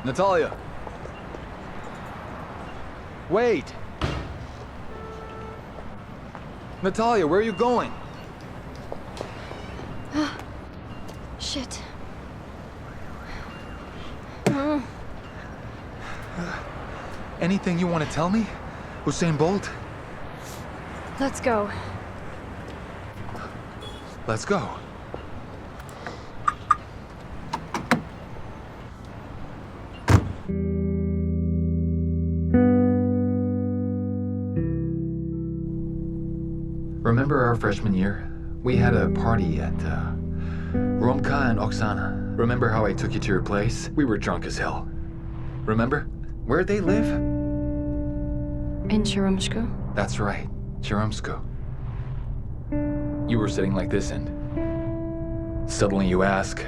Natalia! Wait! Natalia, where are you going? Shit. Anything you want to tell me? Usain Bolt? Let's go. Let's go. Remember our freshman year? We had a party at Romka and Oksana. Remember how I took you to your place? We were drunk as hell. Remember? Where'd they live? In Cherumshko? That's right, Cherumsko. You were sitting like this and suddenly you ask,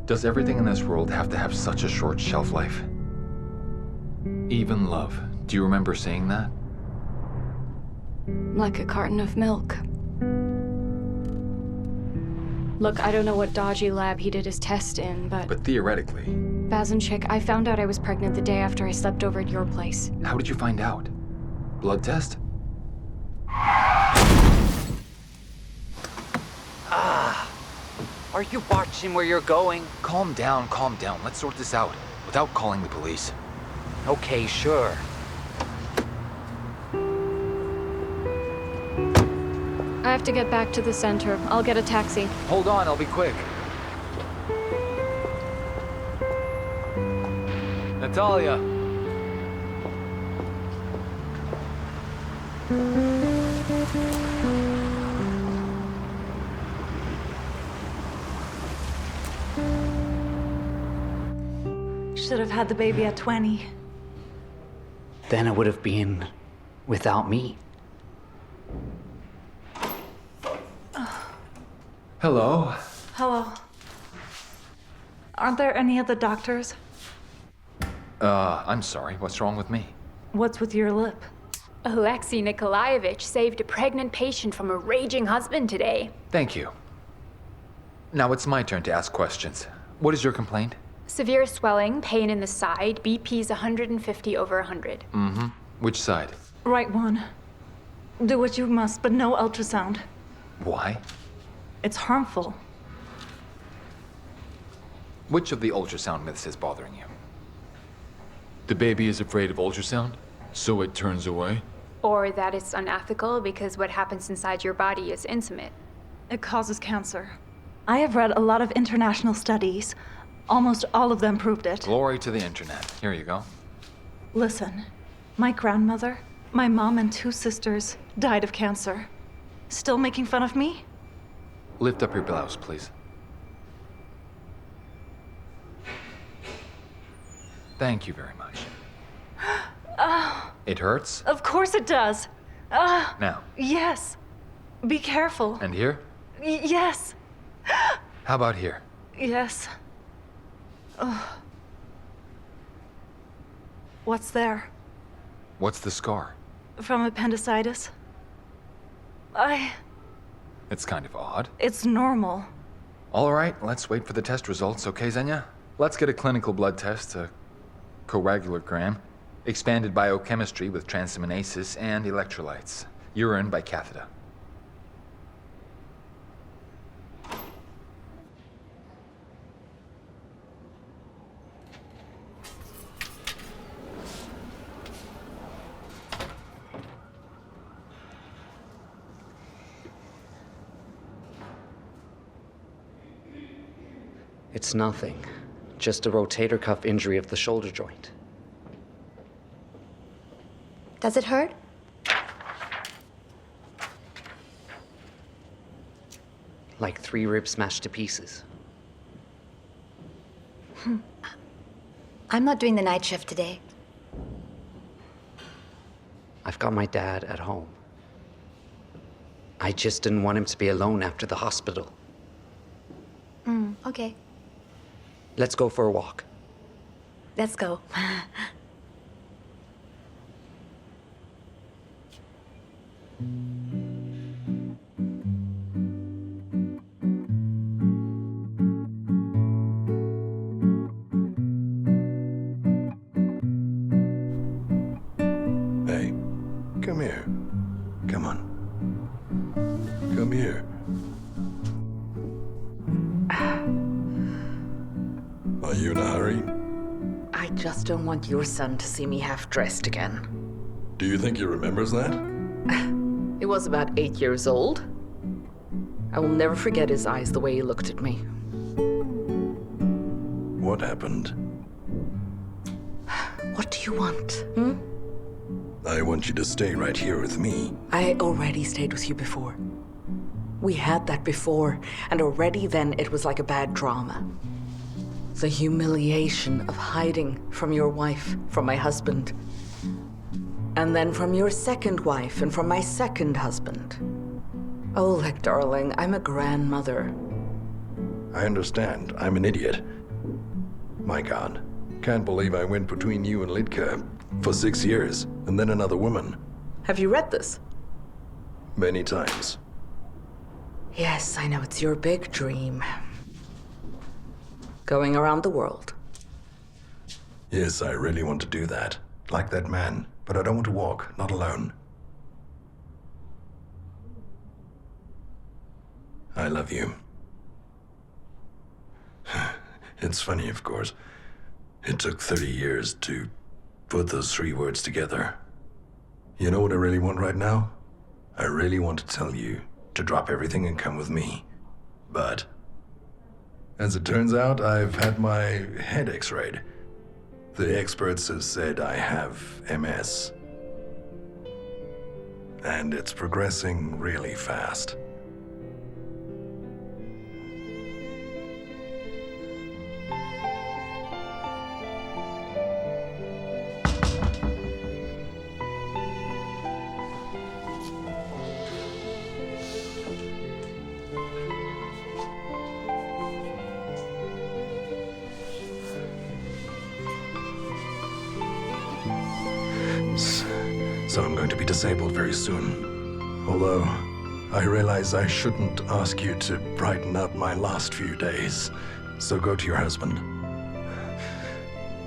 does everything in this world have to have such a short shelf life? Even love. Do you remember saying that? Like a carton of milk. Look, I don't know what dodgy lab he did his test in, But theoretically. Bazenchik, I found out I was pregnant the day after I slept over at your place. How did you find out? Blood test? Are you watching where you're going? Calm down, calm down. Let's sort this out without calling the police. Okay, sure. I have to get back to the center. I'll get a taxi. Hold on, I'll be quick. Natalia! Should have had the baby at 20. Then it would have been without me. Hello. Hello. Aren't there any other doctors? I'm sorry. What's wrong with me? What's with your lip? Alexei Nikolaevich saved a pregnant patient from a raging husband today. Thank you. Now it's my turn to ask questions. What is your complaint? Severe swelling, pain in the side, BP's 150 over 100. Mm-hmm. Which side? Right one. Do what you must, but no ultrasound. Why? It's harmful. Which of the ultrasound myths is bothering you? The baby is afraid of ultrasound, so it turns away? Or that it's unethical because what happens inside your body is intimate. It causes cancer. I have read a lot of international studies. Almost all of them proved it. Glory to the internet. Here you go. Listen, my grandmother, my mom, and 2 sisters died of cancer. Still making fun of me? Lift up your blouse, please. Thank you very much. It hurts? Of course it does. Now. Yes. Be careful. And here? Yes. How about here? Yes. What's there? What's the scar? From appendicitis. It's kind of odd. It's normal. All right, let's wait for the test results, okay, Xenia? Let's get a clinical blood test, a coagulogram, expanded biochemistry with transaminases and electrolytes, urine by catheter. It's nothing. Just a rotator cuff injury of the shoulder joint. Does it hurt? Like 3 ribs smashed to pieces. I'm not doing the night shift today. I've got my dad at home. I just didn't want him to be alone after the hospital. Okay. Let's go for a walk. Let's go. Are you in a hurry? I just don't want your son to see me half-dressed again. Do you think he remembers that? He was about 8 years old. I will never forget his eyes, the way he looked at me. What happened? What do you want? I want you to stay right here with me. I already stayed with you before. We had that before, and already then it was like a bad drama. The humiliation of hiding from your wife, from my husband, and then from your second wife and from my second husband. Oleg, darling, I'm a grandmother. I understand. I'm an idiot. My God. Can't believe I went between you and Lidka for 6 years, and then another woman. Have you read this? Many times. Yes, I know it's your big dream. Going around the world. Yes, I really want to do that. Like that man. But I don't want to walk, not alone. I love you. It's funny, of course. It took 30 years to put those 3 words together. You know what I really want right now? I really want to tell you to drop everything and come with me. But, as it turns out, I've had my head x-rayed. The experts have said I have MS. And it's progressing really fast. So I'm going to be disabled very soon. Although, I realize I shouldn't ask you to brighten up my last few days. So go to your husband.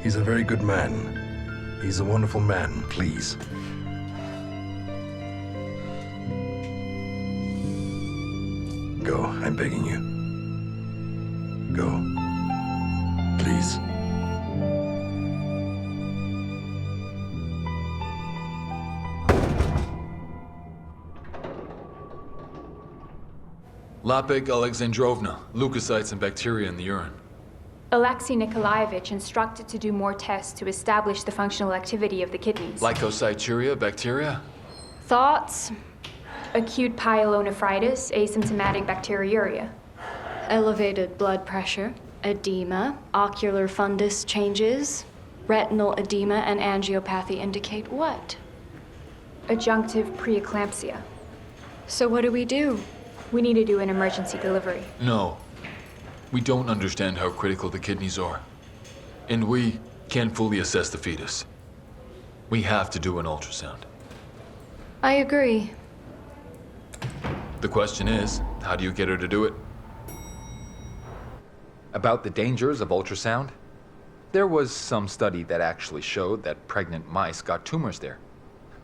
He's a very good man. He's a wonderful man, please. Go, I'm begging you. Go. Please. Lapik Alexandrovna, leukocytes and bacteria in the urine. Alexei Nikolaevich instructed to do more tests to establish the functional activity of the kidneys. Lycocyturia, bacteria? Thoughts? Acute pyelonephritis, asymptomatic bacteriuria. Elevated blood pressure, edema, ocular fundus changes, retinal edema and angiopathy indicate what? Adjunctive preeclampsia. So what do we do? We need to do an emergency delivery. No. We don't understand how critical the kidneys are. And we can't fully assess the fetus. We have to do an ultrasound. I agree. The question is, how do you get her to do it? About the dangers of ultrasound? There was some study that actually showed that pregnant mice got tumors there.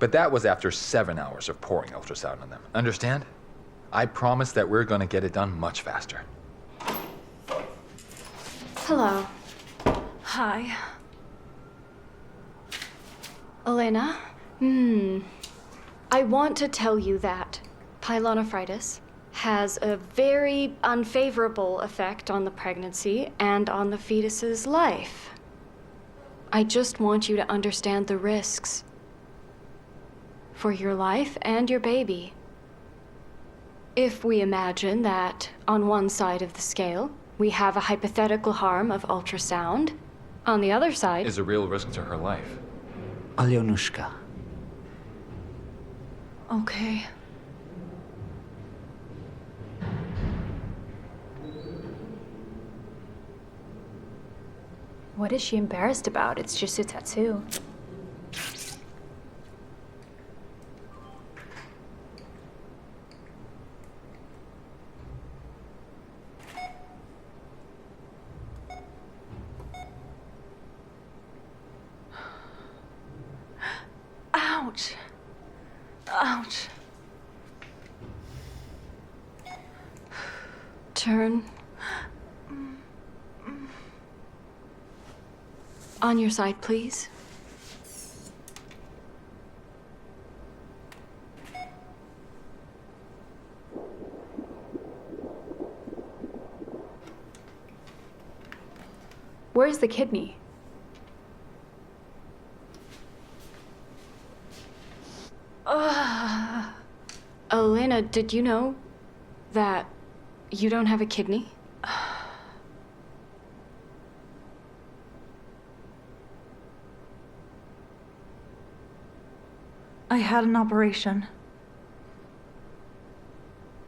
But that was after 7 hours of pouring ultrasound on them. Understand? I promise that we're gonna get it done much faster. Hello. Hi. Elena? I want to tell you that pyelonephritis has a very unfavorable effect on the pregnancy and on the fetus's life. I just want you to understand the risks for your life and your baby. If we imagine that on one side of the scale, we have a hypothetical harm of ultrasound, on the other side Is a real risk to her life. Alyonushka. Okay. What is she embarrassed about? It's just a tattoo. Ouch. Ouch. turn. On your side, please. Where's the kidney? Elena, did you know that you don't have a kidney? I had an operation.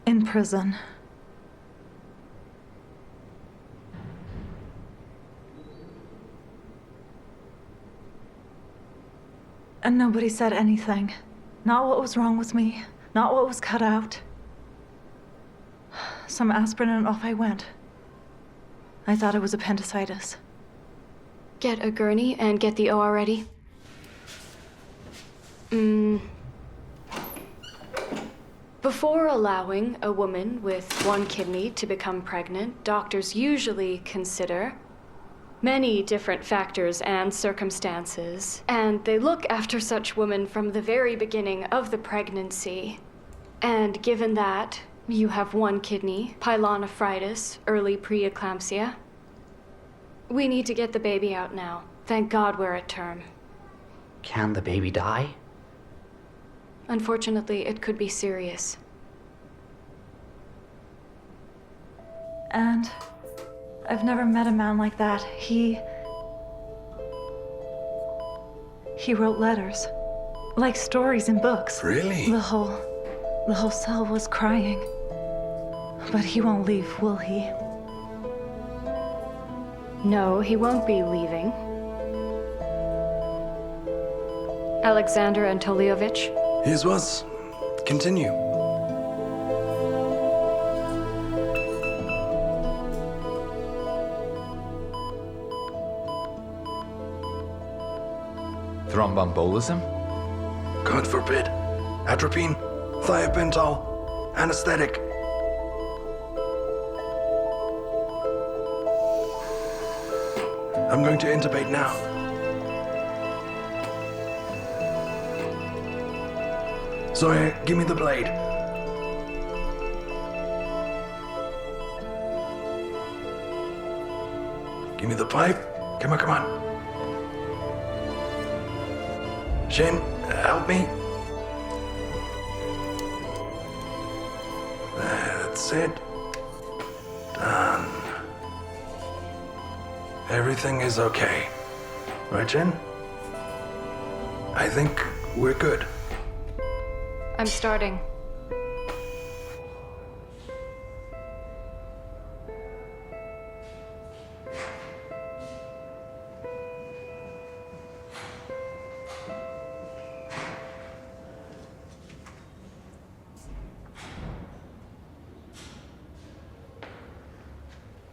In prison. And nobody said anything. Not what was wrong with me, not what was cut out. Some aspirin and off I went. I thought it was appendicitis. Get a gurney and get the OR ready. Before allowing a woman with one kidney to become pregnant, doctors usually consider many different factors and circumstances, and they look after such women from the very beginning of the pregnancy. And given that you have one kidney, pyelonephritis, early preeclampsia, we need to get the baby out now. Thank God we're at term. Can the baby die? Unfortunately, it could be serious. And I've never met a man like that. He wrote letters. Like stories in books. Really? The whole cell was crying. But he won't leave, will he? No, he won't be leaving. Alexander Antolievich? His was. Continue. Thromboembolism? God forbid. Atropine, thiopentol, anesthetic. I'm going to intubate now. Zoya, give me the blade. Give me the pipe. Come on, come on. Shin, help me. That's it. Done. Everything is okay. Right, Jen? I think we're good. I'm starting.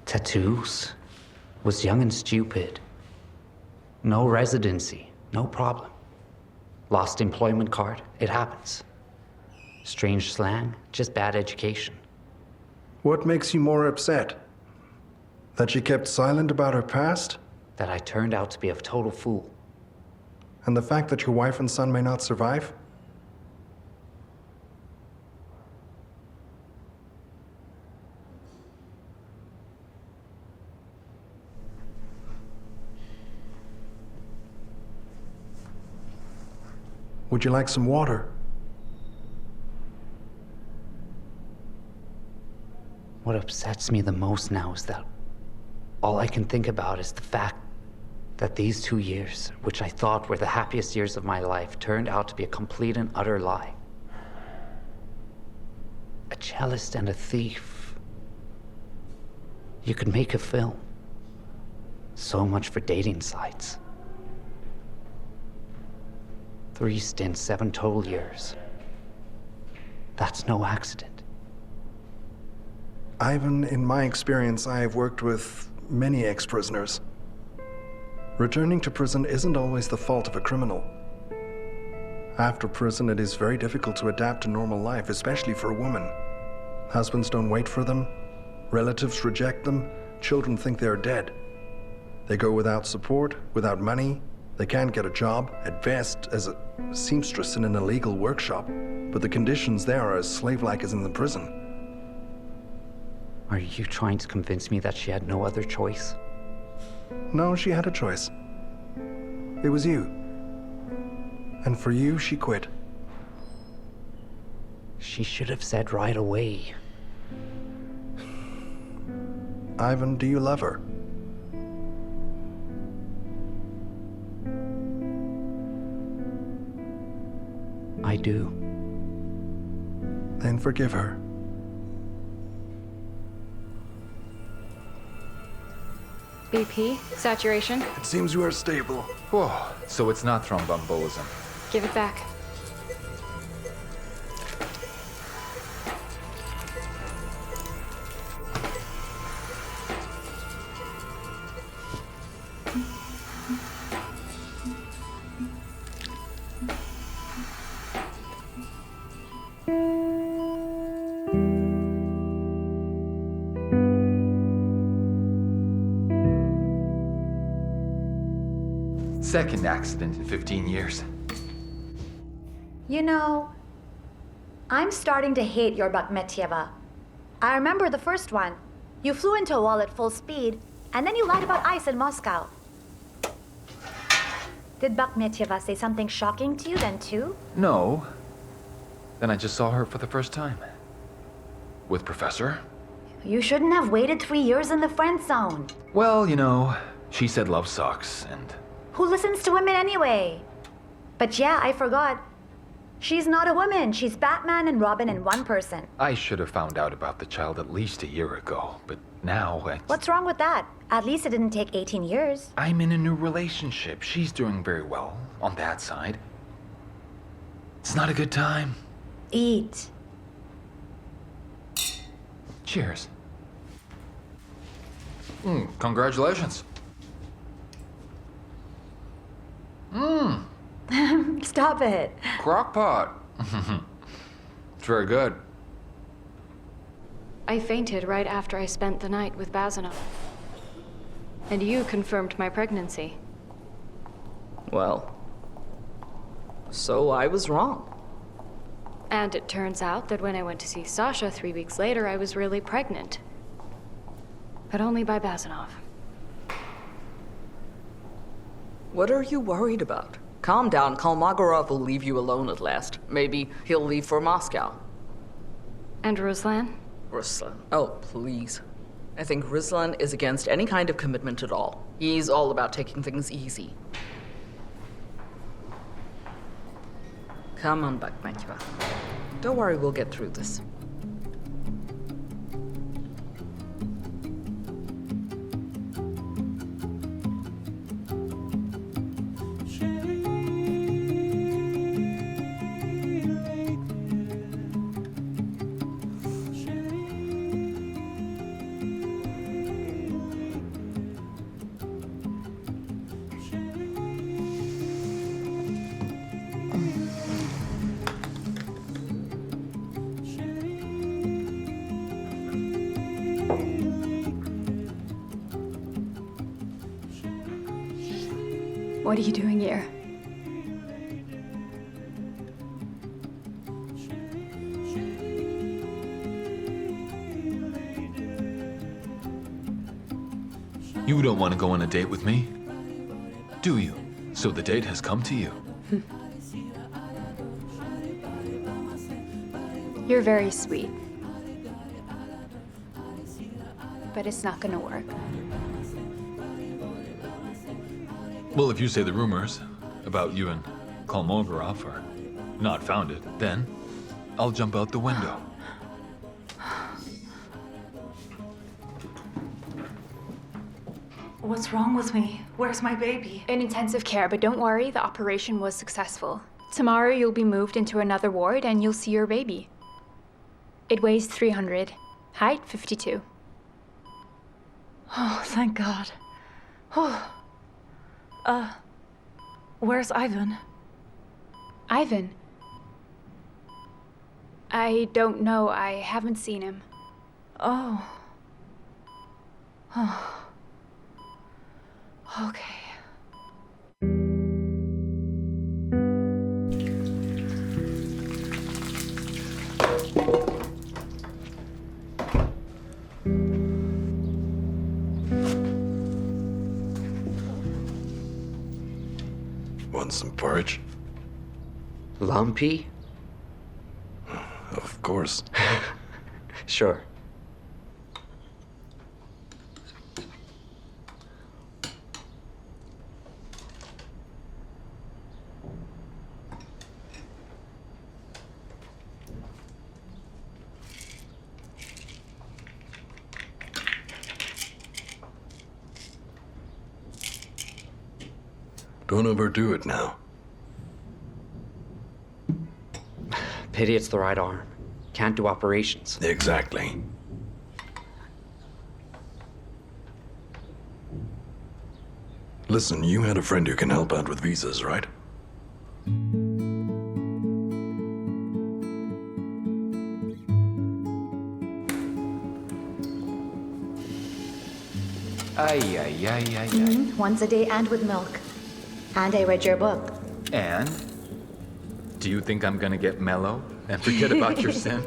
Tattoos. Was young and stupid. No residency, no problem. Lost employment card, it happens. Strange slang, just bad education. What makes you more upset? That she kept silent about her past? That I turned out to be a total fool. And the fact that your wife and son may not survive? Would you like some water? What upsets me the most now is that all I can think about is the fact that these 2 years, which I thought were the happiest years of my life, turned out to be a complete and utter lie. A cellist and a thief. You could make a film. So much for dating sites. 3 stints, 7 total years. That's no accident. Ivan, in my experience, I have worked with many ex-prisoners. Returning to prison isn't always the fault of a criminal. After prison, it is very difficult to adapt to normal life, especially for a woman. Husbands don't wait for them, relatives reject them, children think they are dead. They go without support, without money. They can't get a job, at best as a seamstress in an illegal workshop. But the conditions there are as slave-like as in the prison. Are you trying to convince me that she had no other choice? No, she had a choice. It was you. And for you, she quit. She should have said right away. Ivan, do you love her? I do. Then forgive her. BP, saturation. It seems you are stable. Whoa, so it's not thromboembolism. Give it back. Second accident in 15 years. You know, I'm starting to hate your Bakhmetyeva. I remember the first one. You flew into a wall at full speed, and then you lied about ice in Moscow. Did Bakhmetyeva say something shocking to you then, too? No. Then I just saw her for the first time. With Professor. You shouldn't have waited 3 years in the friend zone. Well, you know, she said love sucks, and... Who listens to women anyway? But yeah, I forgot. She's not a woman. She's Batman and Robin in one person. I should have found out about the child at least a year ago, but now What's wrong with that? At least it didn't take 18 years. I'm in a new relationship. She's doing very well on that side. It's not a good time. Eat. Cheers. Congratulations. Stop it. Crockpot. It's very good. I fainted right after I spent the night with Bazanov. And you confirmed my pregnancy. Well, so I was wrong. And it turns out that when I went to see Sasha 3 weeks later, I was really pregnant. But only by Bazanov. What are you worried about? Calm down. Kolmogorov will leave you alone at last. Maybe he'll leave for Moscow. And Ruslan? Ruslan. Oh, please. I think Ruslan is against any kind of commitment at all. He's all about taking things easy. Come on, Bakhmetyeva. Don't worry, we'll get through this. What are you doing here? You don't want to go on a date with me, do you? So the date has come to you. You're very sweet. But it's not gonna work. Well, if you say the rumors about you and Kolmogorov are not founded, then I'll jump out the window. What's wrong with me? Where's my baby? In intensive care, but don't worry, the operation was successful. Tomorrow you'll be moved into another ward and you'll see your baby. It weighs 300, height 52. Oh, thank God. Oh. Where's Ivan? Ivan? I don't know. I haven't seen him. Oh. Oh. Okay. Want some porridge? Lumpy? Of course. Sure. Don't overdo it now. Pity it's the right arm. Can't do operations. Exactly. Listen, you had a friend who can help out with visas, right? Ay, ay, ay, ay, ay. Once a day and with milk. And I read your book. And? Do you think I'm gonna get mellow and forget about your sin?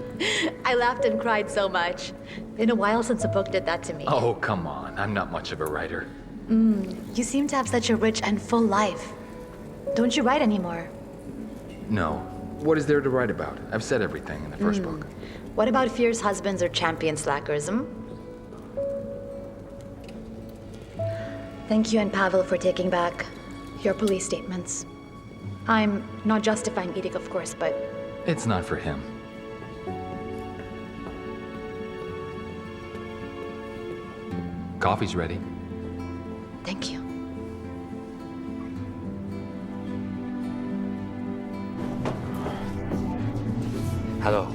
I laughed and cried so much. Been a while since a book did that to me. Oh, come on. I'm not much of a writer. You seem to have such a rich and full life. Don't you write anymore? No. What is there to write about? I've said everything in the first book. What about fierce husbands or champion slackers, Thank you and Pavel for taking back your police statements. I'm not justifying eating, of course, but It's not for him. Coffee's ready. thank you. Hello.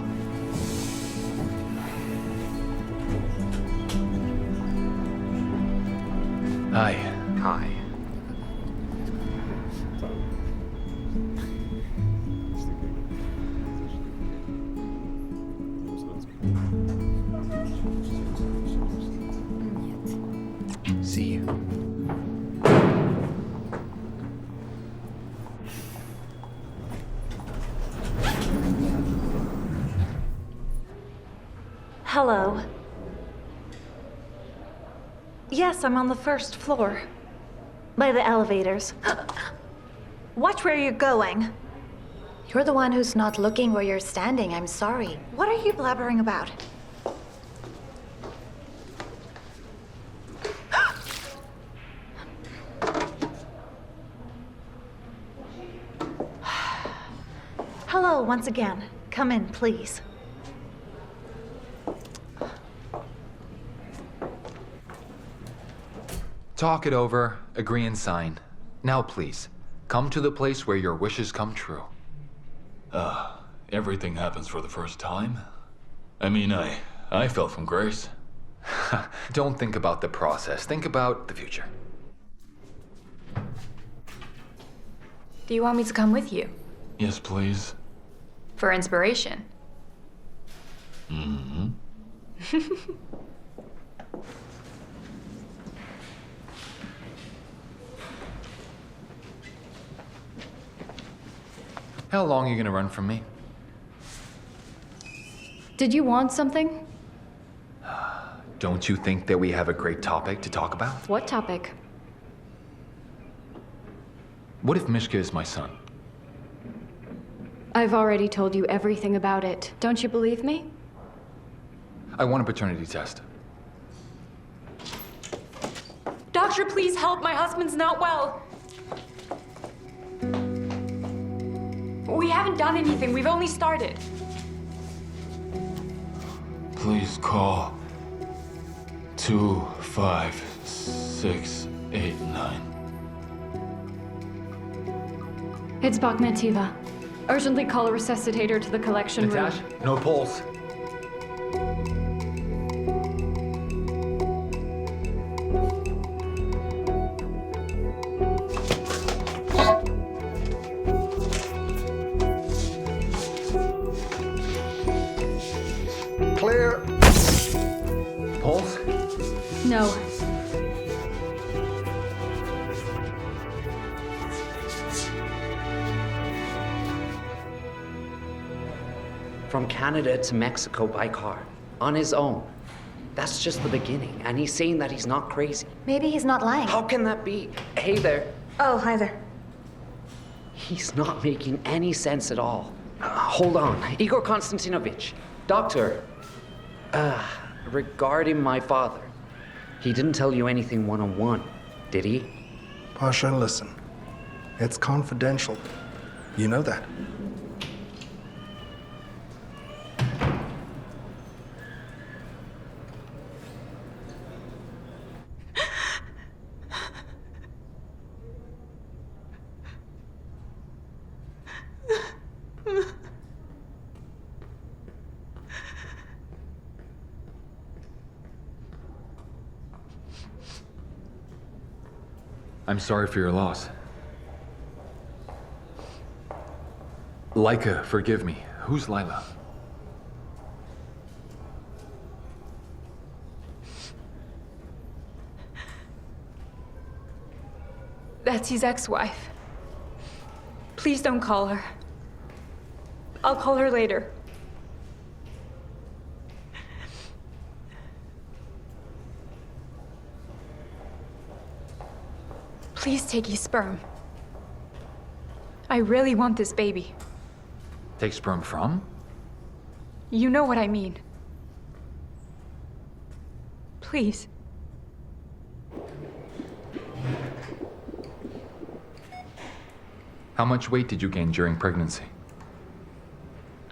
Hi. Hi. See you. Hello. Yes, I'm on the first floor. By the elevators. Watch where you're going. You're the one who's not looking where you're standing. I'm sorry. What are you blabbering about? Hello, once again. Come in, please. Talk it over, agree and sign. Now please, come to the place where your wishes come true. Everything happens for the first time. I mean, I fell from grace. Don't think about the process, think about the future. Do you want me to come with you? Yes, please. For inspiration? How long are you gonna run from me? Did you want something? Don't you think that we have a great topic to talk about? What topic? What if Mishka is my son? I've already told you everything about it. Don't you believe me? I want a paternity test. Doctor, please help. My husband's not well. We haven't done anything. We've only started. Please call 25689. It's Bakhmetyeva. Urgently call a resuscitator to the collection room. Natasha, no pulse. Clear. Pulse? No. from Canada to Mexico by car, on his own. That's just the beginning, and he's saying that he's not crazy. Maybe he's not lying. How can that be? Hey there. Oh, hi there. He's not making any sense at all. Hold on. Igor Konstantinovich. Doctor. Regarding my father. He didn't tell you anything one-on-one, did he? Pasha, listen. It's confidential. You know that. I'm sorry for your loss. Laika, forgive me. Who's Lila? That's his ex-wife. Please don't call her. I'll call her later. Please take his sperm. I really want this baby. Take sperm from? You know what I mean. Please. How much weight did you gain during pregnancy?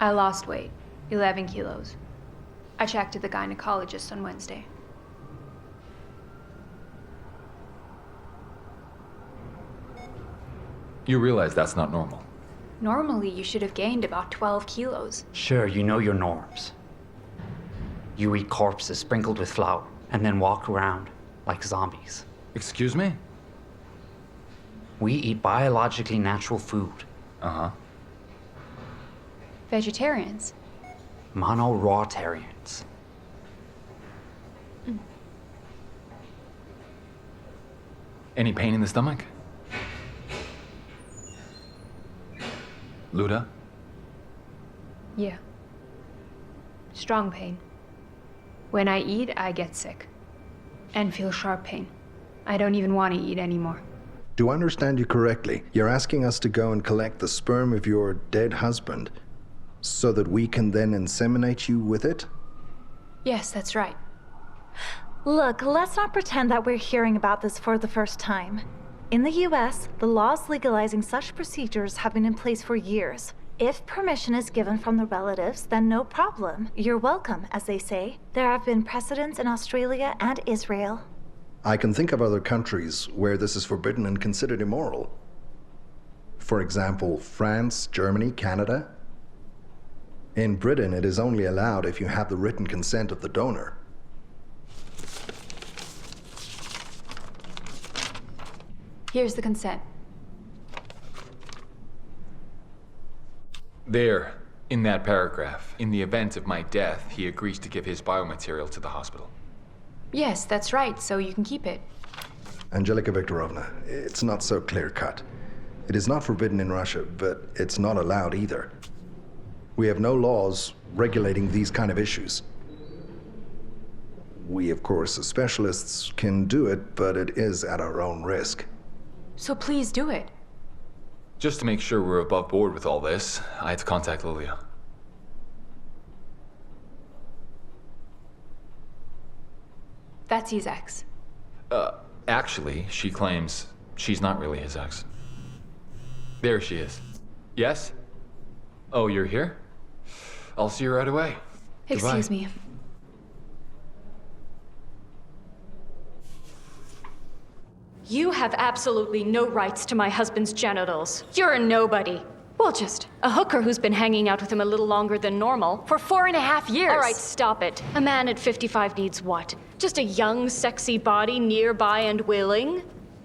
I lost weight, 11 kilos. I checked at the gynecologist on Wednesday. You realize that's not normal. Normally, you should have gained about 12 kilos. Sure, you know your norms. You eat corpses sprinkled with flour and then walk around like zombies. Excuse me? We eat biologically natural food. Uh-huh. Vegetarians. Mono-raw-tarians. Any pain in the stomach? Luda? Yeah. Strong pain. When I eat, I get sick. And feel sharp pain. I don't even want to eat anymore. Do I understand you correctly? You're asking us to go and collect the sperm of your dead husband so that we can then inseminate you with it? Yes, that's right. Look, let's not pretend that we're hearing about this for the first time. In the US, the laws legalizing such procedures have been in place for years. If permission is given from the relatives, then no problem. You're welcome, as they say. There have been precedents in Australia and Israel. I can think of other countries where this is forbidden and considered immoral. For example, France, Germany, Canada. In Britain, it is only allowed if you have the written consent of the donor. Here's the consent. There, in that paragraph, in the event of my death, he agrees to give his biomaterial to the hospital. Yes, that's right, so you can keep it. Angelika Viktorovna, it's not so clear-cut. It is not forbidden in Russia, but it's not allowed either. We have no laws regulating these kind of issues. We, of course, as specialists, can do it, but it is at our own risk. So please do it. Just to make sure we're above board with all this, I had to contact Lilia. That's his ex. Actually, she claims she's not really his ex. There she is. Yes? Oh, you're here? I'll see you right away. Excuse me. You have absolutely no rights to my husband's genitals. You're a nobody. Well, just a hooker who's been hanging out with him a little longer than normal. For 4.5 years. All right, stop it. A man at 55 needs what? Just a young, sexy body nearby and willing?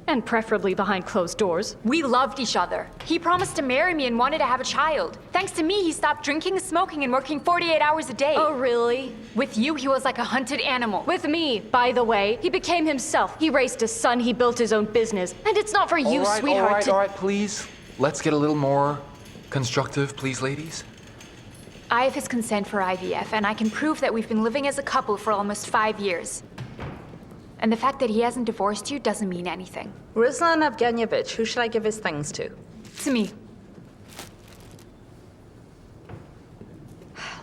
And preferably behind closed doors. We loved each other. He promised to marry me and wanted to have a child. Thanks to me, he stopped drinking, smoking, and working 48 hours a day. Oh, really? With you, he was like a hunted animal. With me, by the way, he became himself. He raised a son, he built his own business. And it's not for you, sweetheart, all right, please. Let's get a little more constructive, please, ladies. I have his consent for IVF, and I can prove that we've been living as a couple for almost 5 years. And the fact that he hasn't divorced you doesn't mean anything. Ruslan Evgenyevich, who should I give his things to? To me.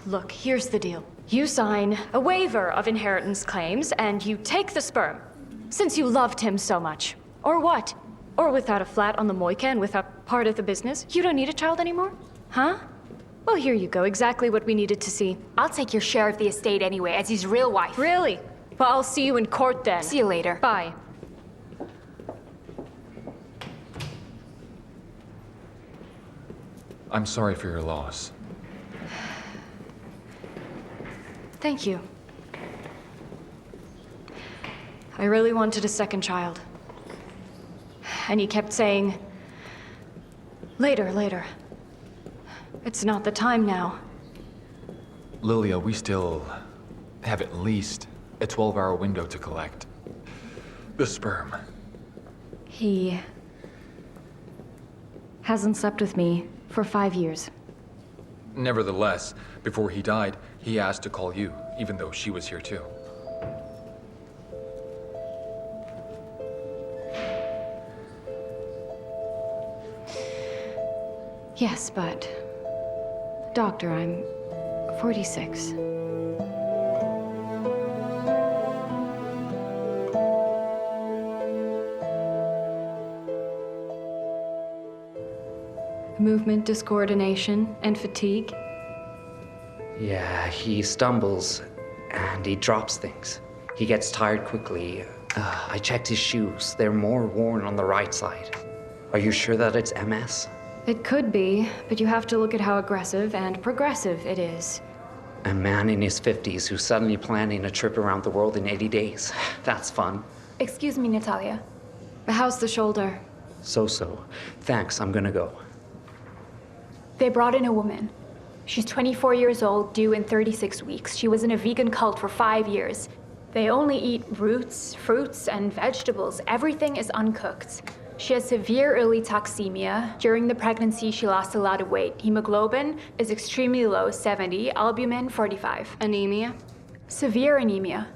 Look, here's the deal. You sign a waiver of inheritance claims, and you take the sperm. Since you loved him so much. Or what? Or without a flat on the Moika and without part of the business, you don't need a child anymore? Huh? Well, here you go, exactly what we needed to see. I'll take your share of the estate anyway, as his real wife. Really? Well, I'll see you in court then. See you later. Bye. I'm sorry for your loss. Thank you. I really wanted a second child. And he kept saying, later, later. It's not the time now. Lilia, we still have at least a 12-hour window to collect the sperm. He hasn't slept with me for 5 years. Nevertheless, before he died, he asked to call you, even though she was here too. Yes, but... Doctor, I'm 46. Movement discoordination and fatigue. Yeah, he stumbles and he drops things. He gets tired quickly. I checked his shoes. They're more worn on the right side. Are you sure that it's MS? It could be, but you have to look at how aggressive and progressive it is. A man in his 50s who's suddenly planning a trip around the world in 80 days. That's fun. Excuse me, Natalia. How's the shoulder? So. Thanks, I'm gonna go. They brought in a woman. She's 24 years old, due in 36 weeks. She was in a vegan cult for 5 years. They only eat roots, fruits, and vegetables. Everything is uncooked. She has severe early toxemia. During the pregnancy, she lost a lot of weight. Hemoglobin is extremely low, 70. Albumin, 45. Anemia? Severe anemia.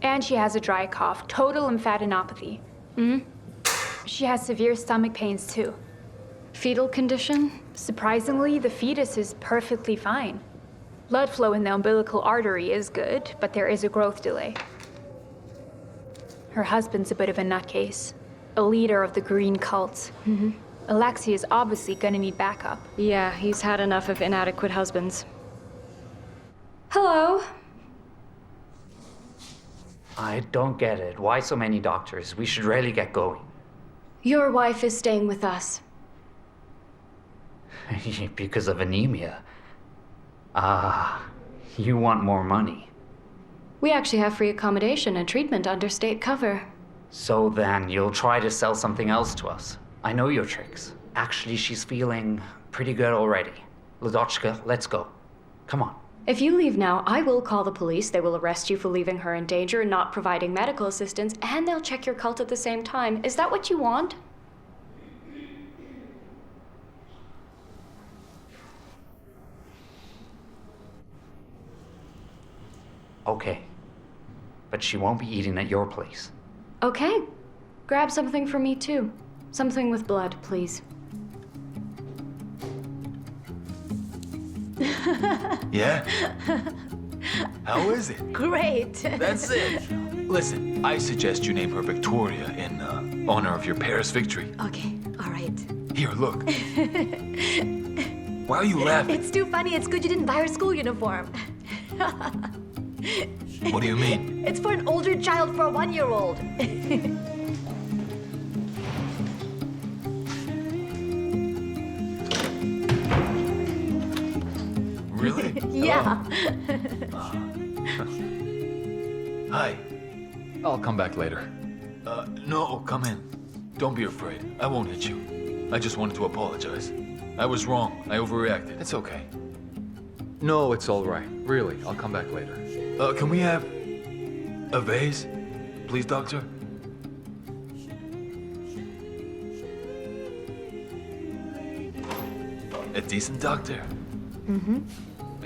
And she has a dry cough, total lymphadenopathy. She has severe stomach pains, too. Fetal condition? Surprisingly, the fetus is perfectly fine. Blood flow in the umbilical artery is good, but there is a growth delay. Her husband's a bit of a nutcase. A leader of the green cult. Alexei is obviously gonna need backup. Yeah, he's had enough of inadequate husbands. Hello? I don't get it. Why so many doctors? We should really get going. Your wife is staying with us. Because of anemia. You want more money. We actually have free accommodation and treatment under state cover. So then you'll try to sell something else to us. I know your tricks. Actually, she's feeling pretty good already. Ladochka, let's go. Come on. If you leave now, I will call the police. They will arrest you for leaving her in danger and not providing medical assistance, and they'll check your cult at the same time. Is that what you want? Okay. But she won't be eating at your place. Okay. Grab something for me, too. Something with blood, please. Yeah? How is it? Great. That's it. Listen, I suggest you name her Victoria in honor of your Paris victory. Okay, all right. Here, look. Why are you laughing? It's too funny. It's good you didn't buy her school uniform. What do you mean? It's for an older child for a 1-year-old. Really? Yeah. Hi. I'll come back later. No, come in. Don't be afraid. I won't hit you. I just wanted to apologize. I was wrong. I overreacted. It's okay. No, it's all right. Really, I'll come back later. Can we have a vase? Please, doctor? A decent doctor?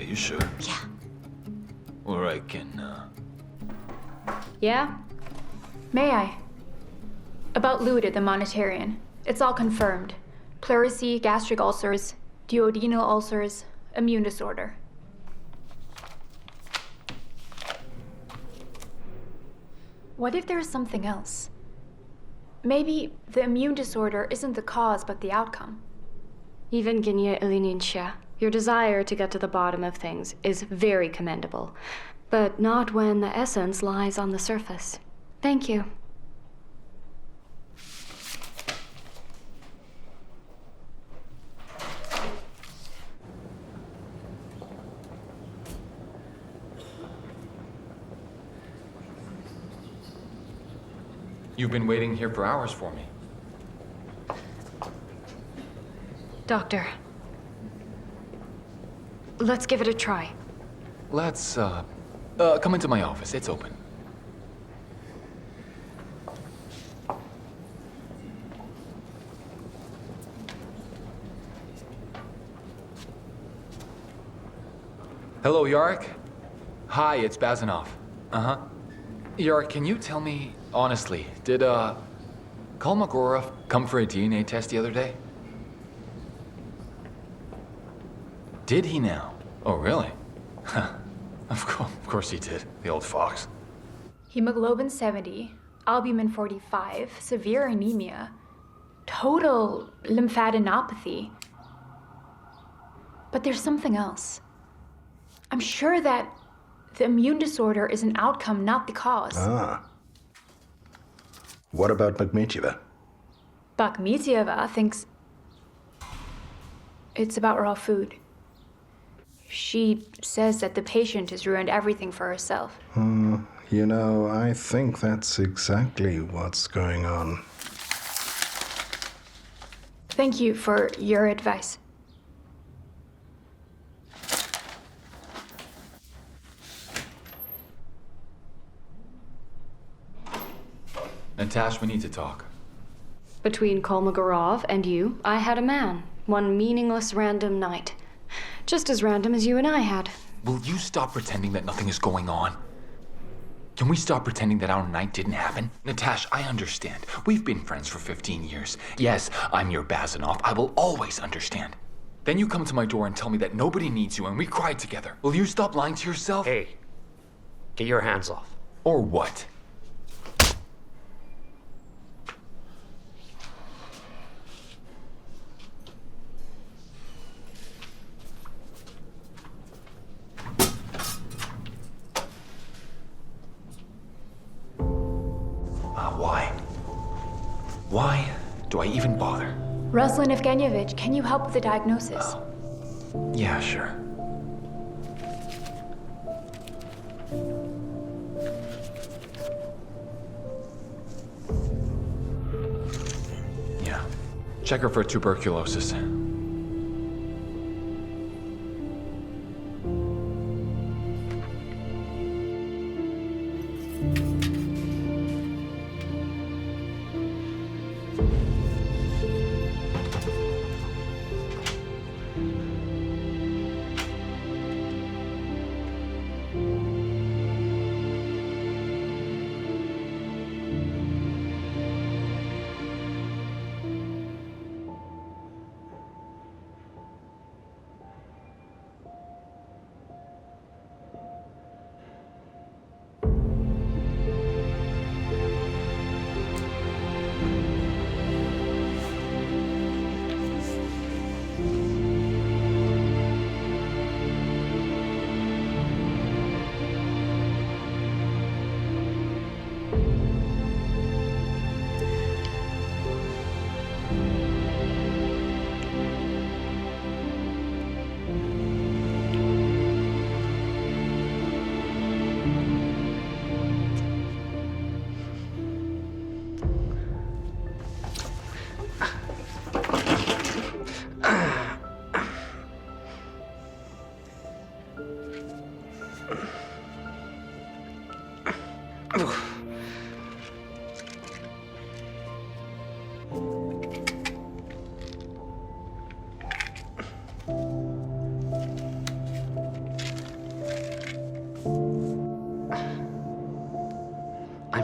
Are you sure? Yeah. Or I can, Yeah? May I? About Luda, the monetarian. It's all confirmed. Pleurisy, gastric ulcers, duodenal ulcers, immune disorder. What if there's something else? Maybe the immune disorder isn't the cause, but the outcome. Even Genia Ilinincha, your desire to get to the bottom of things is very commendable, but not when the essence lies on the surface. Thank you. You've been waiting here for hours for me. Doctor, let's give it a try. Let's, come into my office. It's open. Hello, Yarek. Hi, it's Bazanov. Uh-huh. Yarek, can you tell me, honestly, did, Kolmogorov come for a DNA test the other day? Did he now? Oh, really? Of course he did, the old fox. Hemoglobin 70, albumin 45, severe anemia, total lymphadenopathy. But there's something else. I'm sure that the immune disorder is an outcome, not the cause. Ah. What about Bakhmetyeva? Bakhmetyeva thinks it's about raw food. She says that the patient has ruined everything for herself. You know, I think that's exactly what's going on. Thank you for your advice. Natasha, we need to talk. Between Kolmogorov and you, I had a man. One meaningless random night. Just as random as you and I had. Will you stop pretending that nothing is going on? Can we stop pretending that our night didn't happen? Natasha, I understand. We've been friends for 15 years. Yes, I'm your Bazanov. I will always understand. Then you come to my door and tell me that nobody needs you and we cried together. Will you stop lying to yourself? Hey, get your hands off. Or what? Why do I even bother? Ruslan Evgenyevich, can you help with the diagnosis? Yeah, sure. Yeah. Check her for tuberculosis.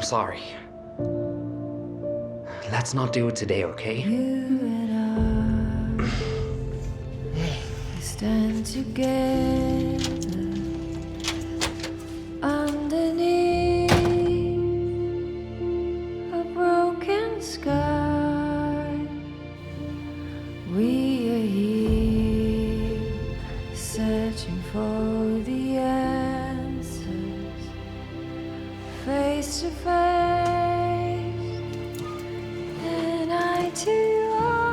sorry. Let's not do it today, okay? Stand together underneath a broken sky. We are here searching for the answers, face to face, and eye to eye.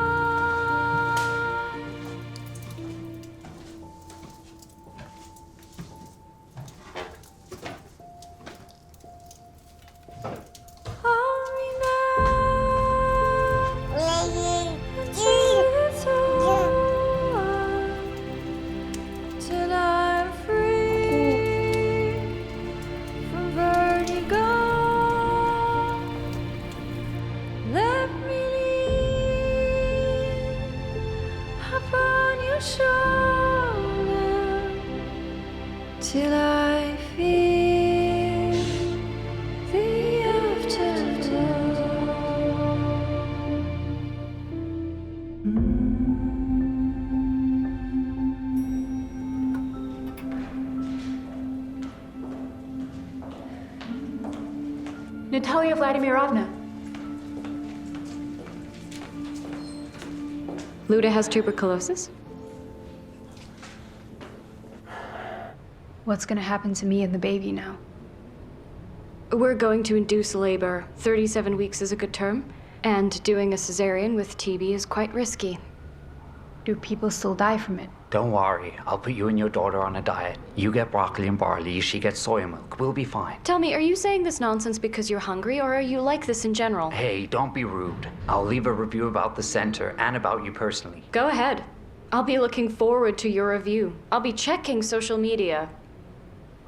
Till I feel the afterglow. Natalia Vladimirovna. Luda has tuberculosis? What's gonna happen to me and the baby now? We're going to induce labor. 37 weeks is a good term. And doing a cesarean with TB is quite risky. Do people still die from it? Don't worry, I'll put you and your daughter on a diet. You get broccoli and barley, she gets soy milk. We'll be fine. Tell me, are you saying this nonsense because you're hungry, or are you like this in general? Hey, don't be rude. I'll leave a review about the center and about you personally. Go ahead. I'll be looking forward to your review. I'll be checking social media.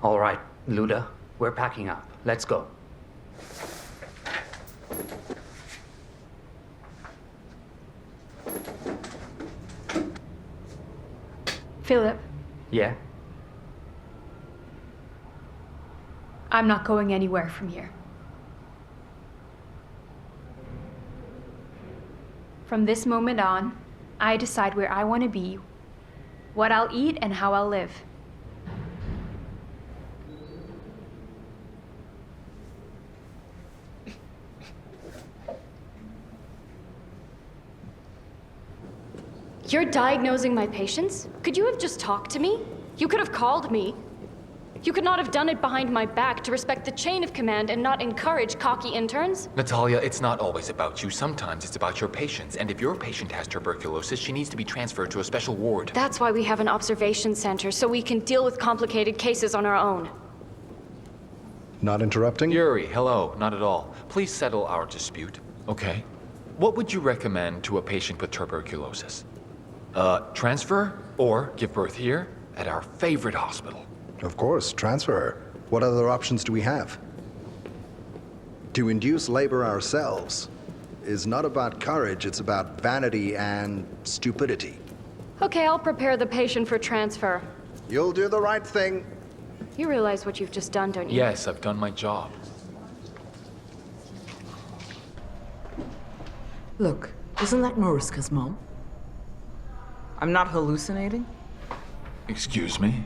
All right, Luda, we're packing up. Let's go. Philip, Yeah? I'm not going anywhere from here. From this moment on, I decide where I want to be, what I'll eat, and how I'll live. You're diagnosing my patients? Could you have just talked to me? You could have called me. You could not have done it behind my back to respect the chain of command and not encourage cocky interns? Natalia, it's not always about you. Sometimes it's about your patients. And if your patient has tuberculosis, she needs to be transferred to a special ward. That's why we have an observation center, so we can deal with complicated cases on our own. Not interrupting? Yuri, hello. Not at all. Please settle our dispute, okay? What would you recommend to a patient with tuberculosis? Transfer or give birth here at our favorite hospital? Of course, transfer her. What other options do we have? To induce labor ourselves is not about courage, it's about vanity and stupidity. Okay, I'll prepare the patient for transfer. You'll do the right thing. You realize what you've just done, don't you? Yes, I've done my job. Look, isn't that Mariska's mom? I'm not hallucinating? Excuse me?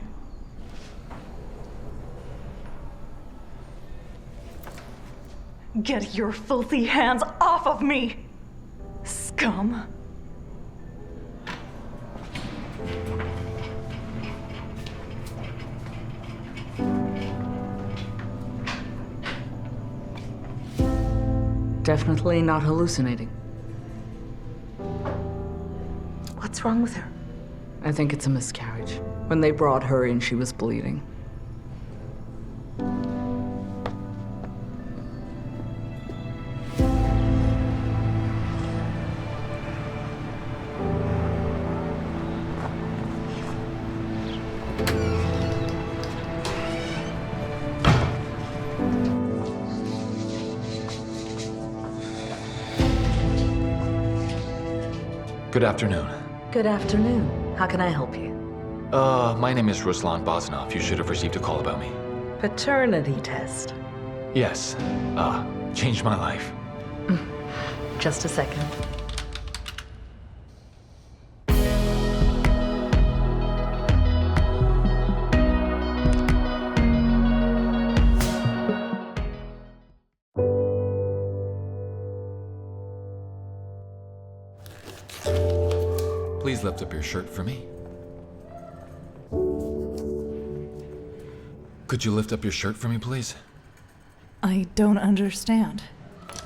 Get your filthy hands off of me, scum! Definitely not hallucinating. What's wrong with her? I think it's a miscarriage. When they brought her in, she was bleeding. Good afternoon. Good afternoon. How can I help you? My name is Ruslan Baznov. You should have received a call about me. Paternity test. Yes. Changed my life. Just a second. Please lift up your shirt for me. Could you lift up your shirt for me, please? I don't understand.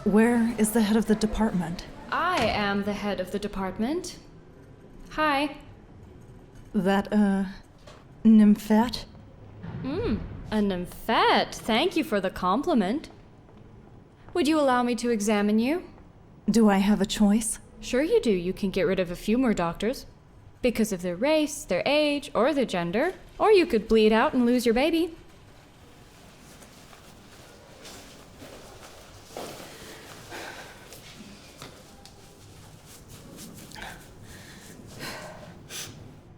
Where is the head of the department? I am the head of the department. Hi. That, nymphette? A nymphette. Thank you for the compliment. Would you allow me to examine you? Do I have a choice? Sure you do. You can get rid of a few more doctors. Because of their race, their age, or their gender. Or you could bleed out and lose your baby.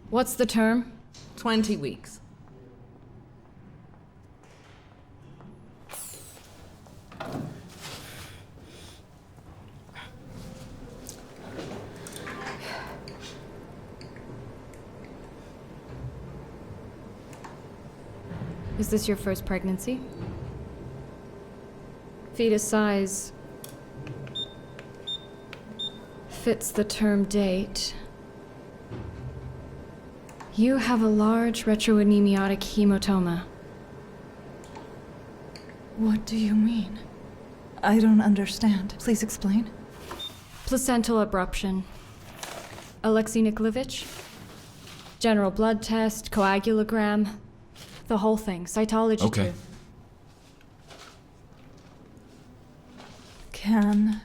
What's the term? 20 weeks. Is this your first pregnancy? Fetus size fits the term date. You have a large retroanemiotic hematoma. What do you mean? I don't understand. Please explain. Placental abruption. Alexei Nikolaevich? General blood test, coagulogram. The whole thing. Cytology Okay. too. Can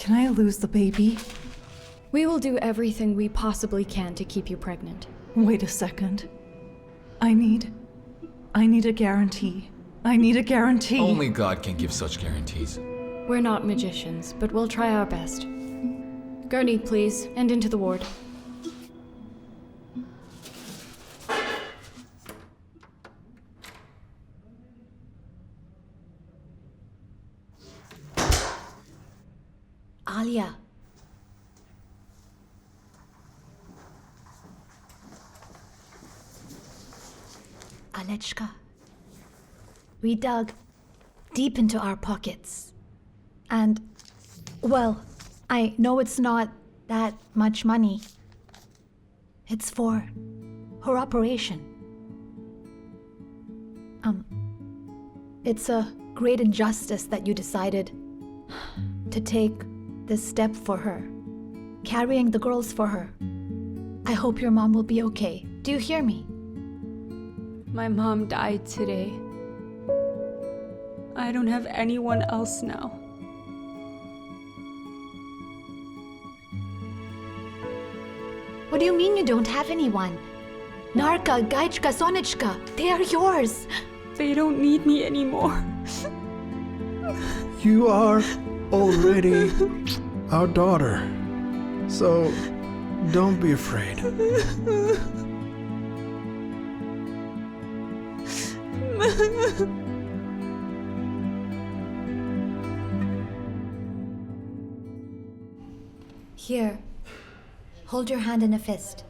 I lose the baby? We will do everything we possibly can to keep you pregnant. Wait a second. I need a guarantee. I need a guarantee. Only God can give such guarantees. We're not magicians, but we'll try our best. Gurney, please, and into the ward. Alia. Alechka. We dug deep into our pockets. And, well, I know it's not that much money. It's for her operation. It's a great injustice that you decided to take this step for her, carrying the girls for her. I hope your mom will be okay. Do you hear me? My mom died today. I don't have anyone else now. What do you mean you don't have anyone? Narka, Gaichka, Sonichka, they are yours. They don't need me anymore. You are already our daughter. So don't be afraid. Here, hold your hand in a fist.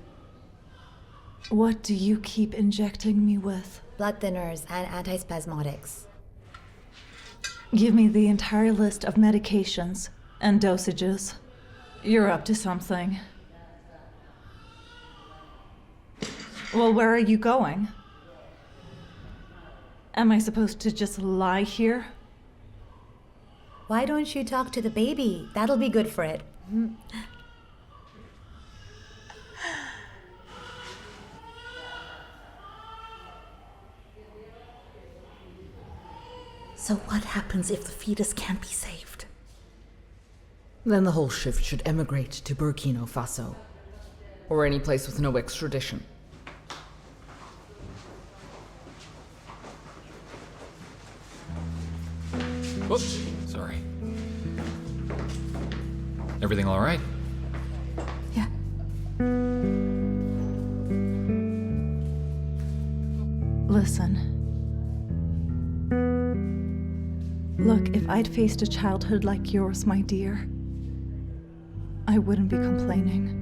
What do you keep injecting me with? Blood thinners and antispasmodics. Give me the entire list of medications and dosages. You're up to something. Well, where are you going? Am I supposed to just lie here? Why don't you talk to the baby? That'll be good for it. So what happens if the fetus can't be saved? Then the whole shift should emigrate to Burkina Faso. Or any place with no extradition. Oops, sorry. Everything all right? Yeah. Listen, Look, if I'd faced a childhood like yours, my dear, I wouldn't be complaining.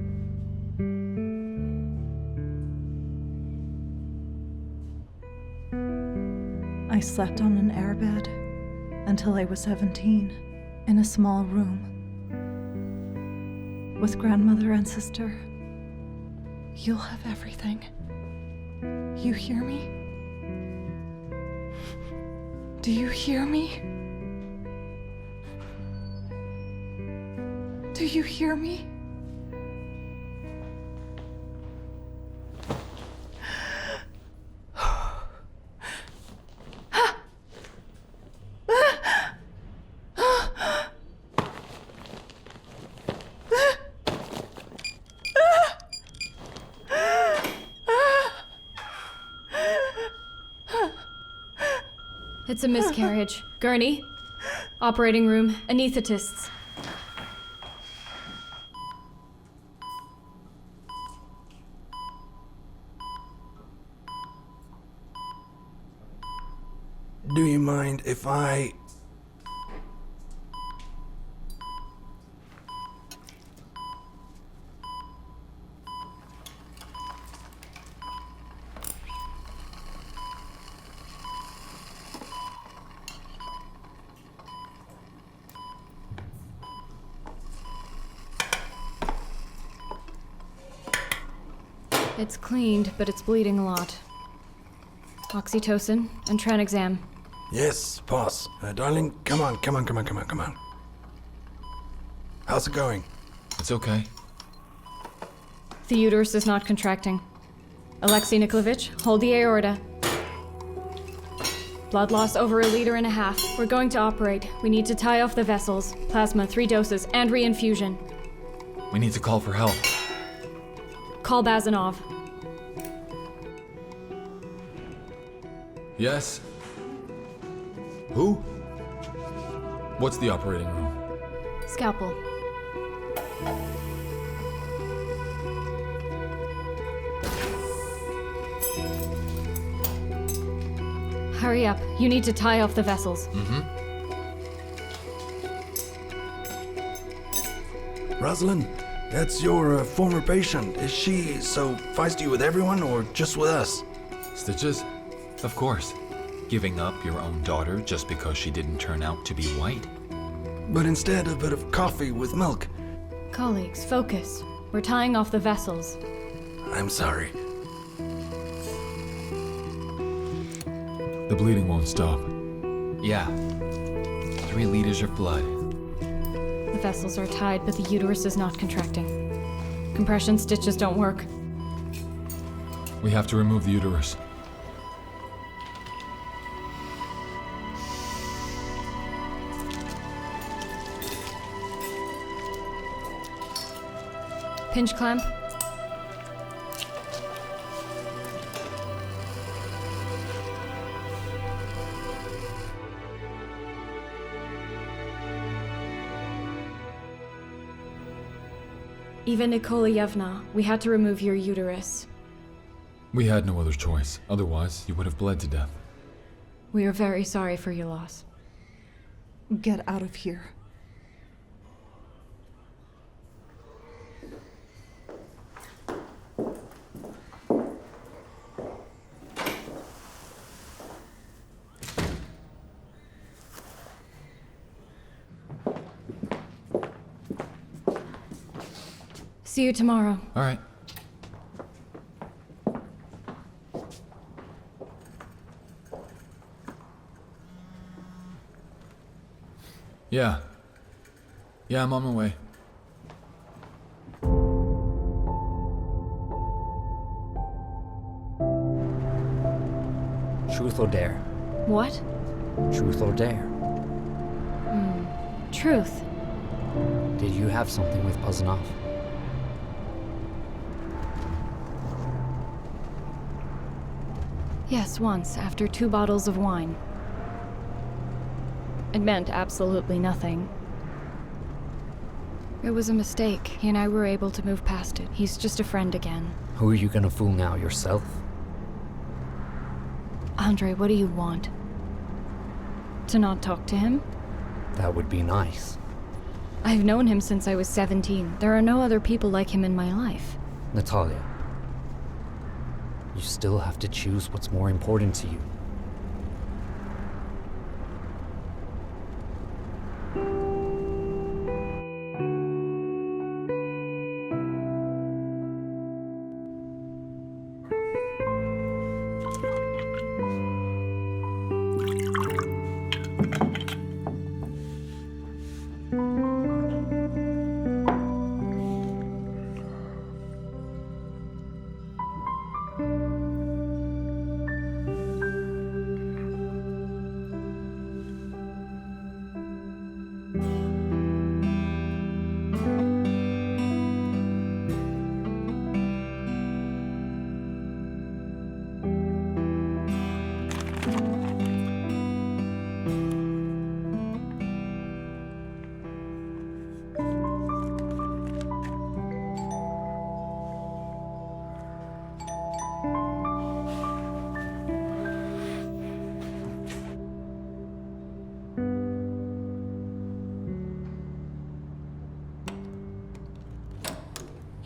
I slept on an airbed until I was 17, in a small room, with grandmother and sister. You'll have everything. You hear me? Do you hear me? Do you hear me? It's a miscarriage. Gurney. Operating room. Anesthetists. Do you mind if I... It's cleaned, but it's bleeding a lot. Oxytocin and Tranexam. Yes, boss. Darling, come on. How's it going? It's okay. The uterus is not contracting. Alexei Nikolaevich, hold the aorta. Blood loss over 1.5 liters. We're going to operate. We need to tie off the vessels. Plasma, 3 doses, and reinfusion. We need to call for help. Call Bazanov. Yes? Who? What's the operating room? Scalpel. Hurry up. You need to tie off the vessels. Rosalind, that's your former patient. Is she so feisty with everyone or just with us? Stitches? Of course. Giving up your own daughter just because she didn't turn out to be white? But instead, a bit of coffee with milk. Colleagues, focus. We're tying off the vessels. I'm sorry. The bleeding won't stop. Yeah. 3 liters of blood. The vessels are tied, but the uterus is not contracting. Compression stitches don't work. We have to remove the uterus. Pinch clamp. Eva Nikolayevna, we had to remove your uterus. We had no other choice. Otherwise, you would have bled to death. We are very sorry for your loss. Get out of here. See you tomorrow. All right. Yeah. Yeah, I'm on my way. Truth or dare? What? Truth or dare? Truth. Did you have something with Bazanov? Yes, once, after 2 bottles of wine. It meant absolutely nothing. It was a mistake. He and I were able to move past it. He's just a friend again. Who are you gonna fool now, yourself? Andrei, what do you want? To not talk to him? That would be nice. I've known him since I was 17. There are no other people like him in my life. Natalia, you still have to choose what's more important to you.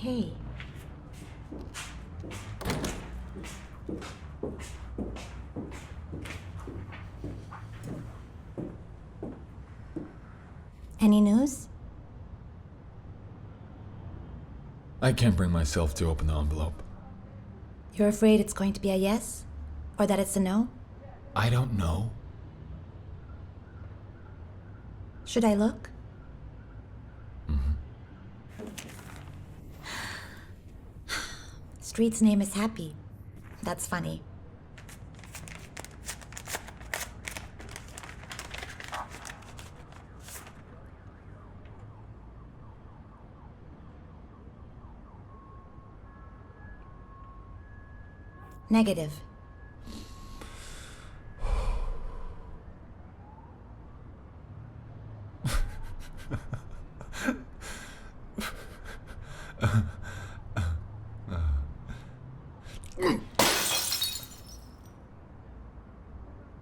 Hey. Any news? I can't bring myself to open the envelope. You're afraid it's going to be a yes? Or that it's a no? I don't know. Should I look? Street's name is Happy. That's funny. Negative.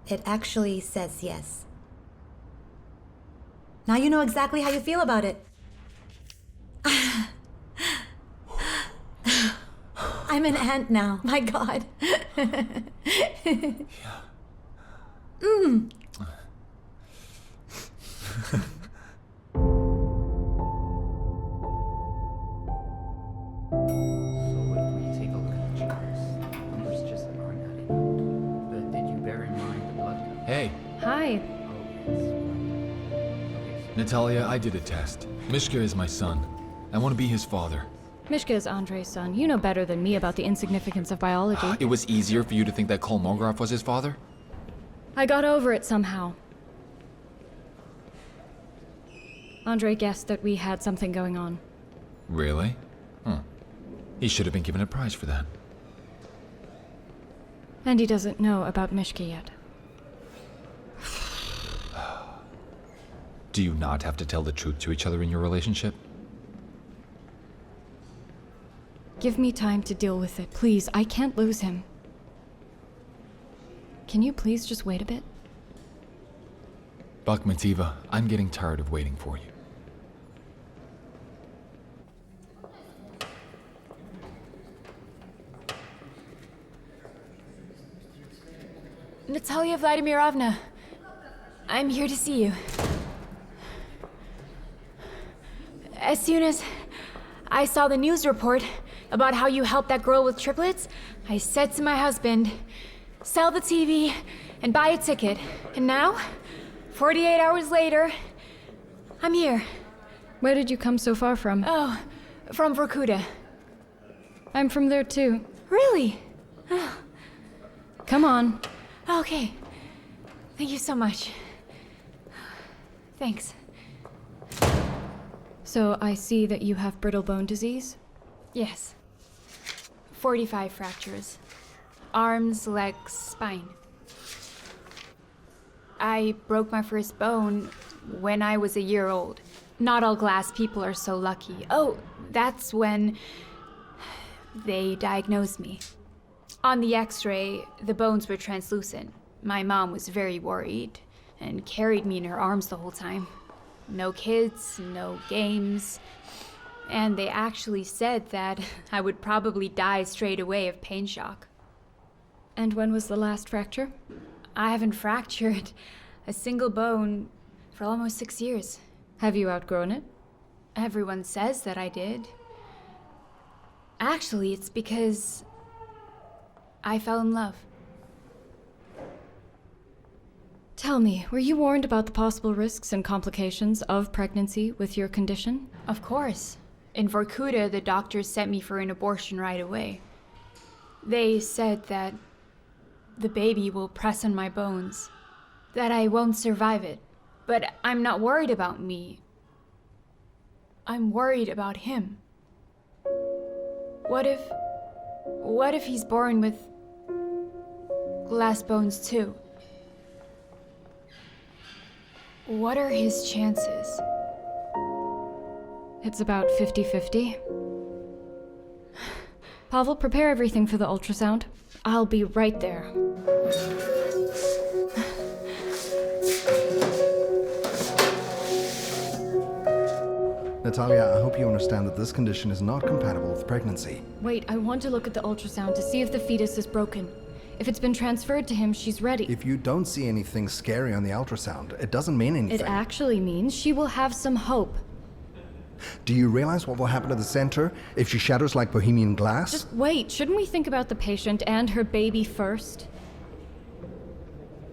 It actually says yes. Now you know exactly how you feel about it. I'm an ant now. My God. Hey. Hi. Natalia, I did a test. Mishka is my son. I want to be his father. Mishka is Andrei's son. You know better than me about the insignificance of biology. It was easier for you to think that Kolmogorov was his father? I got over it somehow. Andrei guessed that we had something going on. Really? Huh. He should have been given a prize for that. And he doesn't know about Mishka yet. Do you not have to tell the truth to each other in your relationship? Give me time to deal with it, please. I can't lose him. Can you please just wait a bit? Bakhmetyeva, I'm getting tired of waiting for you. Natalia Vladimirovna, I'm here to see you. As soon as I saw the news report about how you helped that girl with triplets, I said to my husband, sell the TV and buy a ticket. And now, 48 hours later, I'm here. Where did you come so far from? Oh, from Vorkuta. I'm from there too. Really? Come on. Okay. Thank you so much. Thanks. So I see that you have brittle bone disease? Yes. 45 fractures. Arms, legs, spine. I broke my first bone when I was a year old. Not all glass people are so lucky. Oh, that's when they diagnosed me. On the x-ray, the bones were translucent. My mom was very worried. and carried me in her arms the whole time. No kids, no games. And they actually said that I would probably die straight away of pain shock. And when was the last fracture? I haven't fractured a single bone for almost 6 years. Have you outgrown it? Everyone says that I did. Actually, it's because I fell in love. Tell me, were you warned about the possible risks and complications of pregnancy with your condition? Of course. In Vorkuta, the doctors sent me for an abortion right away. They said that the baby will press on my bones, that I won't survive it. But I'm not worried about me. I'm worried about him. What if he's born with glass bones too? What are his chances? It's about 50-50. Pavel, prepare everything for the ultrasound. I'll be right there. Natalia, I hope you understand that this condition is not compatible with pregnancy. Wait, I want to look at the ultrasound to see if the fetus is broken. If it's been transferred to him, she's ready. If you don't see anything scary on the ultrasound, it doesn't mean anything. It actually means she will have some hope. Do you realize what will happen to the center if she shatters like Bohemian glass? Just wait, shouldn't we think about the patient and her baby first?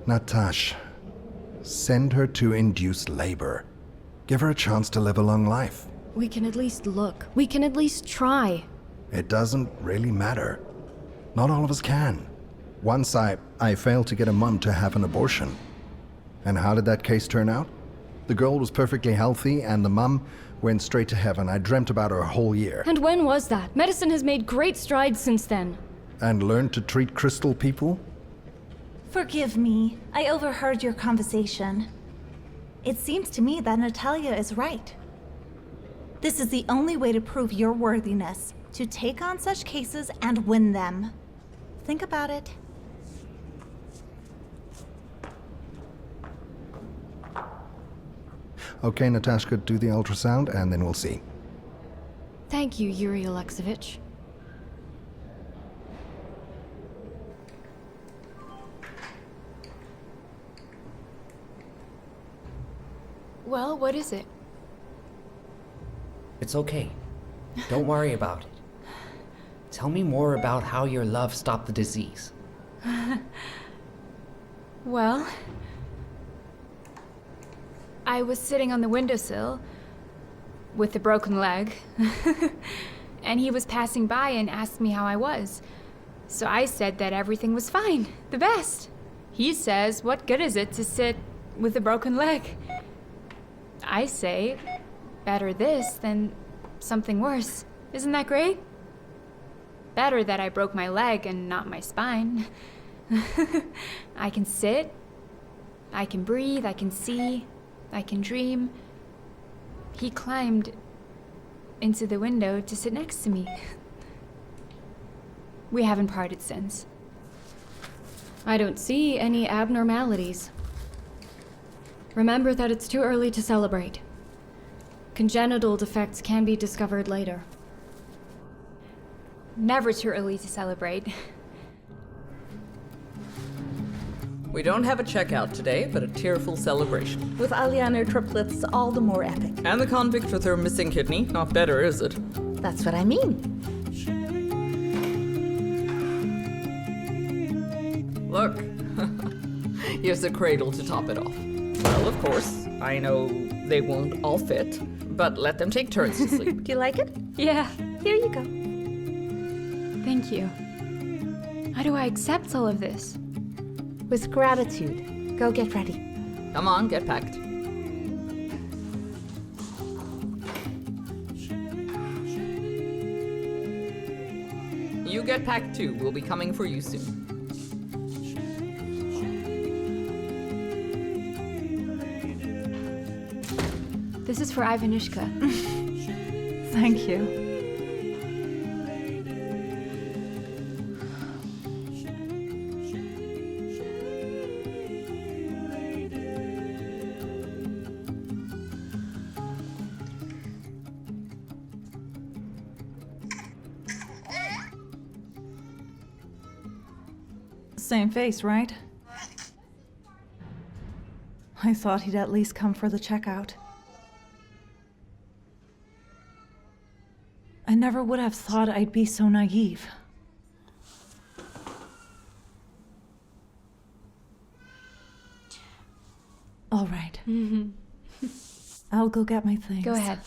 Natasha, send her to induced labor. Give her a chance to live a long life. We can at least look. We can at least try. It doesn't really matter. Not all of us can. Once I failed to get a mom to have an abortion. And how did that case turn out? The girl was perfectly healthy and the mom went straight to heaven. I dreamt about her a whole year. And when was that? Medicine has made great strides since then. And learned to treat crystal people? Forgive me. I overheard your conversation. It seems to me that Natalia is right. This is the only way to prove your worthiness, to take on such cases and win them. Think about it. Okay, Natasha, do the ultrasound and then we'll see. Thank you, Yuri Alexeyevich. Well, what is it? It's okay. Don't worry about it. Tell me more about how your love stopped the disease. Well, I was sitting on the windowsill with a broken leg, and he was passing by and asked me how I was. So I said that everything was fine, the best. He says, what good is it to sit with a broken leg? I say, better this than something worse. Isn't that great? Better that I broke my leg and not my spine. I can sit, I can breathe, I can see, I can dream. He climbed into the window to sit next to me. We haven't parted since. I don't see any abnormalities. Remember that it's too early to celebrate. Congenital defects can be discovered later. Never too early to celebrate. We don't have a checkout today, but a tearful celebration. With Aliana triplets, all the more epic. And the convict with her missing kidney. Not better, is it? That's what I mean. Look. Here's a cradle to top it off. Well, of course, I know they won't all fit, but let them take turns to sleep. Do you like it? Yeah. Here you go. Thank you. How do I accept all of this? With gratitude. Go get ready. Come on, get packed. You get packed too. We'll be coming for you soon. This is for Ivanishka. Thank you. Same face, right? I thought he'd at least come for the checkout. I never would have thought I'd be so naive. All right. I'll go get my things. Go ahead.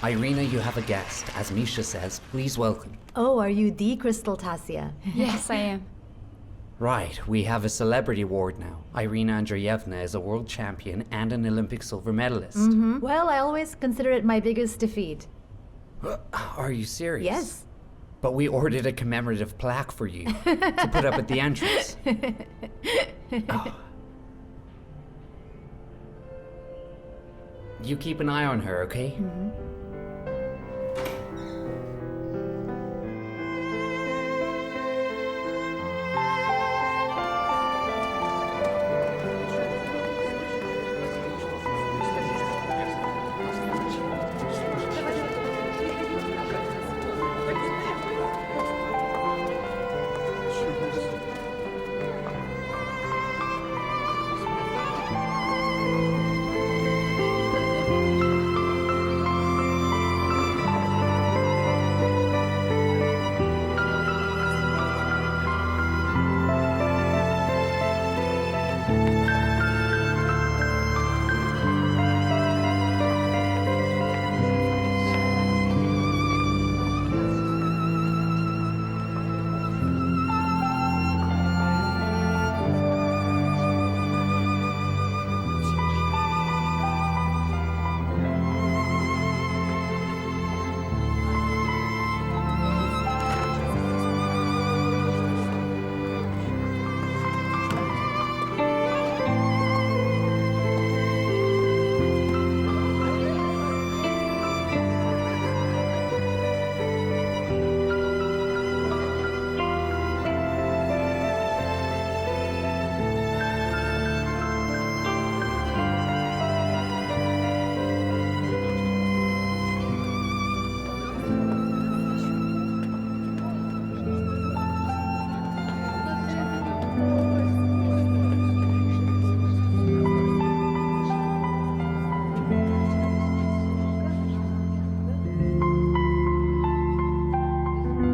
Irina, you have a guest. As Misha says, please welcome. Oh, are you the Crystal Tasia? Yes, I am. Right, we have a celebrity award now. Irina Andreevna is a world champion and an Olympic silver medalist. Well, I always consider it my biggest defeat. Are you serious? Yes. But we ordered a commemorative plaque for you to put up at the entrance. Oh. You keep an eye on her, okay?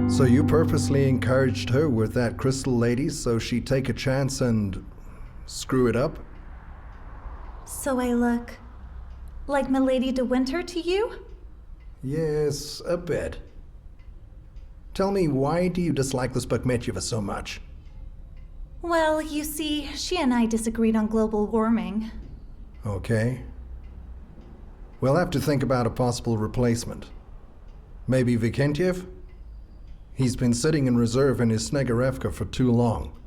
So you purposely encouraged her with that crystal lady so she'd take a chance and screw it up? So I look like Milady de Winter to you? Yes, a bit. Tell me, why do you dislike this Bakhmetyeva so much? Well, you see, she and I disagreed on global warming. Okay. We'll have to think about a possible replacement. Maybe Vikentiev? He's been sitting in reserve in his Snegorevka for too long.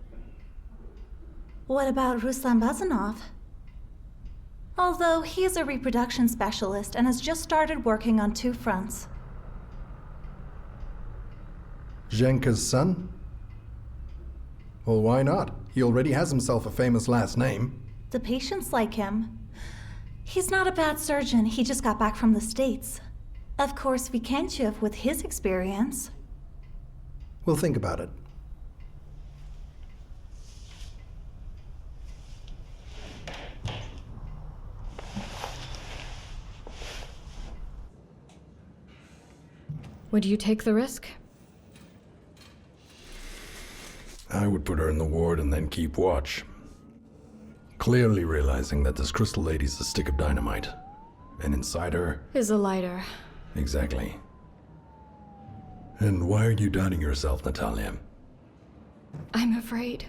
What about Ruslan Bazanov? Although he is a reproduction specialist and has just started working on 2 fronts. Zhenka's son? Well, why not? He already has himself a famous last name. The patients like him. He's not a bad surgeon, he just got back from the States. Of course, Vikentiev with his experience. We'll think about it. Would you take the risk? I would put her in the ward and then keep watch. Clearly realizing that this crystal lady's a stick of dynamite. And inside her... is a lighter. Exactly. And why are you doubting yourself, Natalia? I'm afraid.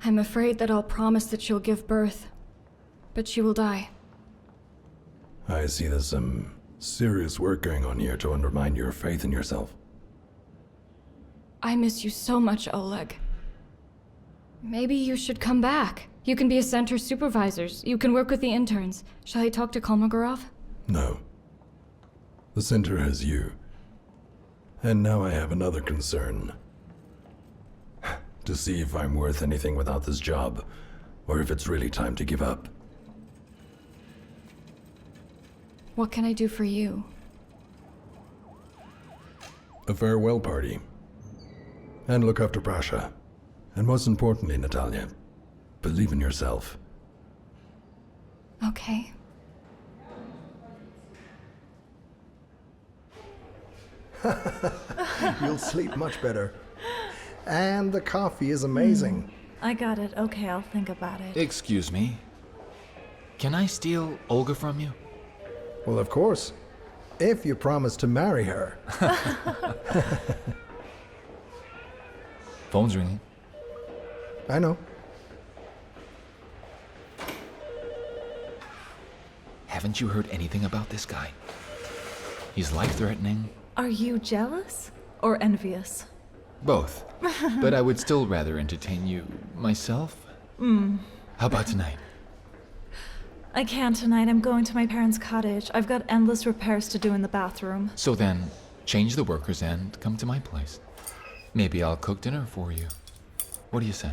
I'm afraid that I'll promise that you'll give birth, but she will die. I see there's some serious work going on here to undermine your faith in yourself. I miss you so much, Oleg. Maybe you should come back. You can be a center supervisor. You can work with the interns. Shall I talk to Kolmogorov? No. The center has you. And now I have another concern. To see if I'm worth anything without this job, or if it's really time to give up. What can I do for you? A farewell party. And look after Prasha. And most importantly, Natalia, believe in yourself. Okay. You'll sleep much better. And the coffee is amazing. I got it. Okay, I'll think about it. Excuse me. Can I steal Olga from you? Well, of course. If you promise to marry her. Phone's ringing. I know. Haven't you heard anything about this guy? He's life-threatening. Are you jealous or envious? Both. But I would still rather entertain you myself. How about tonight? I can't tonight. I'm going to my parents' cottage. I've got endless repairs to do in the bathroom. So then, change the workers and come to my place. Maybe I'll cook dinner for you. What do you say?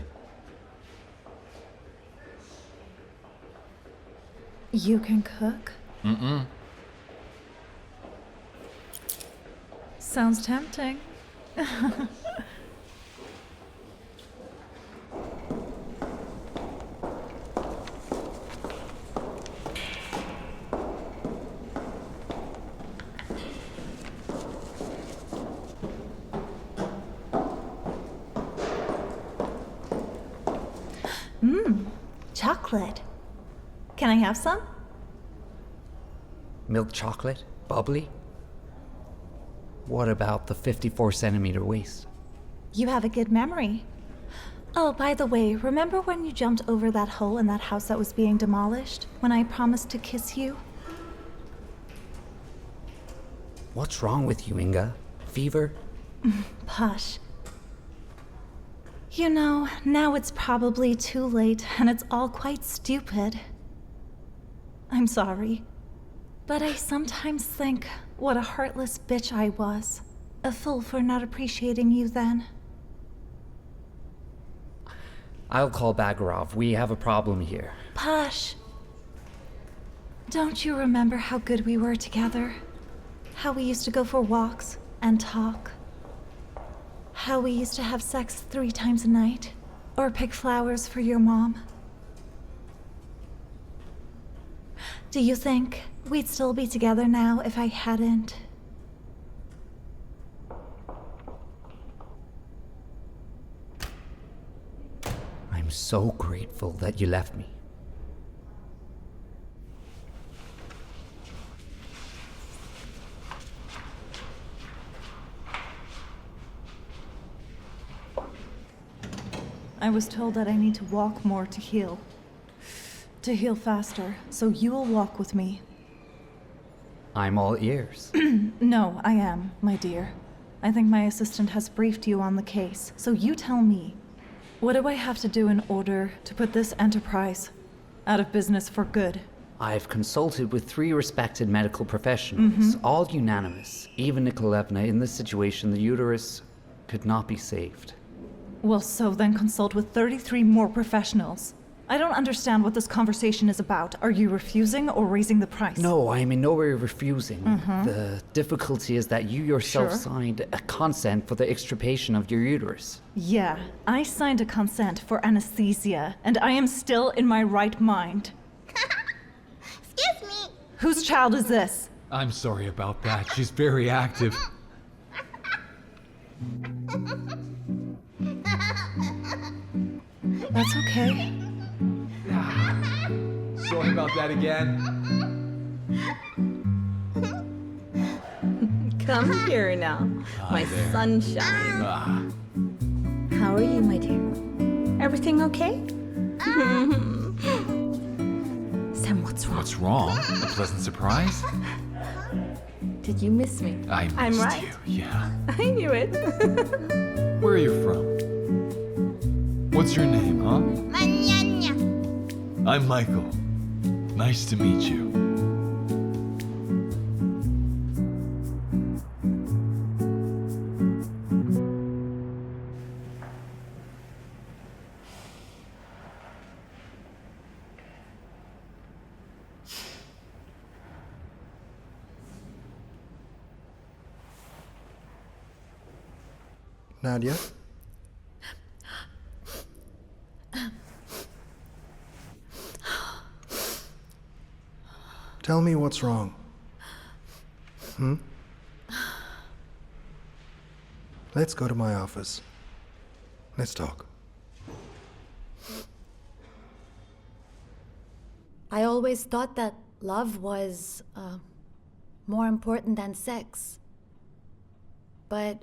You can cook? Mm-mm. Sounds tempting. Chocolate. Can I have some? Milk chocolate? Bubbly? What about the 54-centimeter waist? You have a good memory. Oh, by the way, remember when you jumped over that hole in that house that was being demolished? When I promised to kiss you? What's wrong with you, Inga? Fever? Hush. You know, now it's probably too late, and it's all quite stupid. I'm sorry. But I sometimes think what a heartless bitch I was. A fool for not appreciating you then. I'll call Bagarov. We have a problem here. Push. Don't you remember how good we were together? How we used to go for walks and talk? How we used to have sex 3 times a night? Or pick flowers for your mom? Do you think we'd still be together now if I hadn't? I'm so grateful that you left me. I was told that I need to walk more to heal. To heal faster, so you will walk with me. I'm all ears. No, I am, my dear. I think my assistant has briefed you on the case, so you tell me. What do I have to do in order to put this enterprise out of business for good? I've consulted with 3 respected medical professionals, all unanimous. Even Nikolevna, in this situation, the uterus could not be saved. Well, so then consult with 33 more professionals. I don't understand what this conversation is about. Are you refusing or raising the price? No, I am in no way refusing. The difficulty is that you yourself signed a consent for the extirpation of your uterus. Yeah, I signed a consent for anesthesia, and I am still in my right mind. Excuse me. Whose child is this? I'm sorry about that. She's very active. That's okay. Sorry about that again. Come here now, my there. sunshine. Ah, How are you, my dear? Everything okay? Sam, what's wrong? What's wrong? A pleasant surprise? Did you miss me? I I'm missed right. you, yeah. I knew it. Where are you from? What's your name, huh? Manyanya. I'm Michael. Nice to meet you. Nadia? Tell me what's wrong. Let's go to my office. Let's talk. I always thought that love was more important than sex. But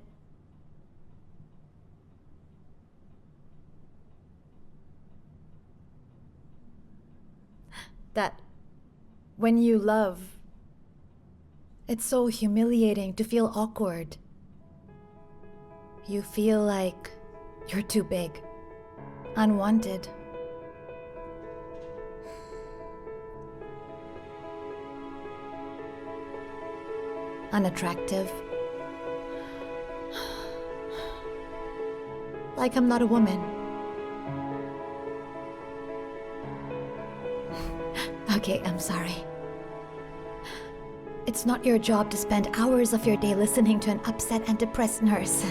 that when you love, it's so humiliating to feel awkward. You feel like you're too big, unwanted. Unattractive. Like I'm not a woman. Okay, I'm sorry. It's not your job to spend hours of your day listening to an upset and depressed nurse.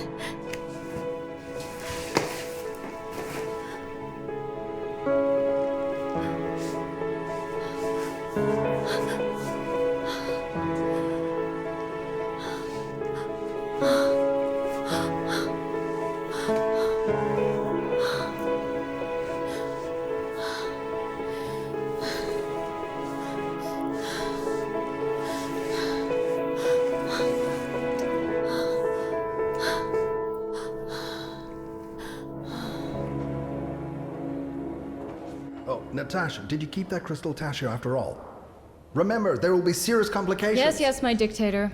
Oh, Natasha, did you keep that crystal Tasha after all? Remember, there will be serious complications. Yes, yes, my dictator.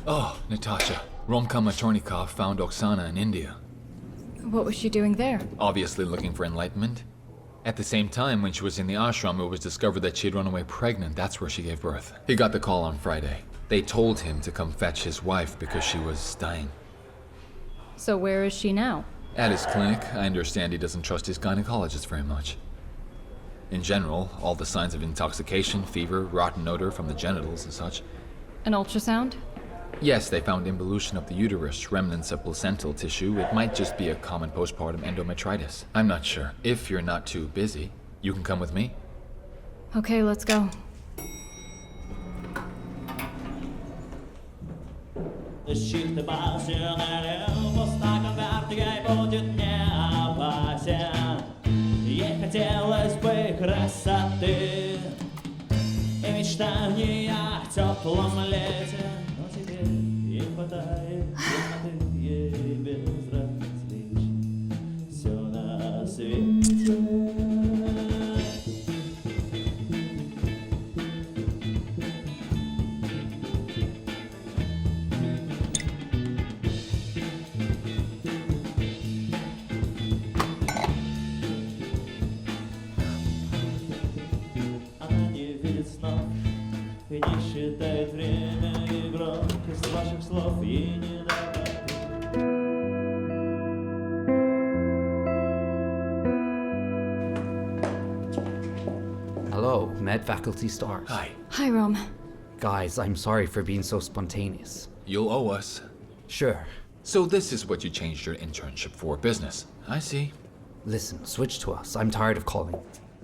Oh, Natasha. Romka Matornikov found Oksana in India. What was she doing there? Obviously looking for enlightenment. At the same time, when she was in the ashram, it was discovered that she had run away pregnant. That's where she gave birth. He got the call on Friday. They told him to come fetch his wife because she was dying. So where is she now? At his clinic, I understand he doesn't trust his gynecologist very much. In general, all the signs of intoxication, fever, rotten odor from the genitals and such. An ultrasound? Yes, they found involution of the uterus, remnants of placental tissue. It might just be a common postpartum endometritis. I'm not sure. If you're not too busy, you can come with me. Okay, let's go. Ей хотелось бы красоты и мечта в ней о теплом лете, но теперь ей хватает темноты, ей безразлично все на свете. И не считает время и громкость ваших слов ей не добавит. Hello, Med Faculty Stars. Hi. Hi, Rom. Guys, I'm sorry for being so spontaneous. You'll owe us. Sure. So this is what you changed your internship for, business. I see. Listen, switch to us. I'm tired of calling.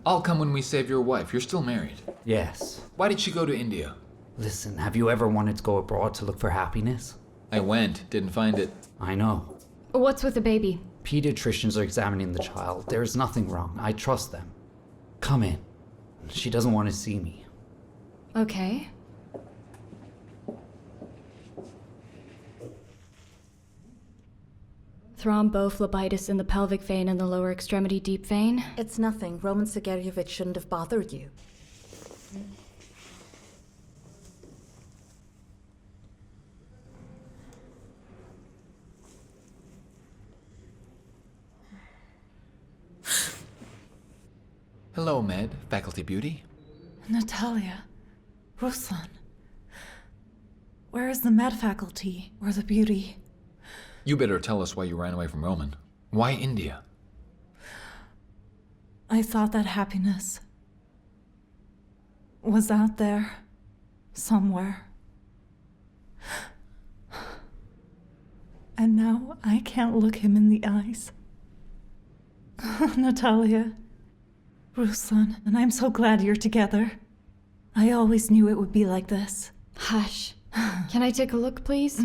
I'll come when we save your wife. You're still married. Yes. Why did she go to India? Listen, have you ever wanted to go abroad to look for happiness? I went, didn't find it. I know. What's with the baby? Pediatricians are examining the child. There's nothing wrong. I trust them. Come in. She doesn't want to see me. Okay. thrombophlebitis in the pelvic vein and the lower extremity deep vein. It's nothing. Roman Sigeryevich shouldn't have bothered you. Hello, Med, Faculty Beauty. Natalia. Ruslan. Where is the med faculty or the beauty? You better tell us why you ran away from Roman. Why India? I thought that happiness was out there somewhere. And now I can't look him in the eyes. Natalia, Ruslan, and I'm so glad you're together. I always knew it would be like this. Hush. Can I take a look, please?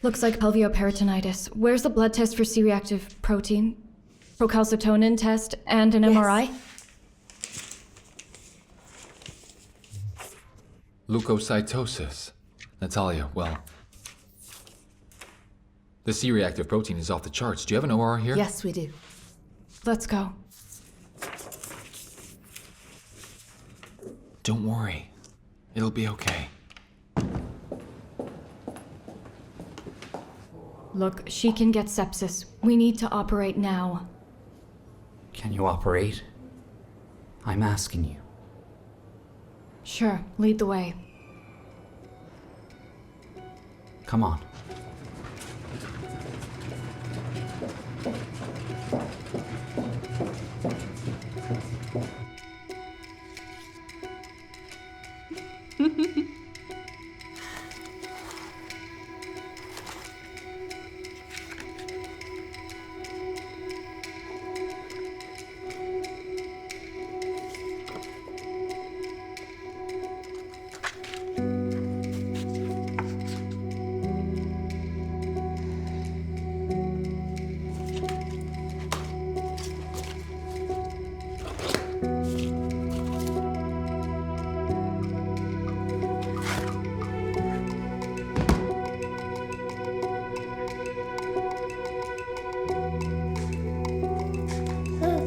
Looks like pelvioperitonitis. Where's the blood test for C-reactive protein? Procalcitonin test and an MRI? Leukocytosis. Natalia, well, the C-reactive protein is off the charts. Do you have an OR here? Yes, we do. Let's go. Don't worry. It'll be okay. Look, she can get sepsis. We need to operate now. Can you operate? I'm asking you. Sure, lead the way. Come on.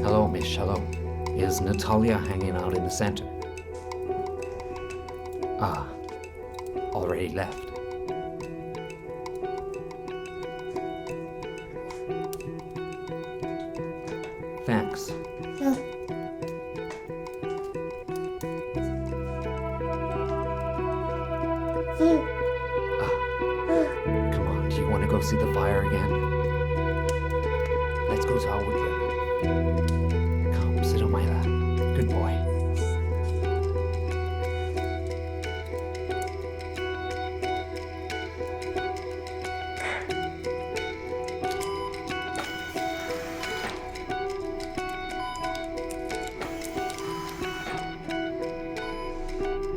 Hello, Miss. Hello. Is Natalia hanging out in the center? Ah, already left. Thanks. Come on, do you want to go see the fire again? Let's go to our woodland. Come, sit on my lap. Good boy.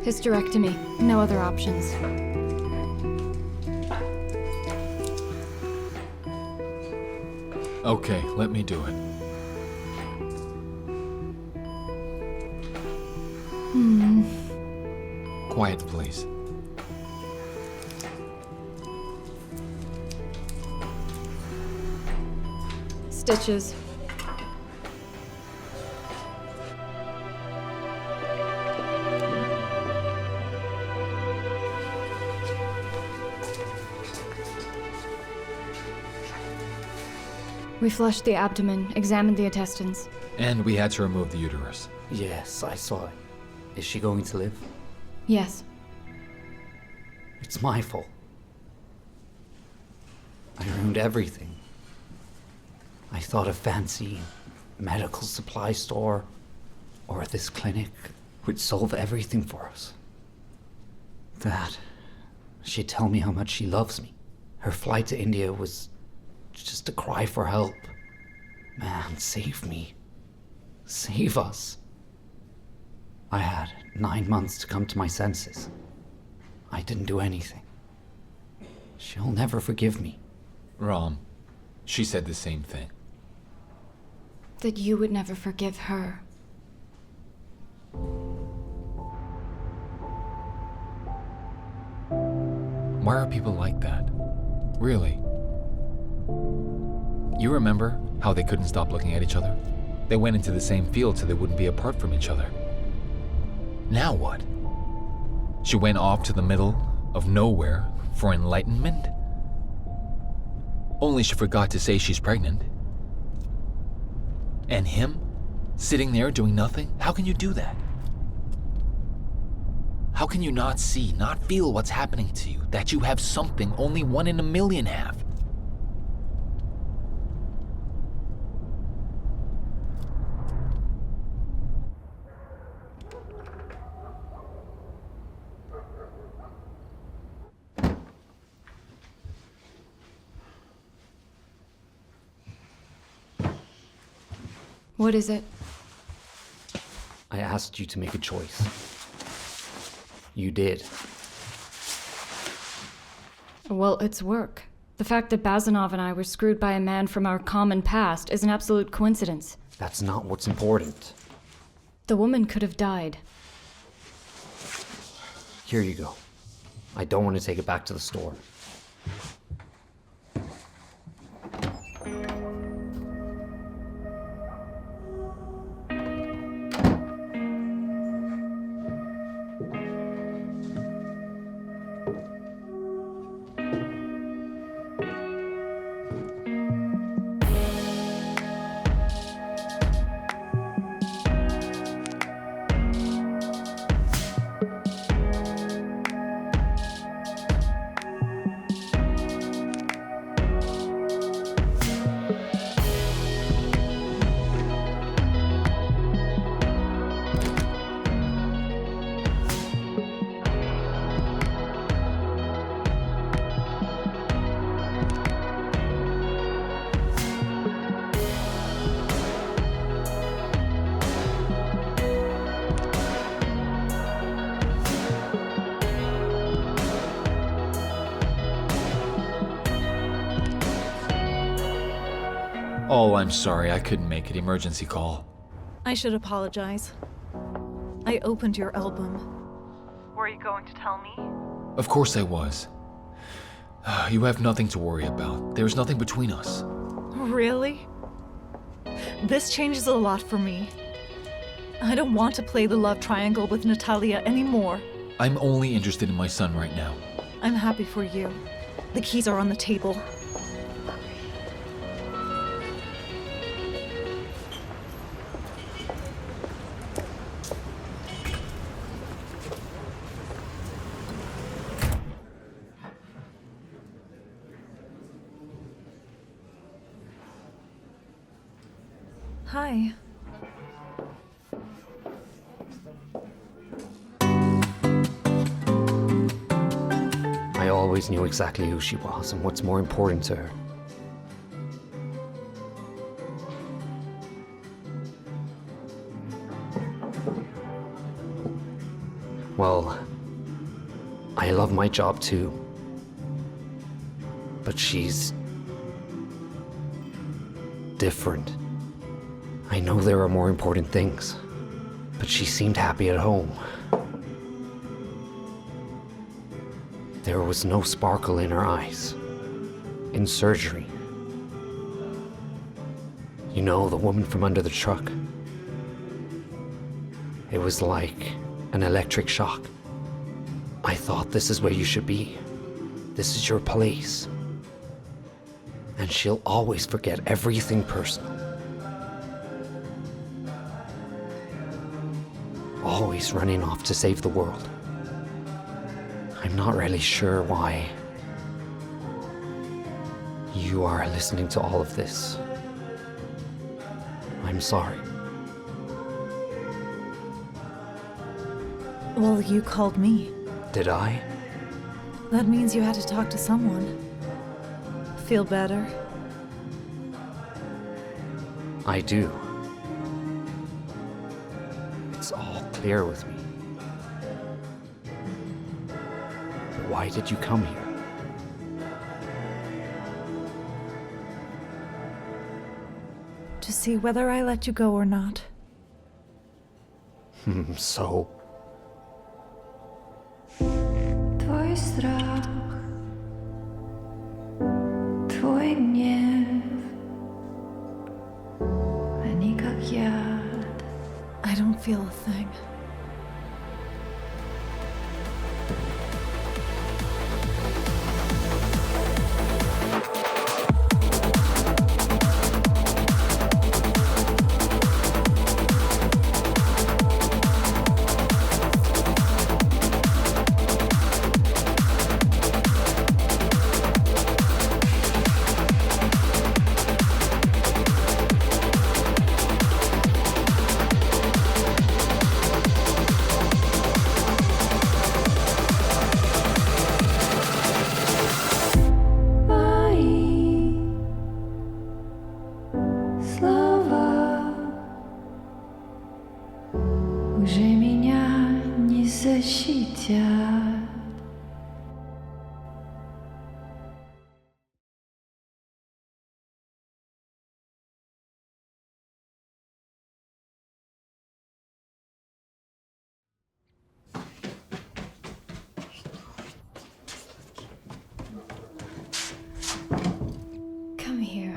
Hysterectomy. No other options. Okay, let me do it. Quiet, please. Stitches. We flushed the abdomen, examined the intestines. And we had to remove the uterus. Yes, I saw it. Is she going to live? Yes. It's my fault. I ruined everything. I thought a fancy medical supply store or this clinic would solve everything for us. That she'd tell me how much she loves me. Her flight to India was just a cry for help. Man, save me. Save us. I had 9 months to come to my senses. I didn't do anything. She'll never forgive me. Rom, she said the same thing. That you would never forgive her. Why are people like that? Really? You remember how they couldn't stop looking at each other? They went into the same field so they wouldn't be apart from each other. Now what? She went off to the middle of nowhere for enlightenment? Only she forgot to say she's pregnant. And him? Sitting there doing nothing? How can you do that? How can you not see, not feel what's happening to you? That you have something only 1 in a million have? What is it? I asked you to make a choice. You did. Well, it's work. The fact that Bazanov and I were screwed by a man from our common past is an absolute coincidence. That's not what's important. The woman could have died. Here you go. I don't want to take it back to the store. Oh, I'm sorry, I couldn't make it. Emergency call. I should apologize. I opened your album. Were you going to tell me? Of course I was. You have nothing to worry about. There's nothing between us. Really? This changes a lot for me. I don't want to play the love triangle with Natalia anymore. I'm only interested in my son right now. I'm happy for you. The keys are on the table. Hi. I always knew exactly who she was and what's more important to her. Well, I love my job too. But she's different. I know there are more important things, but she seemed happy at home. There was no sparkle in her eyes. In surgery. You know, the woman from under the truck. It was like an electric shock. I thought, this is where you should be. This is your place. And she'll always forget everything personal. Always running off to save the world. I'm not really sure why you are listening to all of this. I'm sorry. Well, you called me. Did I? That means you had to talk to someone. Feel better? I do. It's all clear with me. Why did you come here? To see whether I let you go or not. So? Твой страх, твой гнев, они как яд. I don't feel a thing. Уже меня не защитят. Come here.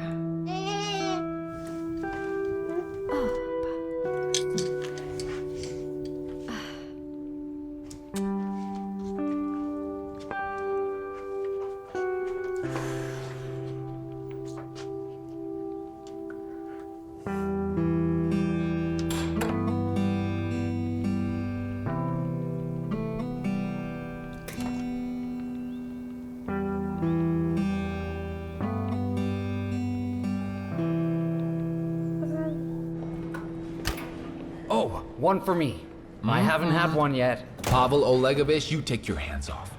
Oh, one for me. I haven't had one yet. Pavel Olegovich, you take your hands off.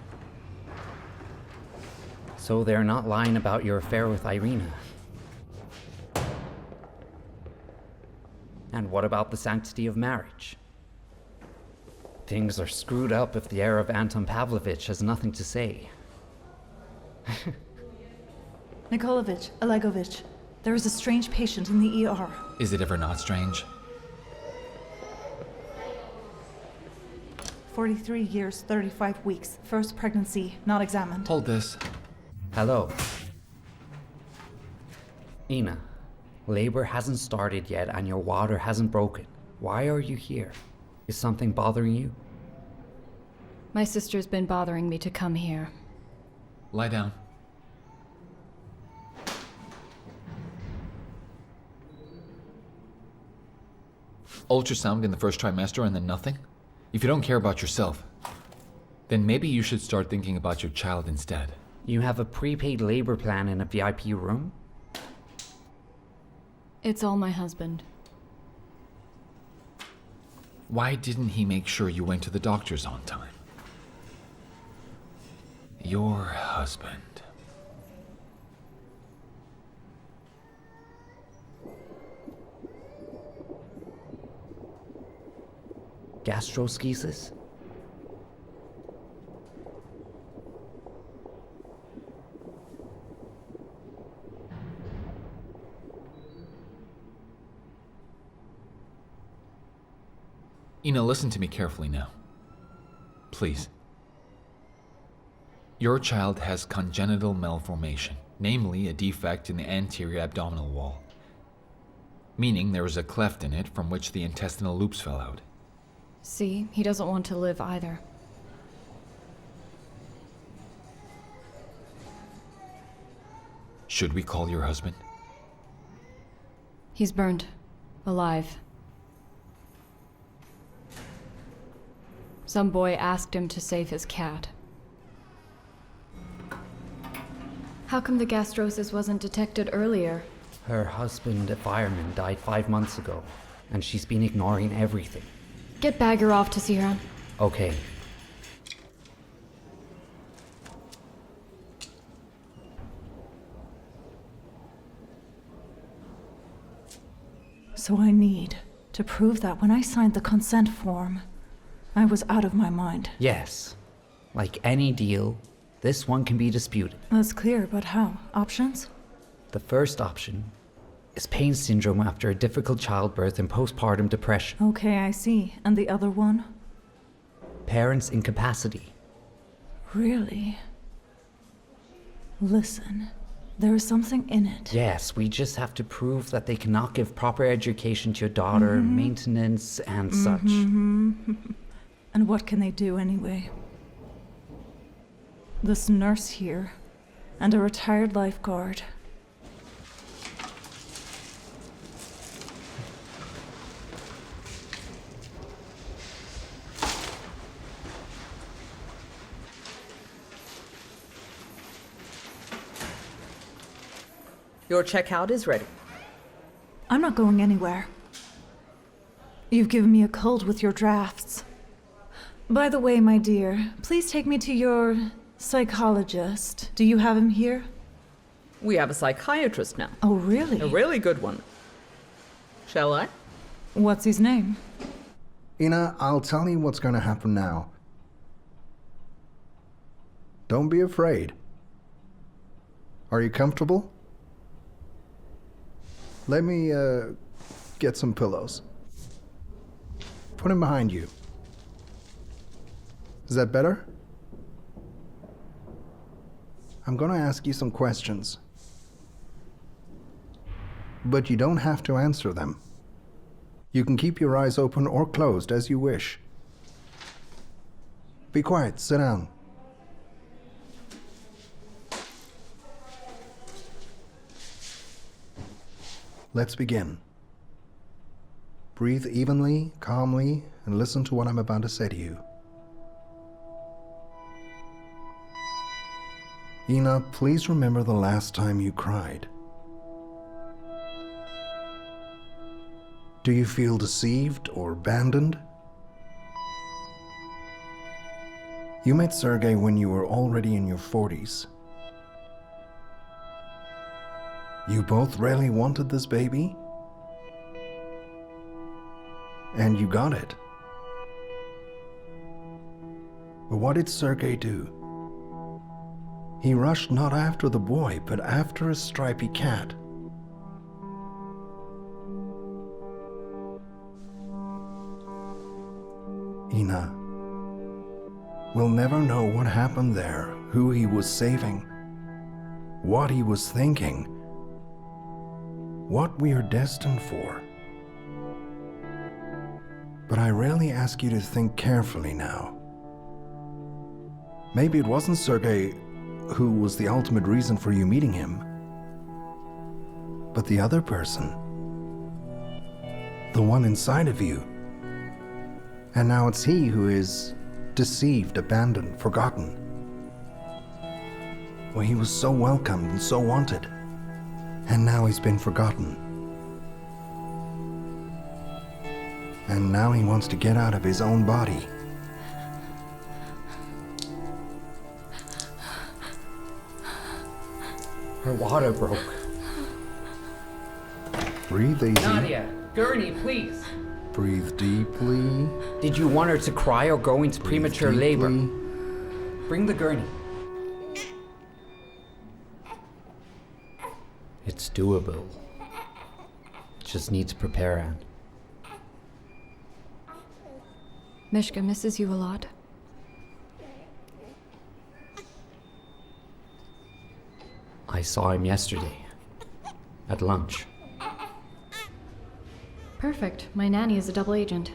So they're not lying about your affair with Irina. And what about the sanctity of marriage? Things are screwed up if the heir of Anton Pavlovich has nothing to say. Nikolaevich, Olegovich, there is a strange patient in the ER. Is it ever not strange? 43 years, 35 weeks. First pregnancy, not examined. Hold this. Hello. Ina, labor hasn't started yet and your water hasn't broken. Why are you here? Is something bothering you? My sister's been bothering me to come here. Lie down. Ultrasound in the first trimester and then nothing? If you don't care about yourself, then maybe you should start thinking about your child instead. You have a prepaid labor plan in a VIP room? It's all my husband. Why didn't he make sure you went to the doctors on time? Your husband. Gastroschisis? Ina, listen to me carefully now. Please. Your child has congenital malformation, namely a defect in the anterior abdominal wall. Meaning there is a cleft in it from which the intestinal loops fell out. See, he doesn't want to live either. Should we call your husband? He's burned. Alive. Some boy asked him to save his cat. How come the gastrosis wasn't detected earlier? Her husband, a fireman, died 5 months ago, and she's been ignoring everything. Get Bagger off to Sierra. Okay. So I need to prove that when I signed the consent form, I was out of my mind. Yes. Like any deal, this one can be disputed. That's clear, but how? Options? The first option is pain syndrome after a difficult childbirth and postpartum depression. Okay, I see. And the other one? Parents' incapacity. Really? Listen, there is something in it. Yes, we just have to prove that they cannot give proper education to your daughter, maintenance, and such. And what can they do anyway? This nurse here, and a retired lifeguard. Your checkout is ready. I'm not going anywhere. You've given me a cold with your drafts. By the way, my dear, please take me to your psychologist. Do you have him here? We have a psychiatrist now. Oh, really? A really good one. Shall I? What's his name? Ina, I'll tell you what's going to happen now. Don't be afraid. Are you comfortable? Let me, get some pillows. Put them behind you. Is that better? I'm gonna ask you some questions. But you don't have to answer them. You can keep your eyes open or closed as you wish. Be quiet, sit down. Let's begin. Breathe evenly, calmly, and listen to what I'm about to say to you. Ina, please remember the last time you cried. Do you feel deceived or abandoned? You met Sergei when you were already in your 40s. You both really wanted this baby? And you got it. But what did Sergei do? He rushed not after the boy, but after a stripy cat. Ina, we'll never know what happened there, who he was saving, what he was thinking, what we are destined for. But I really ask you to think carefully now. Maybe it wasn't Sergei who was the ultimate reason for you meeting him, but the other person, the one inside of you. And now it's he who is deceived, abandoned, forgotten. Well, he was so welcomed and so wanted, and now he's been forgotten. And now he wants to get out of his own body. Her water broke. Breathe easy. Nadia, gurney, please. Breathe deeply. Did you want her to cry or go into premature labor? Bring the gurney. It's doable. Just need to prepare Anne. Mishka misses you a lot. I saw him yesterday. At lunch. Perfect. My nanny is a double agent.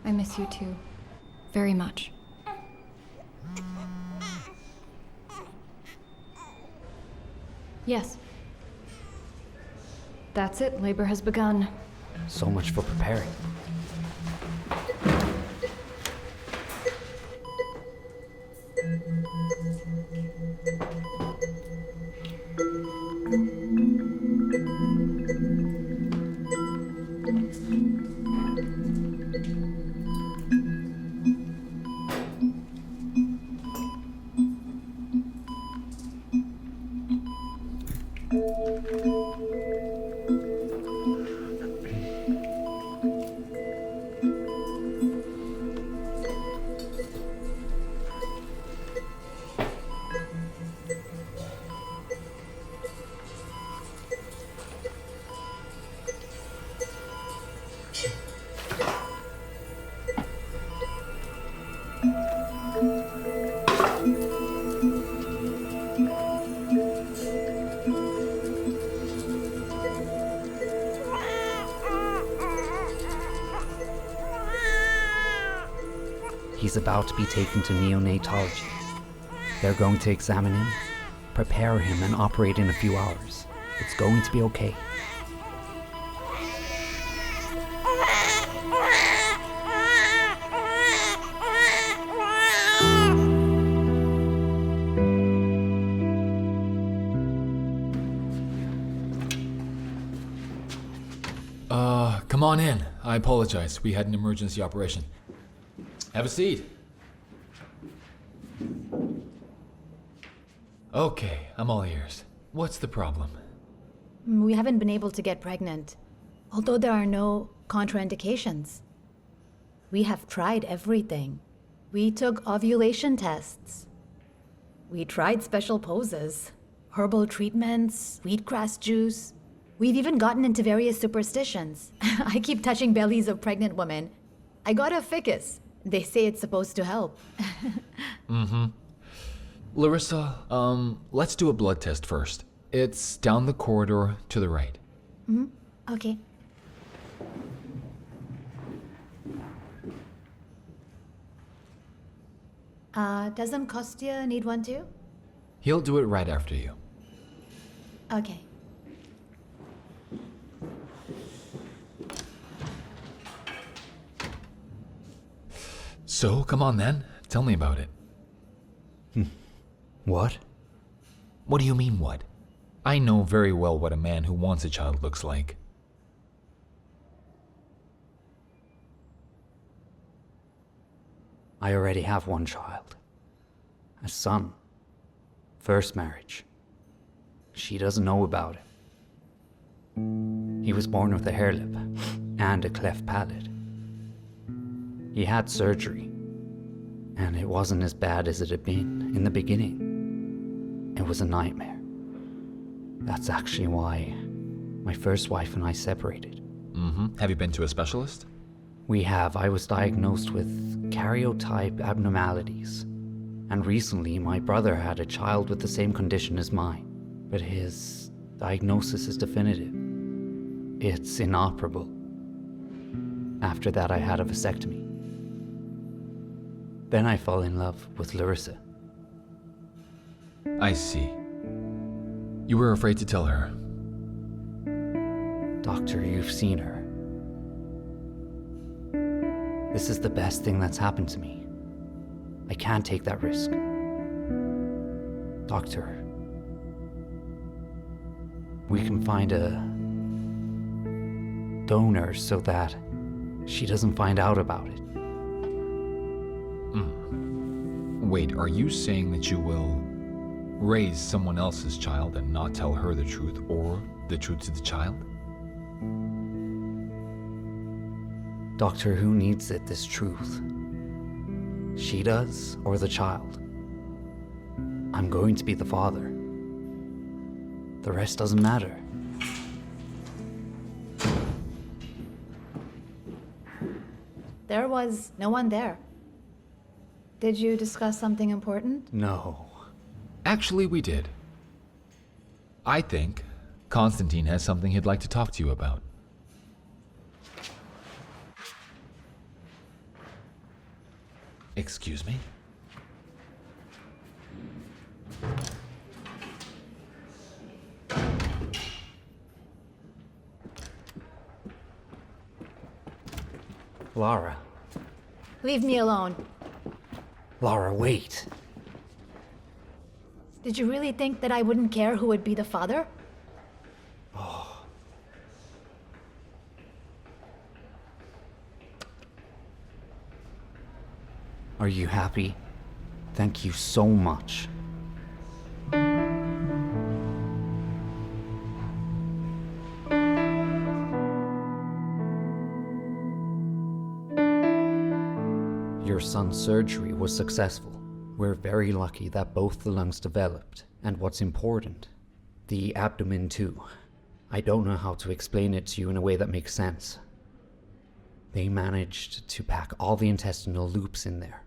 I miss you too. Very much. Yes. That's it. Labor has begun. So much for preparing. He's about to be taken to neonatology. They're going to examine him, prepare him, and operate in a few hours. It's going to be okay. Come on in. I apologize. We had an emergency operation. Have a seat. Okay, I'm all ears. What's the problem? We haven't been able to get pregnant, although there are no contraindications. We have tried everything. We took ovulation tests. We tried special poses, herbal treatments, wheatgrass juice. We've even gotten into various superstitions. I keep touching bellies of pregnant women. I got a ficus. They say it's supposed to help. Larissa, let's do a blood test first. It's down the corridor to the right. Okay. Doesn't Kostya need one too? He'll do it right after you. Okay. So, come on then. Tell me about it. What? What do you mean, what? I know very well what a man who wants a child looks like. I already have one child. A son. First marriage. She doesn't know about it. He was born with a hair lip and a cleft palate. He had surgery, and it wasn't as bad as it had been in the beginning. It was a nightmare. That's actually why my first wife and I separated. Have you been to a specialist? We have. I was diagnosed with karyotype abnormalities. And recently, my brother had a child with the same condition as mine. But his diagnosis is definitive. It's inoperable. After that, I had a vasectomy. Then I fell in love with Larissa. I see. You were afraid to tell her. Doctor, you've seen her. This is the best thing that's happened to me. I can't take that risk. Doctor, we can find a donor so that she doesn't find out about it. Wait, are you saying that you will raise someone else's child and not tell her the truth or the truth to the child? Doctor, who needs it, this truth? She does, or the child? I'm going to be the father. The rest doesn't matter. There was no one there. Did you discuss something important? No. Actually, we did. I think Confronting has something he'd like to talk to you about. Excuse me? Lara. Leave me alone. Lara, wait. Did you really think that I wouldn't care who would be the father? Are you happy? Thank you so much. Your son's surgery was successful. We're very lucky that both the lungs developed, and what's important, the abdomen too. I don't know how to explain it to you in a way that makes sense. They managed to pack all the intestinal loops in there.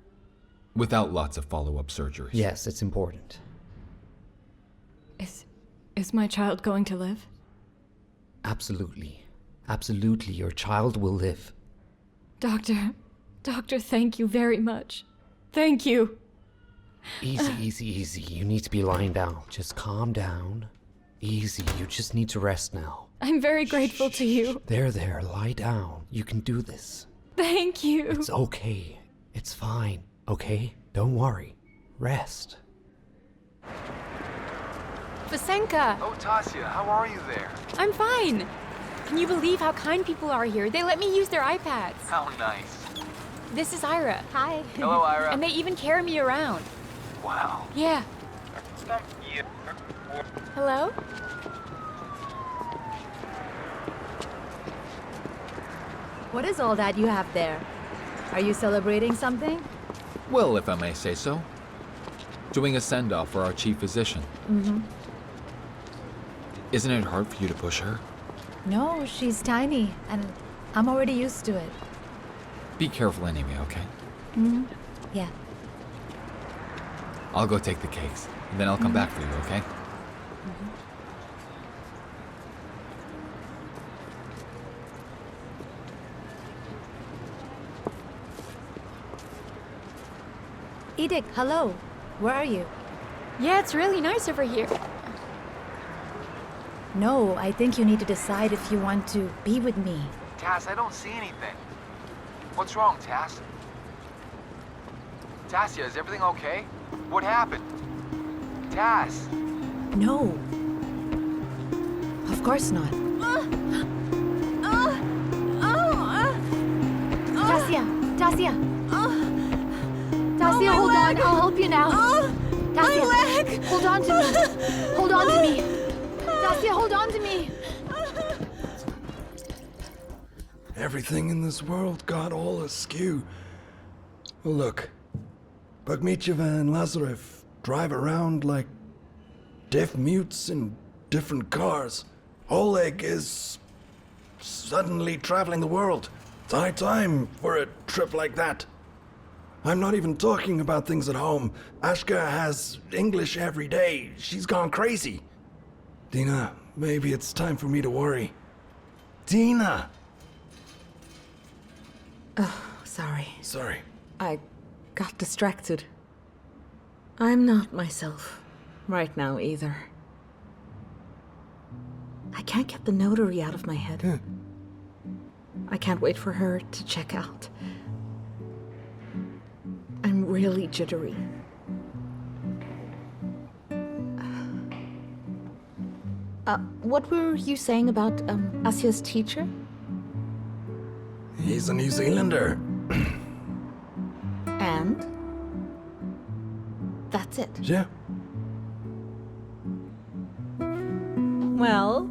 Without lots of follow-up surgeries. Yes, it's important. Is my child going to live? Absolutely. Absolutely, your child will live. Doctor, thank you very much. Thank you. Easy, easy, easy. You need to be lying down. Just calm down. Easy. You just need to rest now. I'm very grateful to you. There, there. Lie down. You can do this. Thank you. It's okay. It's fine. Okay? Don't worry. Rest. Vasenka! Oh, Tasya, how are you there? I'm fine. Can you believe how kind people are here? They let me use their iPads. How nice. This is Ira. Hi. Hello, Ira. And they even carry me around. Wow. Yeah. Hello? What is all that you have there? Are you celebrating something? Well, if I may say so. Doing a send-off for our chief physician. Mm-hmm. Isn't it hard for you to push her? No, she's tiny, and I'm already used to it. Be careful anyway, okay? Mm-hmm. Yeah. I'll go take the cakes, and then I'll come back for you, okay? Edith, hello. Where are you? Yeah, it's really nice over here. No, I think you need to decide if you want to be with me. Tass, I don't see anything. What's wrong, Tass? Tasya, is everything okay? What happened? Tass! No. Of course not. Tasya! Tasya! Tasya, hold on. I'll help you now. Tasya, my leg! hold on to me. Hold on to me. Tasya, hold on to me. Everything in this world got all askew. Well, look, Bakhmetyeva and Lazarev drive around like deaf mutes in different cars. Oleg is suddenly traveling the world. It's high time for a trip like that. I'm not even talking about things at home. Ashka has English every day. She's gone crazy. Dina, maybe it's time for me to worry. Dina! Oh, sorry. Sorry. I got distracted. I'm not myself right now either. I can't get the notary out of my head. I can't wait for her to check out. I'm really jittery. What were you saying about Asya's teacher? He's a New Zealander. And? That's it? Yeah. Well,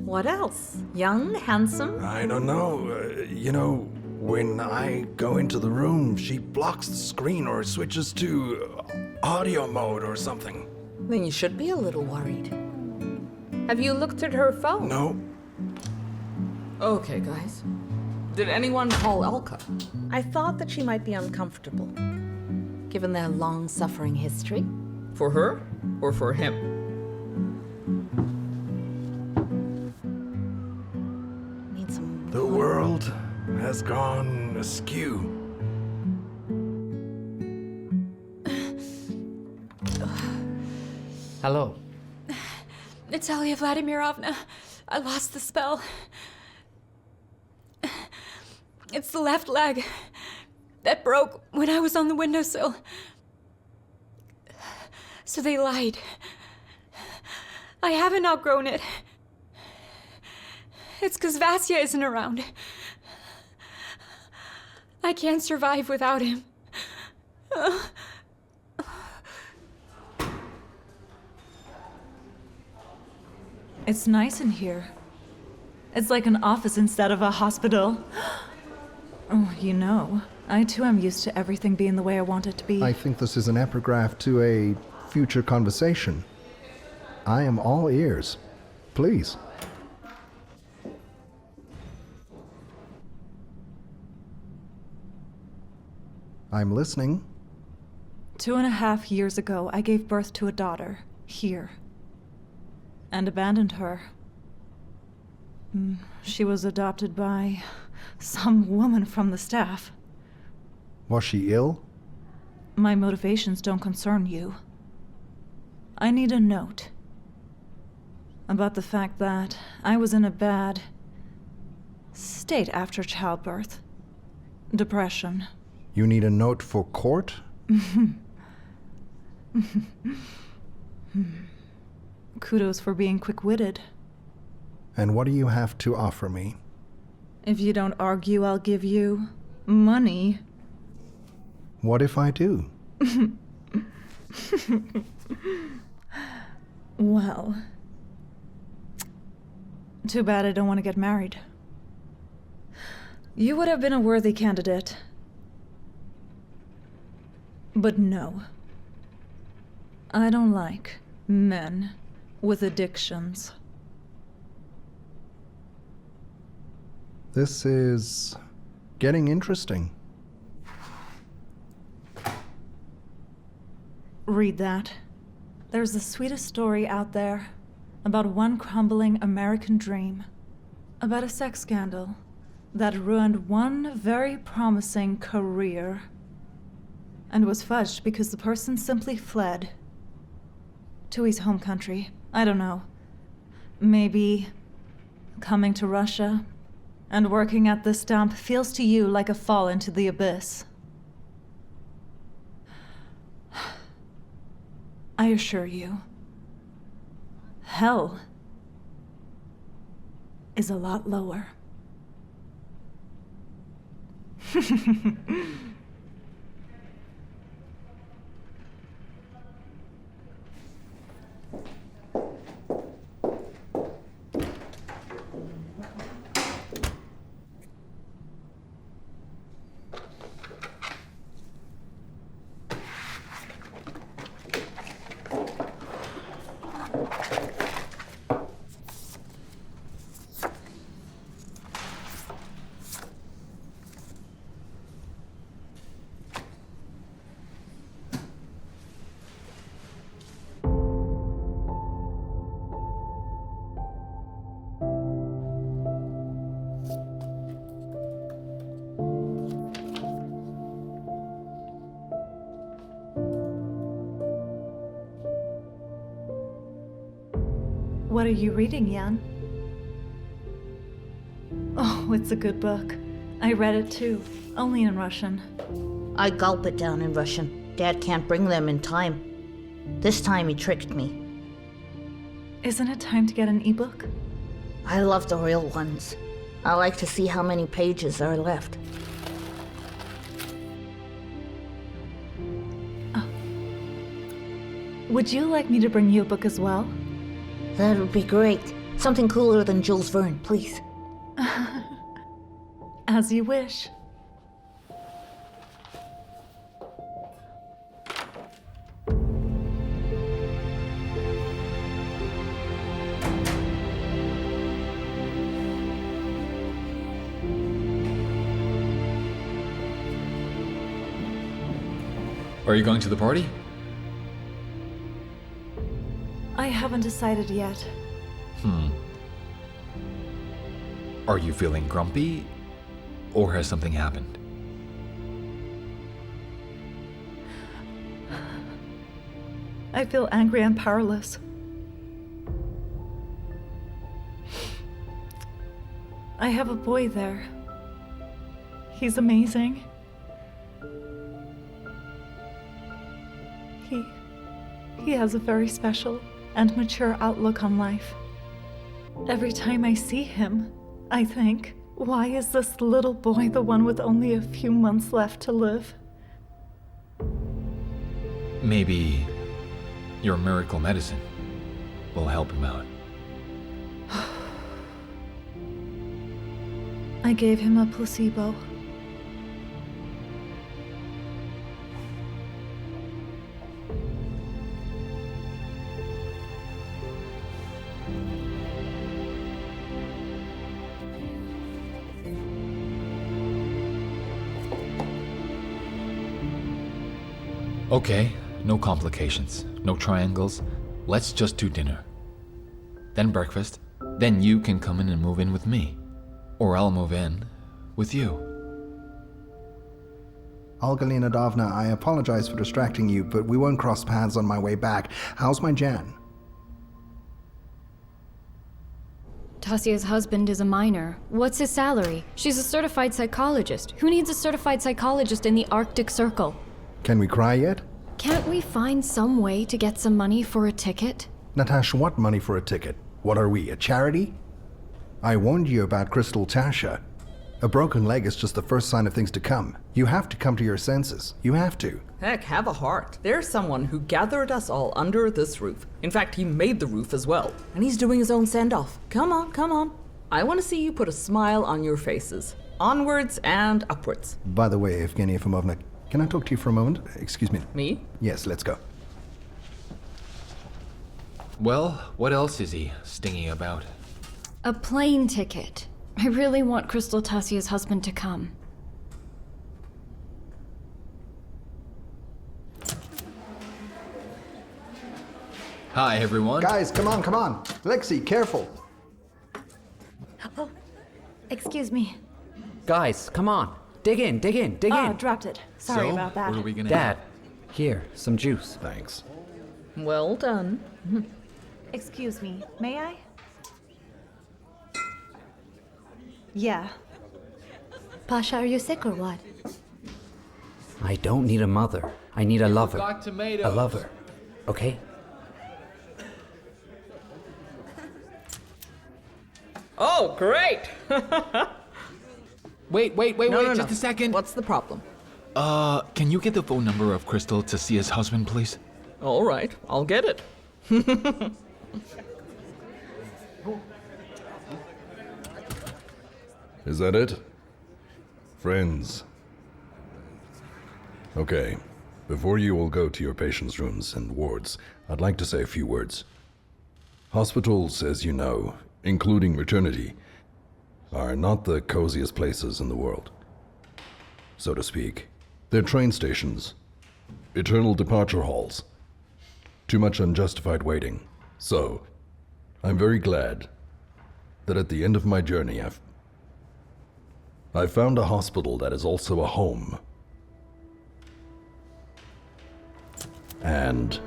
what else? Young, handsome? I don't know. You know, when I go into the room, she blocks the screen or switches to audio mode or something. Then you should be a little worried. Have you looked at her phone? No. Okay, guys. Did anyone call Elka? I thought that she might be uncomfortable, given their long-suffering history. For her or for him? Need some... The world has gone askew. Hello. Natalia Vladimirovna, I lost the spell. It's the left leg that broke when I was on the windowsill. So they lied. I haven't outgrown it. It's because Vasya isn't around. I can't survive without him. It's nice in here. It's like an office instead of a hospital. Oh, you know, I too am used to everything being the way I want it to be. I think this is an epigraph to a future conversation. I am all ears. Please. I'm listening. 2.5 years ago, I gave birth to a daughter, here. And abandoned her. She was adopted by some woman from the staff. Was she ill? My motivations don't concern you. I need a note about the fact that I was in a bad state after childbirth. Depression. You need a note for court? Kudos for being quick-witted. And what do you have to offer me? If you don't argue, I'll give you money. What if I do? Well, too bad I don't want to get married. You would have been a worthy candidate. But no. I don't like men with addictions. This is getting interesting. Read that. There's the sweetest story out there about one crumbling American dream, about a sex scandal that ruined one very promising career and was fudged because the person simply fled to his home country. I don't know. Maybe coming to Russia and working at this dump feels to you like a fall into the abyss. I assure you, hell is a lot lower. What are you reading, Jan? Oh, it's a good book. I read it too, only in Russian. I gulp it down in Russian. Dad can't bring them in time. This time he tricked me. Isn't it time to get an ebook? I love the real ones. I like to see how many pages are left. Oh. Would you like me to bring you a book as well? That would be great. Something cooler than Jules Verne, please. As you wish. Are you going to the party? I haven't decided yet. Are you feeling grumpy? Or has something happened? I feel angry and powerless. I have a boy there. He's amazing. He has a very special and mature outlook on life. Every time I see him, I think, why is this little boy the one with only a few months left to live? Maybe your miracle medicine will help him out. I gave him a placebo. Okay, no complications, no triangles. Let's just do dinner. Then breakfast. Then you can come in and move in with me. Or I'll move in with you. Olga Leonidovna, I apologize for distracting you, but we won't cross paths on my way back. How's my Jan? Tasia's husband is a minor. What's his salary? She's a certified psychologist. Who needs a certified psychologist in the Arctic Circle? Can we cry yet? Can't we find some way to get some money for a ticket? Natasha, what money for a ticket? What are we, a charity? I warned you about Crystal Tasha. A broken leg is just the first sign of things to come. You have to come to your senses. You have to. Heck, have a heart. There's someone who gathered us all under this roof. In fact, he made the roof as well. And he's doing his own send-off. Come on, come on. I want to see you put a smile on your faces. Onwards and upwards. By the way, Evgenia Fomovna, can I talk to you for a moment? Excuse me. Me? Yes, let's go. Well, what else is he stinging about? A plane ticket. I really want Crystal Tasia's husband to come. Hi, everyone. Guys, come on, come on. Lexi, careful. Oh, excuse me. Guys, come on. Dig in, dig in, dig Oh, in. dropped it. Sorry So, about that. what are we gonna Dad, here, some juice. Thanks. Well done. Excuse me, may I? Yeah. Pasha, are you sick or what? I don't need a mother. I need a lover. Got tomatoes. A lover. Okay? Oh, great! Wait, just a second. What's the problem? Can you get the phone number of Crystal to see his husband, please? All right, I'll get it. Is that it? Friends. Okay. Before you all go to your patients' rooms and wards, I'd like to say a few words. Hospitals, as you know, including maternity, are not the coziest places in the world, so to speak. They're train stations, eternal departure halls, too much unjustified waiting. So, I'm very glad that at the end of my journey, I've found a hospital that is also a home. And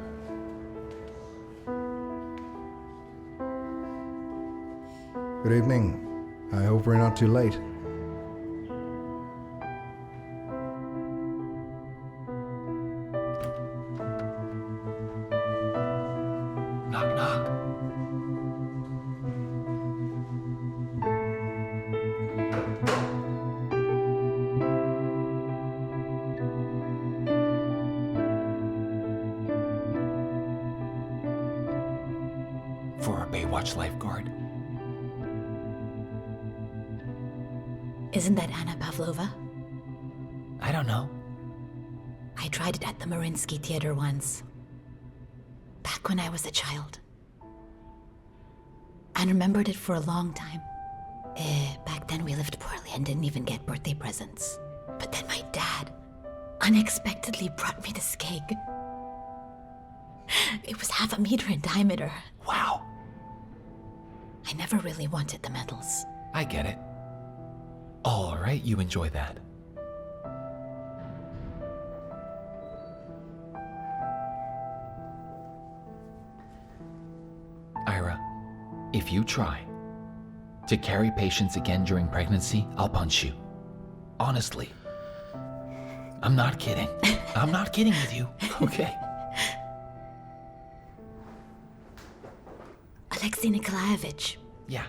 Good evening. I hope we're not too late. Knock, knock. For a Baywatch lifeguard. Isn't that Anna Pavlova? I don't know. I tried it at the Mariinsky Theater once. Back when I was a child. And remembered it for a long time. Back then we lived poorly and didn't even get birthday presents. But then my dad unexpectedly brought me this cake. It was 1/2 meter in diameter. Wow. I never really wanted the medals. I get it. All right, you enjoy that. Ira, if you try to carry patients again during pregnancy, I'll punch you. Honestly. I'm not kidding. I'm not kidding with you, okay? Alexei Nikolaevich. Yeah.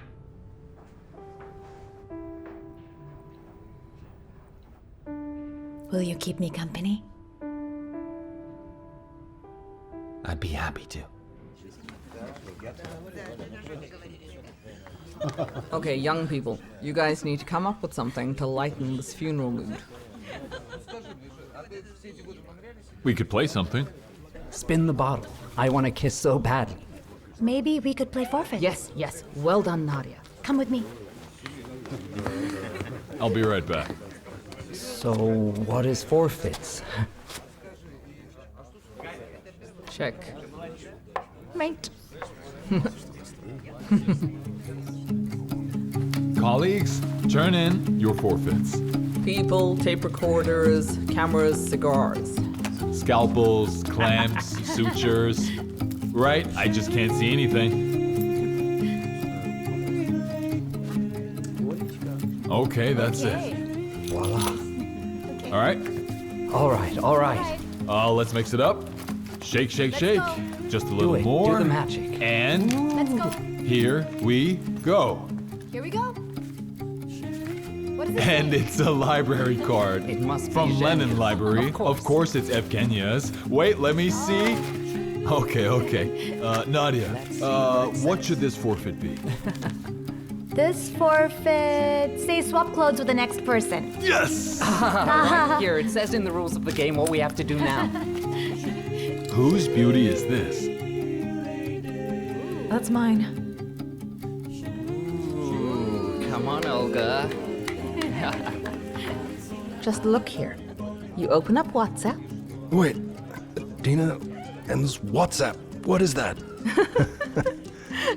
Will you keep me company? I'd be happy to. Okay, young people, you guys need to come up with something to lighten this funeral mood. We could play something. Spin the bottle. I want to kiss so badly. Maybe we could play forfeit. Yes, yes. Well done, Nadia. Come with me. I'll be right back. So, what is forfeits? Check. Mate. Colleagues, turn in your forfeits. People, tape recorders, cameras, cigars. Scalpels, clamps, sutures. Right? I just can't see anything. Okay, that's it. Voila. All right. All right. Let's mix it up. Shake, shake, shake. Just a little Do it. more. Do the magic. And Let's go. here we go. Here we go. What is it? And it's a library card. It must be From Lenin Zhenya's. Library. Of course. It's Evgenia's. Wait, let me see. Okay. Nadia, what should this forfeit be? This forfeit. Say swap clothes with the next person. Yes! Right here, it says in the rules of the game what we have to do now. Whose beauty is this? That's mine. Ooh, come on, Olga. Just look here. You open up WhatsApp. Wait, Dina, and this WhatsApp, what is that?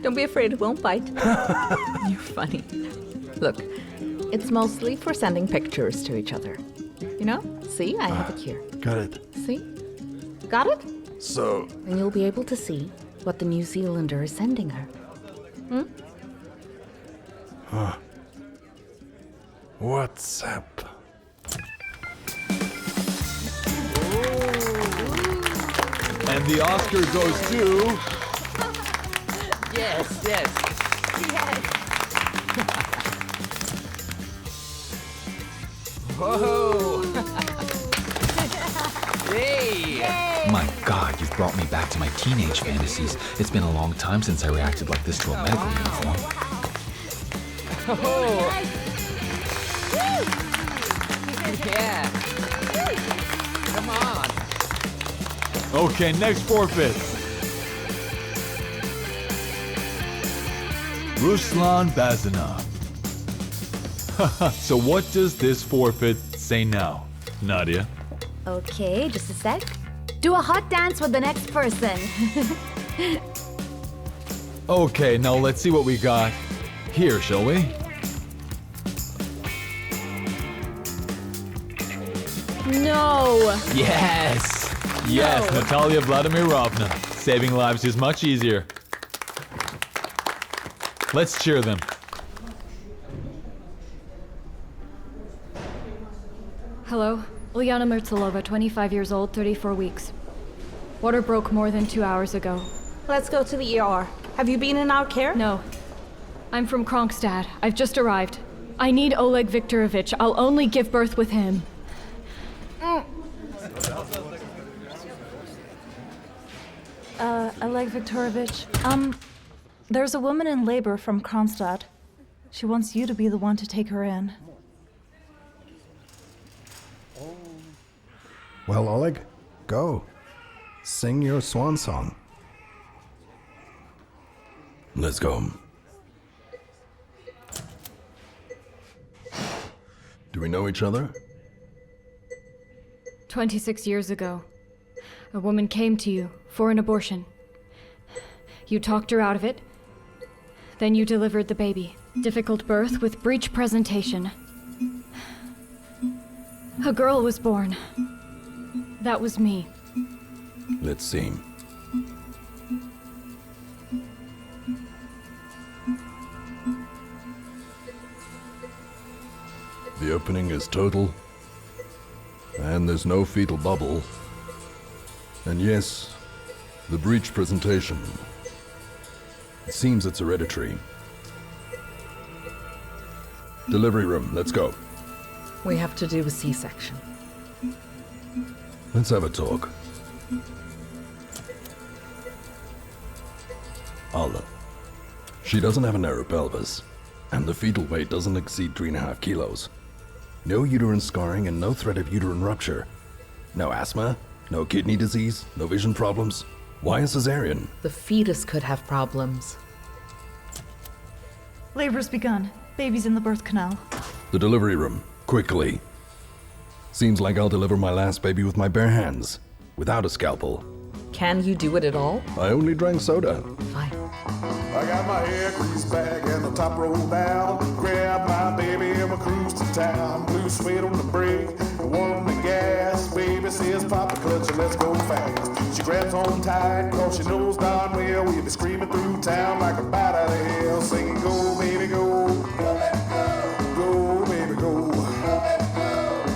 Don't be afraid, it won't bite. You're funny. Look, it's mostly for sending pictures to each other. You know? See, I have it here. Got it. See? Got it? So, And you'll be able to see what the New Zealander is sending her. WhatsApp. And the Oscar goes to... Yes. Whoa! Hey! My God, you've brought me back to my teenage fantasies. It's been a long time since I reacted like this to a medical uniform. Oh! Yeah! Come on! Okay, next forfeit. Ruslan Bazanov. So what does this forfeit say now, Nadia? Okay, just a sec. Do a hot dance with the next person. Okay, now let's see what we got here, shall we? No. Yes! Yes, Natalia Vladimirovna. Saving lives is much easier. Let's cheer them. Hello, Ulyana Mertsilova, 25 years old, 34 weeks. Water broke more than 2 hours ago. Let's go to the ER. Have you been in our care? No. I'm from Kronstadt. I've just arrived. I need Oleg Viktorovich. I'll only give birth with him. Oleg Viktorovich, there's a woman in labor from Kronstadt. She wants you to be the one to take her in. Well, Oleg, go. Sing your swan song. Let's go. Do we know each other? 26 years ago, a woman came to you for an abortion. You talked her out of it. Then you delivered the baby. Difficult birth with breech presentation. A girl was born. That was me. Let's see. The opening is total, and there's no fetal bubble. And yes, the breech presentation. It seems it's hereditary. Delivery room, let's go. We have to do a C-section. Let's have a talk. Alla. She doesn't have a narrow pelvis, and the fetal weight doesn't exceed 3.5 kilos. No uterine scarring and no threat of uterine rupture. No asthma, no kidney disease, no vision problems. Why a cesarean? The fetus could have problems. Labor's begun. Baby's in the birth canal. The delivery room, quickly. Seems like I'll deliver my last baby with my bare hands, without a scalpel. Can you do it at all? I only drank soda. Fine. I got my hair greased back and the top rolled down. Grab my baby and we cruise to town. Blue suede on the brake, one on the gas. Baby says pop the clutch and let's go fast. She grabs on tight cause she knows darn well we'll be screaming through town like a bat out of hell, singing go baby go. Go baby go.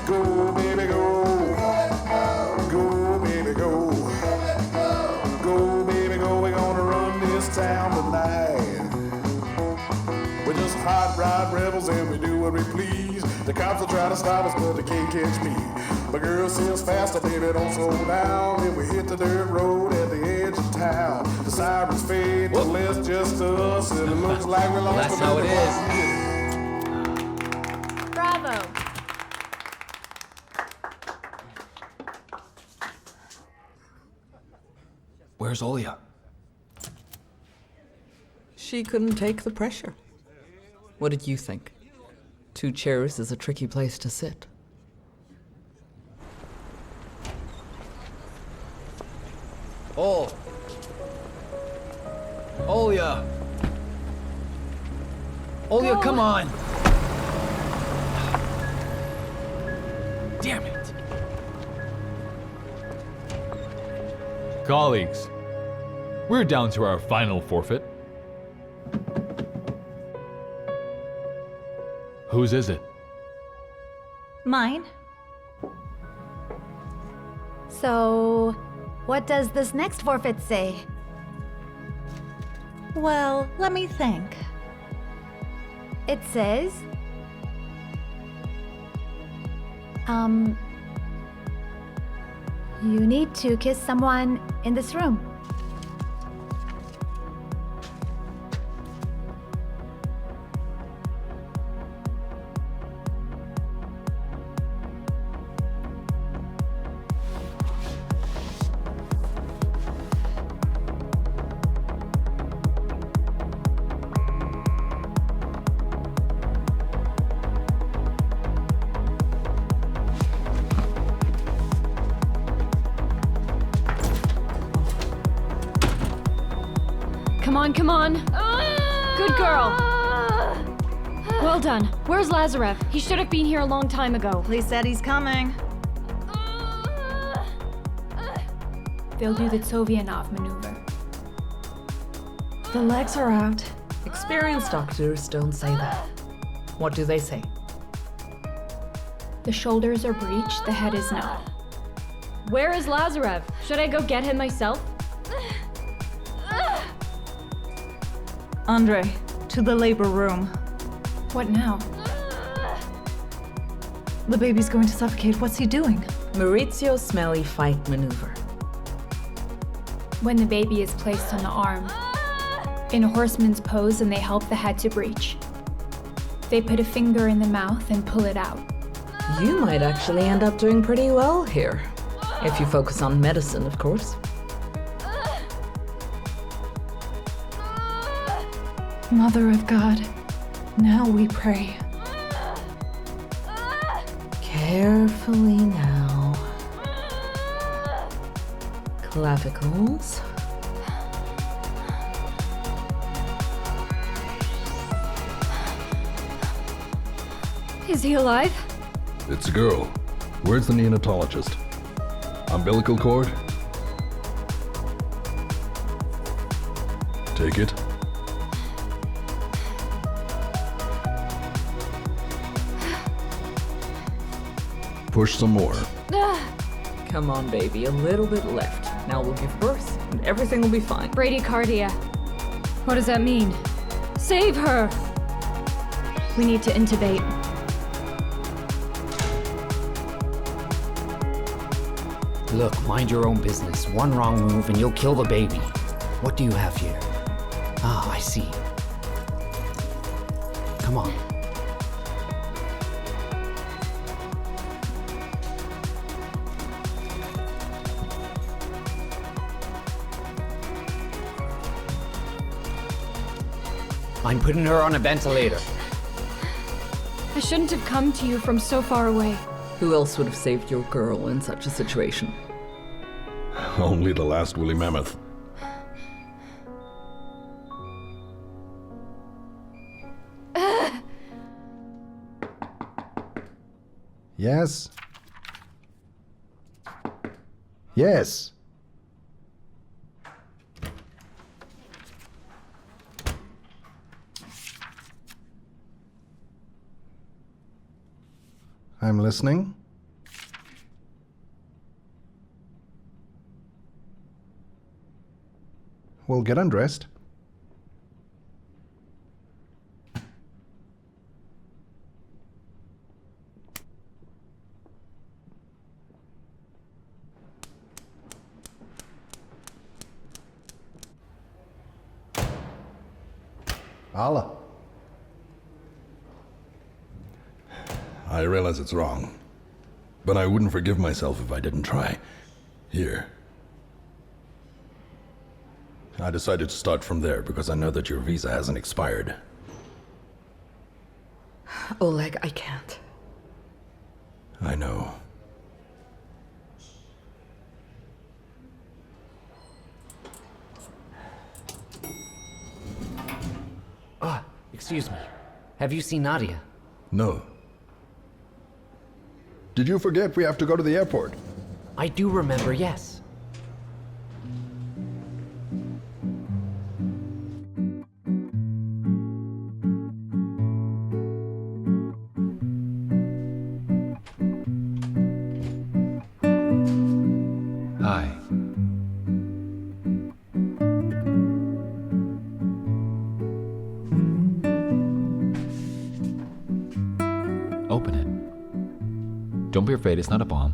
Go baby go. Go baby go. Go baby go. Go baby go. We're gonna run this town tonight. We're just hot rod rebels and we do what we please. The cops will try to stop us but they can't catch me. My girl says faster, baby, don't slow down. Then we hit the dirt road at the edge of town. The sirens fade, but it's just us, and it looks like we lost. That's how it is. Bravo. Where's Olya? She couldn't take the pressure. What did you think? 2 chairs is a tricky place to sit. Olya! Olya, Go. come on! Damn it! Colleagues, we're down to our final forfeit. Whose is it? Mine? So, what does this next forfeit say? Well, let me think. It says, you need to kiss someone in this room. Come on. Good girl. Well done. Where's Lazarev? He should have been here a long time ago. Police said he's coming. They'll do the Sovianov maneuver. The legs are out. Experienced doctors don't say that. What do they say? The shoulders are breached, the head is not. Where is Lazarev? Should I go get him myself? Andrei, to the labor room. What now? The baby's going to suffocate. What's he doing? Maurizio's smelly fight maneuver. When the baby is placed on the arm, in a horseman's pose, and they help the head to breach. They put a finger in the mouth and pull it out. You might actually end up doing pretty well here. If you focus on medicine, of course. Mother of God, now we pray. Carefully now. Clavicles. Is he alive? It's a girl. Where's the neonatologist? Umbilical cord? Take it. Push some more. Come on, baby, a little bit left. Now we'll give birth, and everything will be fine. Bradycardia. What does that mean? Save her! We need to intubate. Look, mind your own business. One wrong move and you'll kill the baby. What do you have here? Ah, I see. Come on. I'm putting her on a ventilator. I shouldn't have come to you from so far away. Who else would have saved your girl in such a situation? Only the last woolly mammoth. Yes? Yes. I'm listening. We'll get undressed. Allah. I realize it's wrong, but I wouldn't forgive myself if I didn't try. Here. I decided to start from there because I know that your visa hasn't expired. Oleg, I can't. I know. Ah, excuse me. Have you seen Nadia? No. Did you forget we have to go to the airport? I do remember, yes. Hi. Open it. Don't be afraid, it's not a bomb.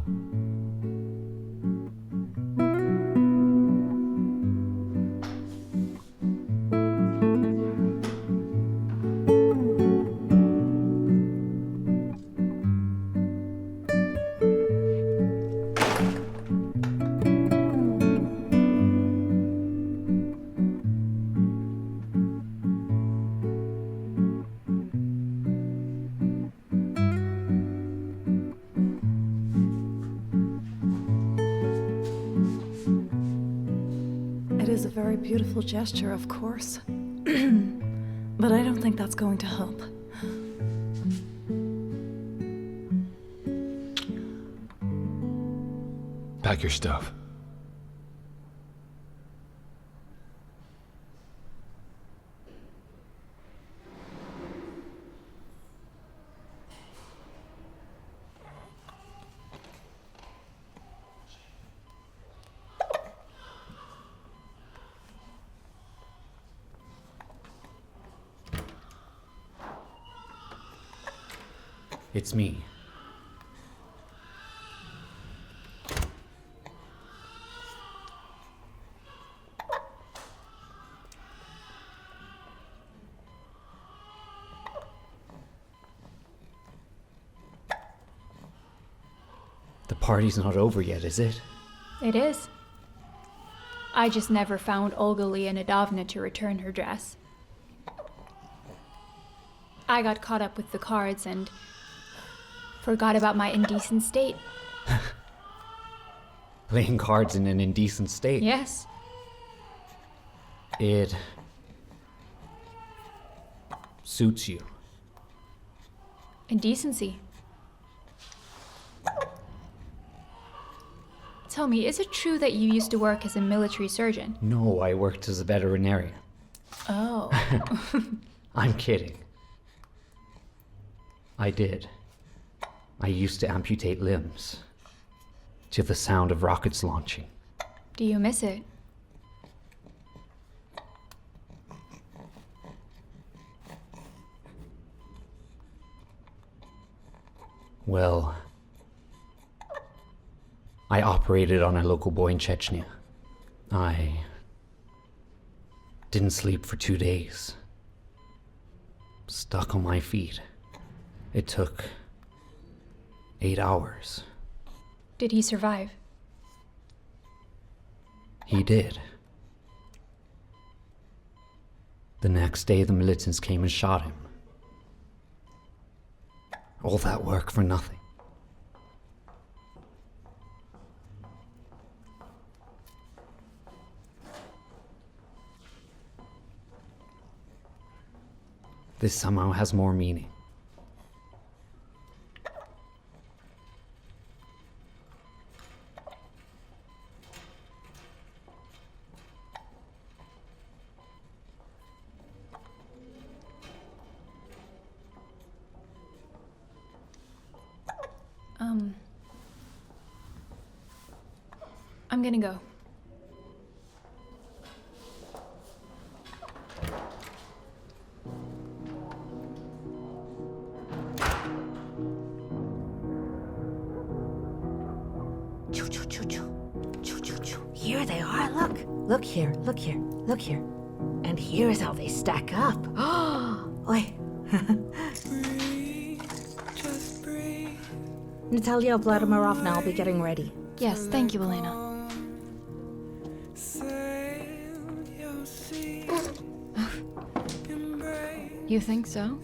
It is a very beautiful gesture, of course. But I don't think that's going to help. Pack your stuff. It's me. The party's not over yet, is it? It is. I just never found Olga Leonidovna to return her dress. I got caught up with the cards and forgot about my indecent state. Playing cards in an indecent state. Yes. It suits you. Indecency. Tell me, is it true that you used to work as a military surgeon? No, I worked as a veterinarian. Oh. I'm kidding. I did. I used to amputate limbs to the sound of rockets launching. Do you miss it? Well, I operated on a local boy in Chechnya. I didn't sleep for 2 days. Stuck on my feet. It took 8 hours. Did he survive? He did. The next day, the militants came and shot him. All that work for nothing. This somehow has more meaning. I'm gonna go. Here they are, look. Look here, look here, look here. And here's how they stack up. Oh, oi. Natalia Vladimirovna, I'll be getting ready. Yes, thank you, Elena. You think so?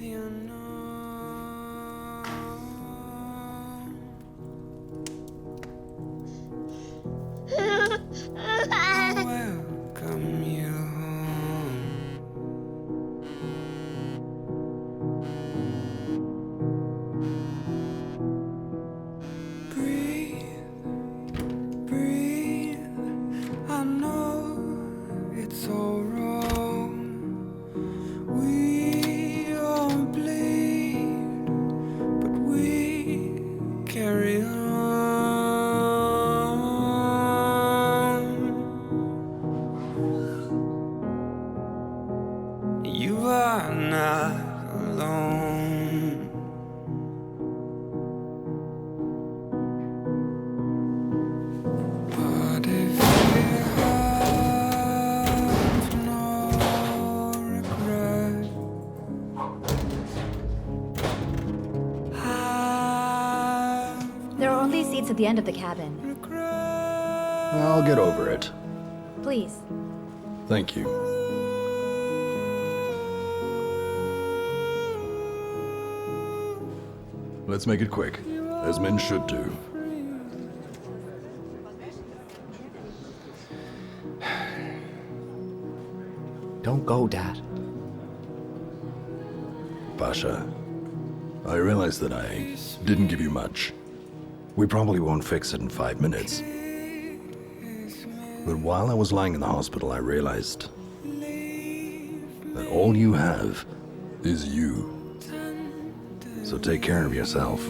Welcome you home. Breathe, breathe. I know it's all wrong. We all bleed, but we carry on. You are not alone. But if you have no regret, There are only seats at the end of the cabin. I'll get over it. Please. Thank you. Let's make it quick, as men should do. Don't go, Dad. Pasha, I realize that I didn't give you much. We probably won't fix it in 5 minutes. But while I was lying in the hospital, I realized that all you have is you. So take care of yourself.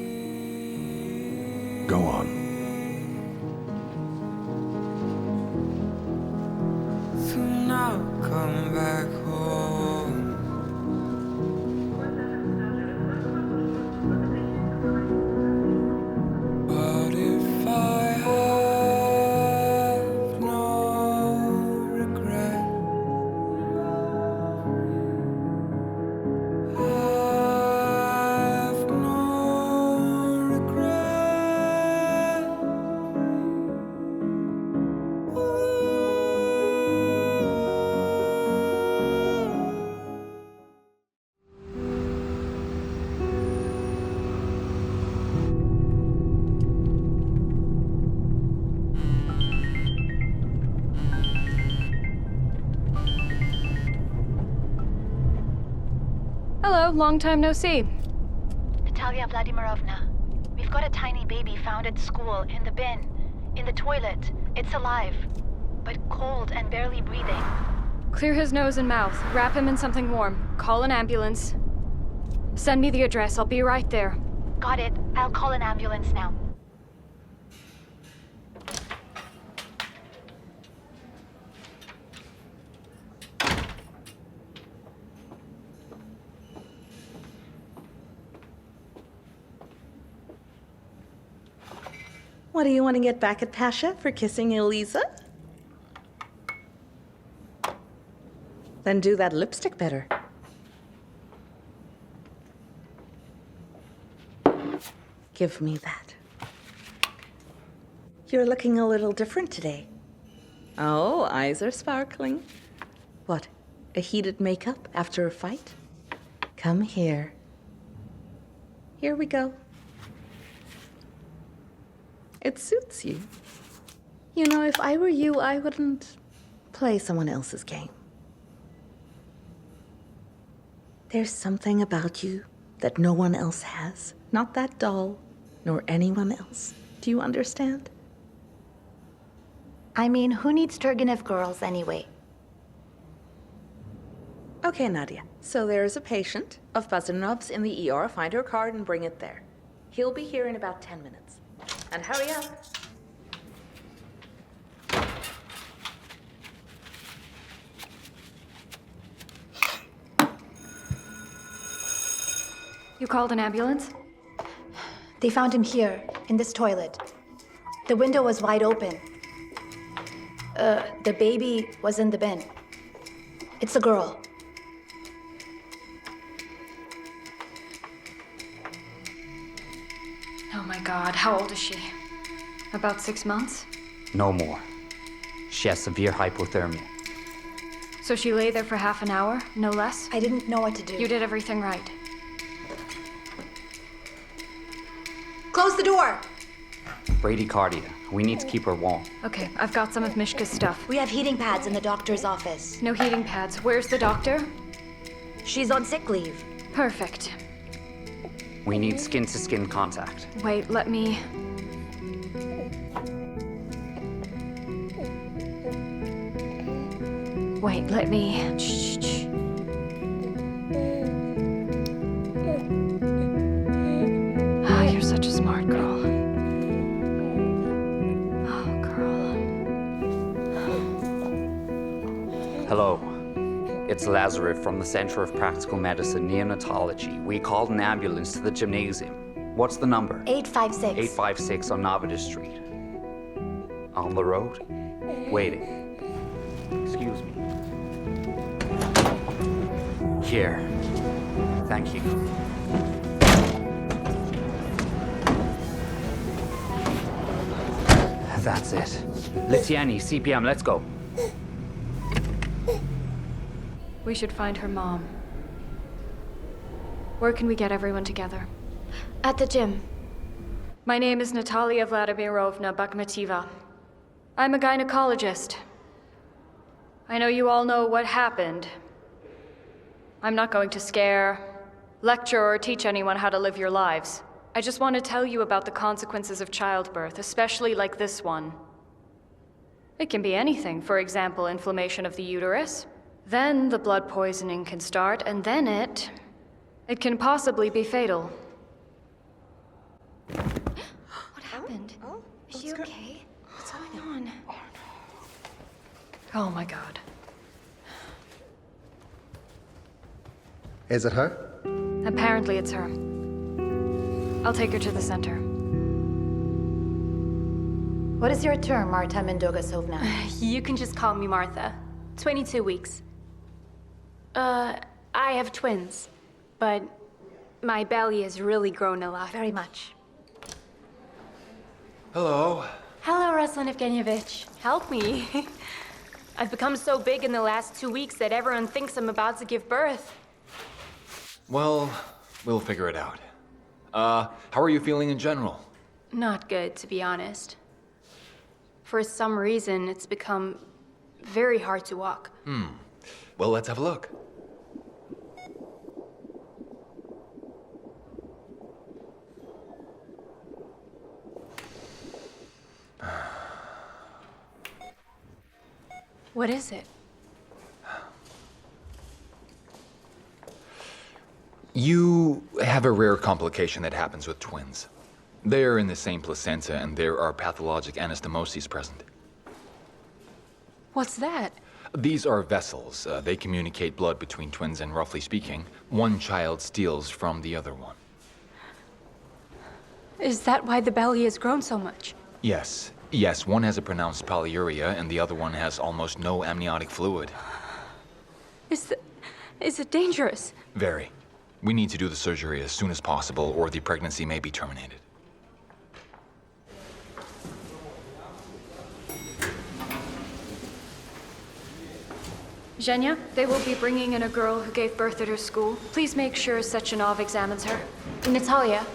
Go on. so now come back home. But if I have no regret, have no regret. Hello, long time no see. Natalia Vladimirovna, we've got a tiny baby found at school in the bin, in the toilet. It's alive, but cold and barely breathing. Clear his nose and mouth. Wrap him in something warm. Call an ambulance. Send me the address. I'll be right there. Got it. I'll call an ambulance now. What do you want to get back at Pasha for kissing Elisa? Then do that lipstick better. Give me that. You're looking a little different today. Oh, eyes are sparkling. What, a heated makeup after a fight? Come here. Here we go. It suits you. You know, if I were you, I wouldn't play someone else's game. There's something about you that no one else has. Not that doll, nor anyone else. Do you understand? I mean, who needs Turgenev girls anyway? Okay, Nadia. So there is a patient of Bazanov's in the ER. Find her card and bring it there. He'll be here in about 10 minutes. And hurry up. You called an ambulance? They found him here, in this toilet. The window was wide open. The baby was in the bin. It's a girl. Oh my god, how old is she? About 6 months? No more. She has severe hypothermia. So she lay there for half an hour, no less? I didn't know what to do. You did everything right. Close the door! Bradycardia. We need to keep her warm. Okay, I've got some of Mishka's stuff. We have heating pads in the doctor's office. No heating pads. Where's the doctor? She's on sick leave. Perfect. We need skin-to-skin contact. Wait, let me... Wait, let me... Shh. Ah, you're such a smart girl. Oh, girl. Hello. It's Lazarus from the Center of Practical Medicine, Neonatology. We called an ambulance to the gymnasium. What's the number? 856. 856 on Navidus Street. On the road? Waiting. Excuse me. Here. Thank you. That's it. Litiani, CPM, let's go. We should find her mom. Where can we get everyone together? At the gym. My name is Natalia Vladimirovna Bakhmetyeva. I'm a gynecologist. I know you all know what happened. I'm not going to scare, lecture, or teach anyone how to live your lives. I just want to tell you about the consequences of childbirth, especially like this one. It can be anything, for example, inflammation of the uterus. Then the blood poisoning can start, and then it can possibly be fatal. What happened? Is she okay? What's going on? Oh my god. Is it her? Apparently it's her. I'll take her to the center. What is your term, Marta Mendogasovna? You can just call me Martha. 22 weeks. I have twins, but my belly has really grown a lot. Very much. Hello. Hello, Ruslan Evgenievich. Help me. I've become so big in the last 2 weeks that everyone thinks I'm about to give birth. Well, we'll figure it out. How are you feeling in general? Not good, to be honest. For some reason, it's become very hard to walk. Well, let's have a look. What is it? You have a rare complication that happens with twins. They're in the same placenta, and there are pathologic anastomoses present. What's that? These are vessels. They communicate blood between twins, and roughly speaking, one child steals from the other one. Is that why the belly has grown so much? Yes. Yes, one has a pronounced polyuria, and the other one has almost no amniotic fluid. Is it dangerous? Very. We need to do the surgery as soon as possible, or the pregnancy may be terminated. Zhenya, they will be bringing in a girl who gave birth at her school. Please make sure Sechenov examines her. Natalia,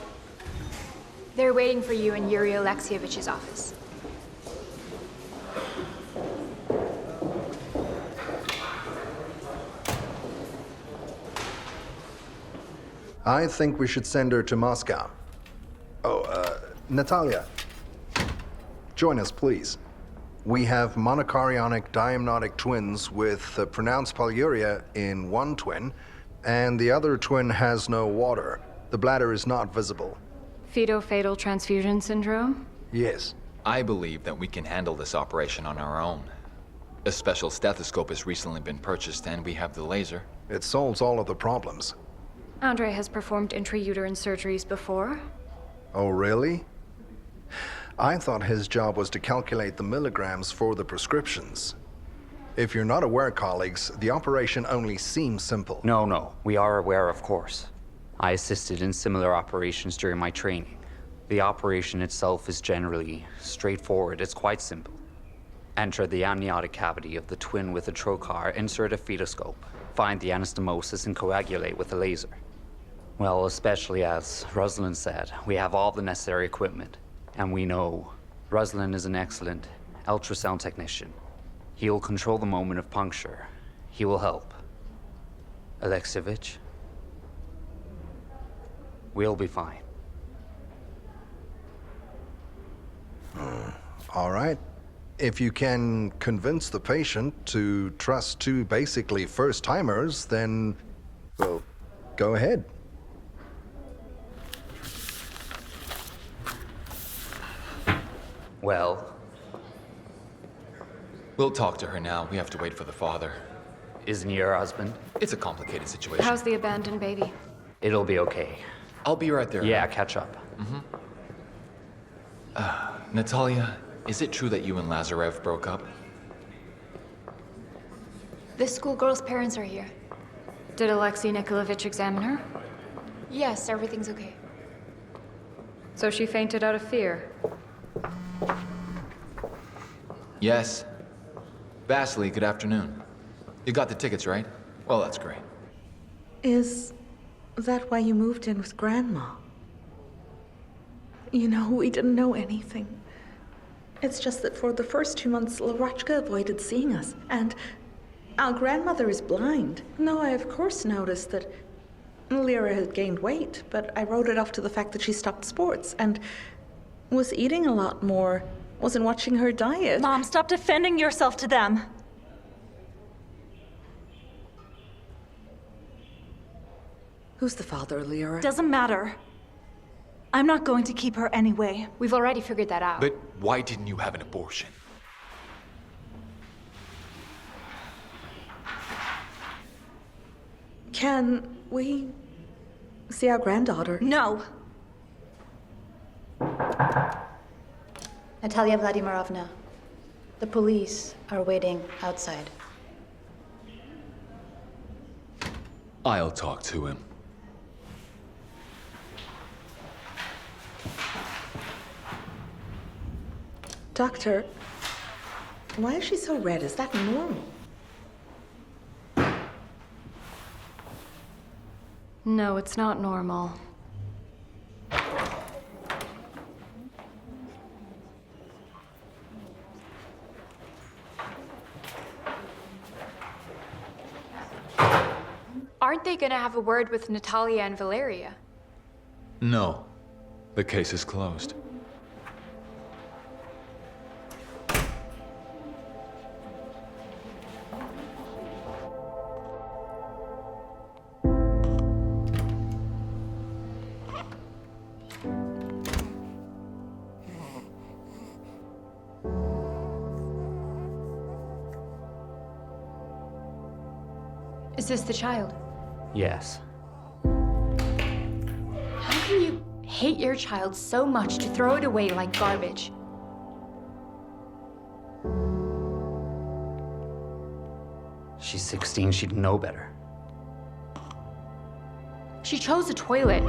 they're waiting for you in Yuri Alexeyevич's office. I think we should send her to Moscow. Oh, Natalia. Join us, please. We have monochorionic diamnotic twins with pronounced polyuria in one twin, and the other twin has no water. The bladder is not visible. Fetal-fatal transfusion syndrome? Yes. I believe that we can handle this operation on our own. A special stethoscope has recently been purchased, and we have the laser. It solves all of the problems. Andrei has performed intrauterine surgeries before. Oh, really? I thought his job was to calculate the milligrams for the prescriptions. If you're not aware, colleagues, the operation only seems simple. No, we are aware, of course. I assisted in similar operations during my training. The operation itself is generally straightforward. It's quite simple. Enter the amniotic cavity of the twin with a trocar, insert a fetoscope, find the anastomosis and coagulate with a laser. Well, especially as Ruslan said, we have all the necessary equipment. And we know Ruslan is an excellent ultrasound technician. He'll control the moment of puncture. He will help. Alexievich, we'll be fine. All right. If you can convince the patient to trust two basically first-timers, then, well, go ahead. Well, We'll talk to her now. We have to wait for the father. isn't he your husband? It's a complicated situation. How's the abandoned baby? It'll be okay. I'll be right there. Yeah, catch up. Natalia, is it true that you and Lazarev broke up? This schoolgirl's parents are here. Did Alexei Nikolaevich examine her? Yes, everything's okay. So she fainted out of fear. Yes. Vasily, good afternoon. You got the tickets, right? Well, that's great. Is that why you moved in with Grandma? You know, we didn't know anything. It's just that for the first 2 months, Lavrachka avoided seeing us, and our grandmother is blind. No, I of course noticed that Lyra had gained weight, but I wrote it off to the fact that she stopped sports and was eating a lot more, wasn't watching her diet. Mom, stop defending yourself to them. Who's the father, Lyra? Doesn't matter. I'm not going to keep her anyway. We've already figured that out. But why didn't you have an abortion? Can we see our granddaughter? No. Natalia Vladimirovna, the police are waiting outside. I'll talk to him. Doctor, why is she so red? Is that normal? No, it's not normal. Aren't they gonna have a word with Natalia and Valeria? No. The case is closed. Is this the child? Yes. How can you hate your child so much to throw it away like garbage? She's 16, she'd know better. She chose a toilet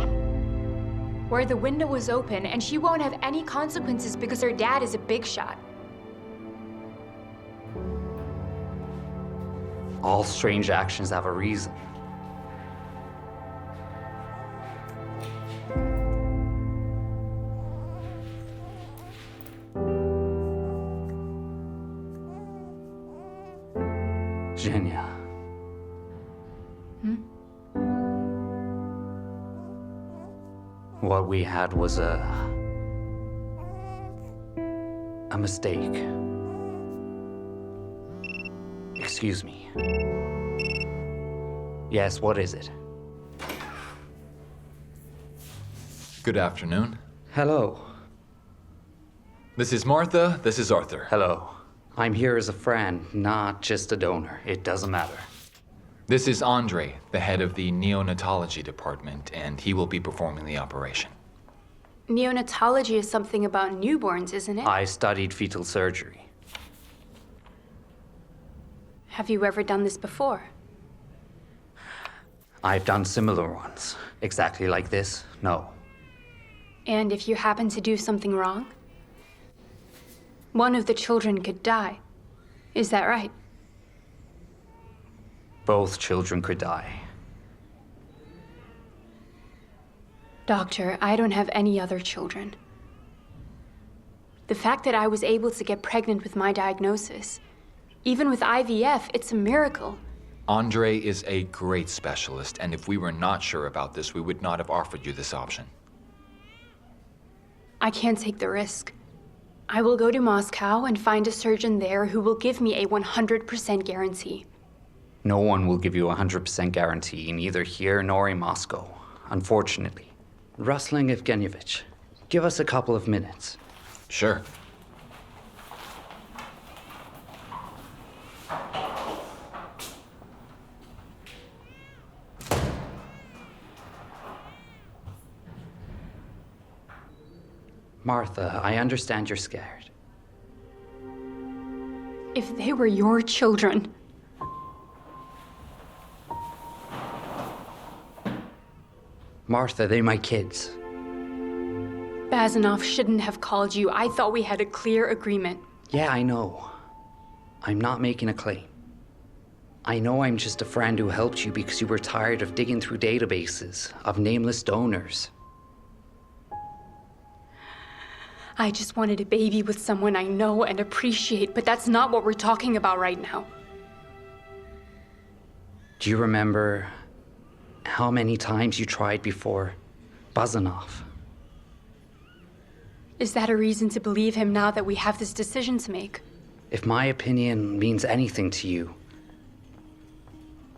where the window was open, and she won't have any consequences because her dad is a big shot. All strange actions have a reason. Genya. What we had was a mistake. Excuse me. Yes, what is it? Good afternoon. Hello. This is Martha, this is Arthur. Hello. I'm here as a friend, not just a donor. It doesn't matter. This is Andrei, the head of the neonatology department, and he will be performing the operation. Neonatology is something about newborns, isn't it? I studied fetal surgery. Have you ever done this before? I've done similar ones. Exactly like this? No. And if you happen to do something wrong? One of the children could die. Is that right? Both children could die. Doctor, I don't have any other children. The fact that I was able to get pregnant with my diagnosis, even with IVF, it's a miracle. Andrei is a great specialist, and if we were not sure about this, we would not have offered you this option. I can't take the risk. I will go to Moscow and find a surgeon there who will give me a 100% guarantee. No one will give you a 100% guarantee, neither here nor in Moscow, unfortunately. Ruslan Evgenyevich, give us a couple of minutes. Sure. Martha, I understand you're scared. If they were your children... Martha, they're my kids. Bazanov shouldn't have called you. I thought we had a clear agreement. Yeah, I know. I'm not making a claim. I know I'm just a friend who helped you because you were tired of digging through databases of nameless donors. I just wanted a baby with someone I know and appreciate, but that's not what we're talking about right now. Do you remember how many times you tried before Bazanov? Is that a reason to believe him now that we have this decision to make? If my opinion means anything to you,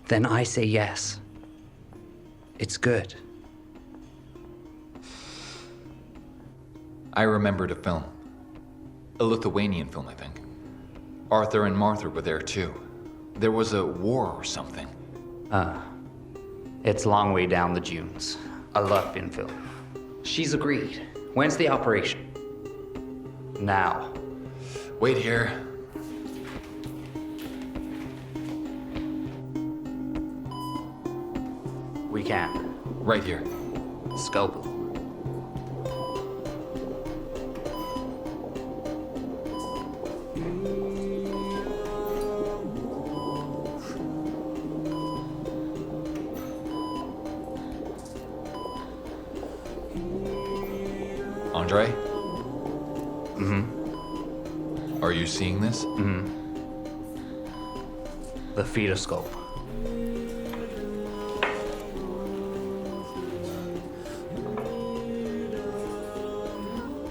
then I say yes. It's good. I remembered a film. A Lithuanian film, I think. Arthur and Martha were there too. There was a war or something. It's long way down the dunes. A Latvian film. She's agreed. When's the operation? Now. Wait here. We can. Right here. Scalpel. Andrei? Mm-hmm. Are you seeing this? Mm-hmm. The fetoscope.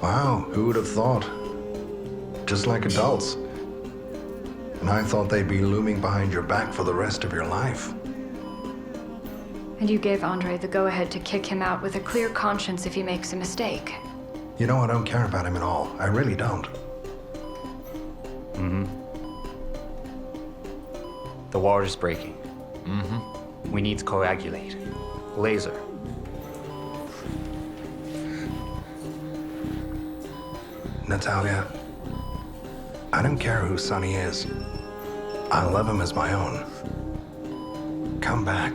Wow, who would have thought? Just like adults. And I thought they'd be looming behind your back for the rest of your life. And you gave Andrei the go-ahead to kick him out with a clear conscience if he makes a mistake. You know, I don't care about him at all. I really don't. Mm-hmm. The water's breaking. Mm-hmm. We need to coagulate. Laser. Natalia, I don't care who Sonny is. I love him as my own. Come back.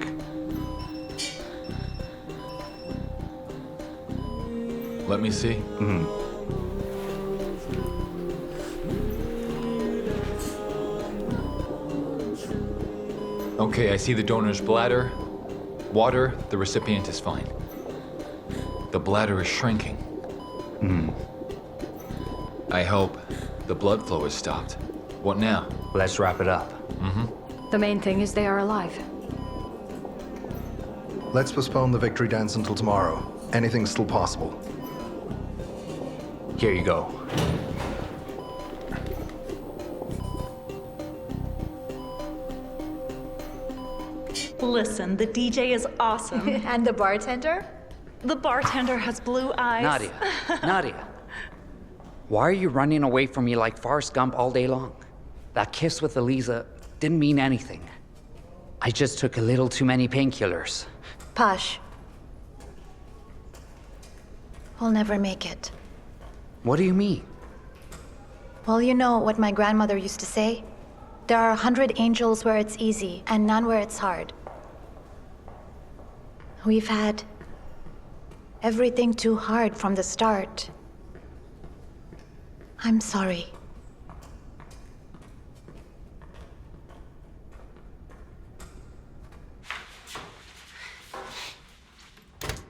Let me see. Mm-hmm. Okay, I see the donor's bladder. Water, the recipient is fine. The bladder is shrinking. I hope the blood flow is stopped. What now? Let's wrap it up. The main thing is they are alive. Let's postpone the victory dance until tomorrow. Anything's still possible. Here you go. Listen, the DJ is awesome. And the bartender? The bartender has blue eyes. Nadia. Why are you running away from me like Forrest Gump all day long? That kiss with Eliza didn't mean anything. I just took a little too many painkillers. Posh. We'll never make it. What do you mean? Well, you know what my grandmother used to say? There are 100 angels where it's easy, and none where it's hard. We've had everything too hard from the start. I'm sorry.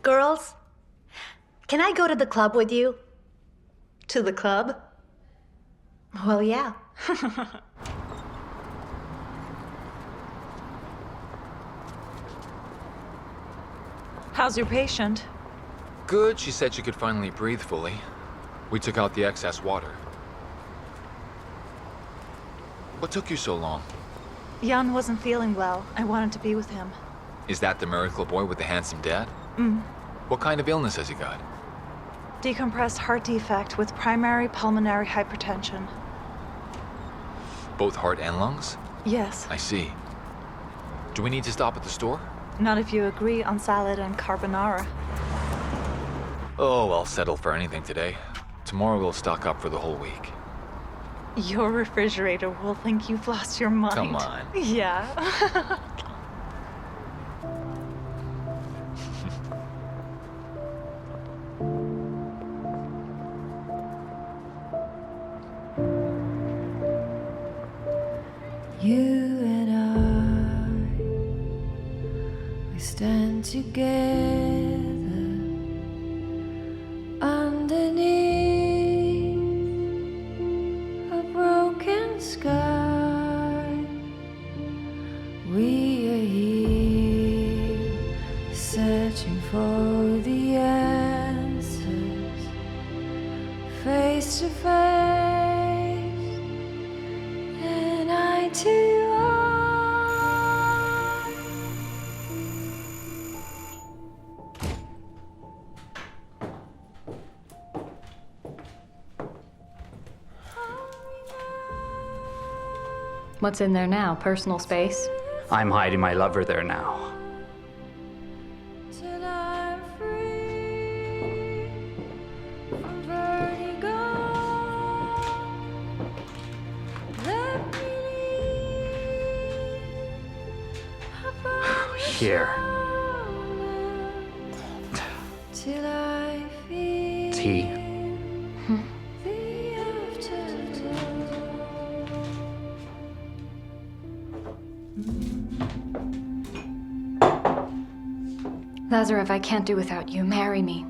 Girls, can I go to the club with you? To the club? Well, yeah. How's your patient? Good, she said she could finally breathe fully. We took out the excess water. What took you so long? Jan wasn't feeling well. I wanted to be with him. Is that the miracle boy with the handsome dad? Mm. What kind of illness has he got? Decompressed heart defect with primary pulmonary hypertension. Both heart and lungs? Yes. I see. Do we need to stop at the store? Not if you agree on salad and carbonara. Oh, I'll settle for anything today. Tomorrow we'll stock up for the whole week. Your refrigerator will think you've lost your mind. Come on. Yeah. You and I, we stand together underneath a broken sky. We are here searching for the answers, face to face, and eye to What's in there now? Personal space? I'm hiding my lover there now. till I'm free from vertigo. Let me Here. till I feel Tea. the afterglow. Lazarov, I can't do without you. Marry me.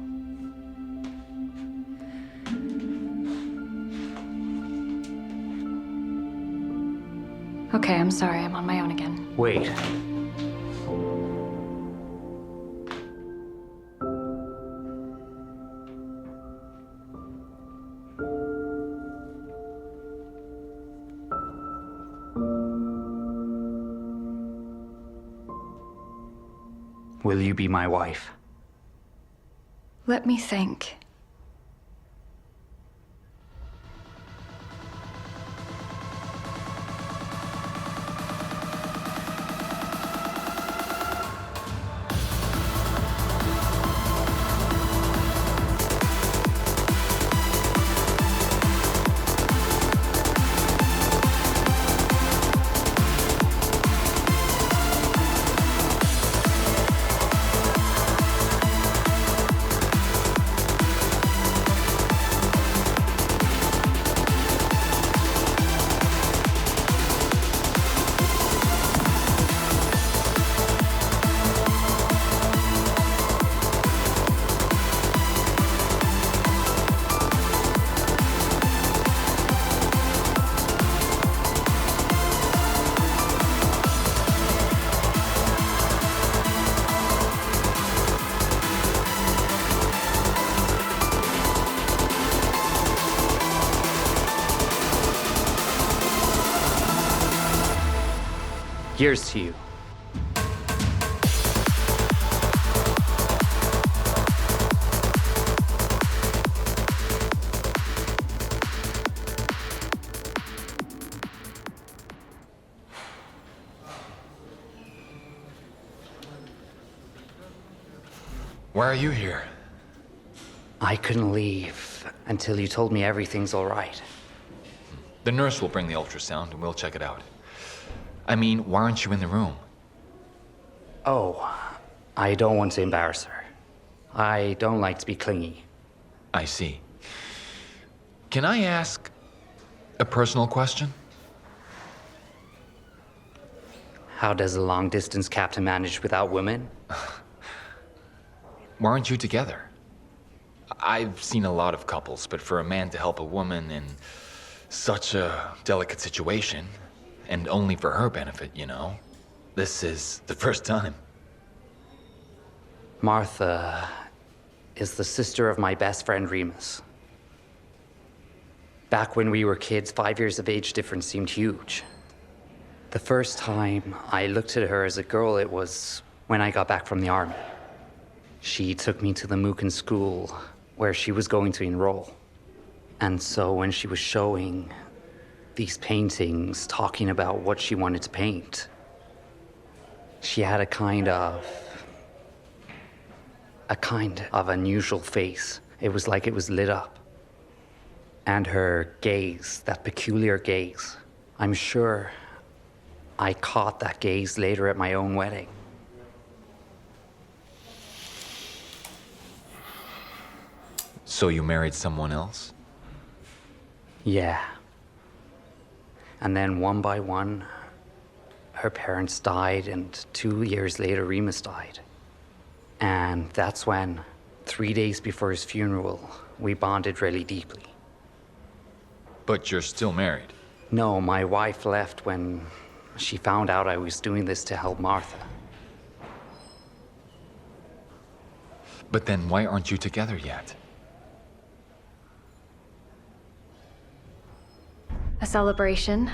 Okay, I'm sorry. I'm on my own again. Wait. Will you be my wife? Let me think. Here's to you. Why are you here? I couldn't leave until you told me everything's all right. The nurse will bring the ultrasound and we'll check it out. I mean, why aren't you in the room? Oh, I don't want to embarrass her. I don't like to be clingy. I see. Can I ask a personal question? How does a long-distance captain manage without women? Why aren't you together? I've seen a lot of couples, but for a man to help a woman in such a delicate situation, and only for her benefit, you know, this is the first time. Martha is the sister of my best friend Remus. Back when we were kids, 5 years of age difference seemed huge. The first time I looked at her as a girl, it was when I got back from the army. She took me to the Mukin school where she was going to enroll. And so when she was showing these paintings, talking about what she wanted to paint, she had a kind of unusual face. It was like it was lit up. And her gaze, that peculiar gaze, I'm sure I caught that gaze later at my own wedding. So you married someone else? Yeah. And then one by one, her parents died, and 2 years later, Remus died. And that's when, 3 days before his funeral, we bonded really deeply. But you're still married? No, my wife left when she found out I was doing this to help Martha. But then why aren't you together yet? A celebration,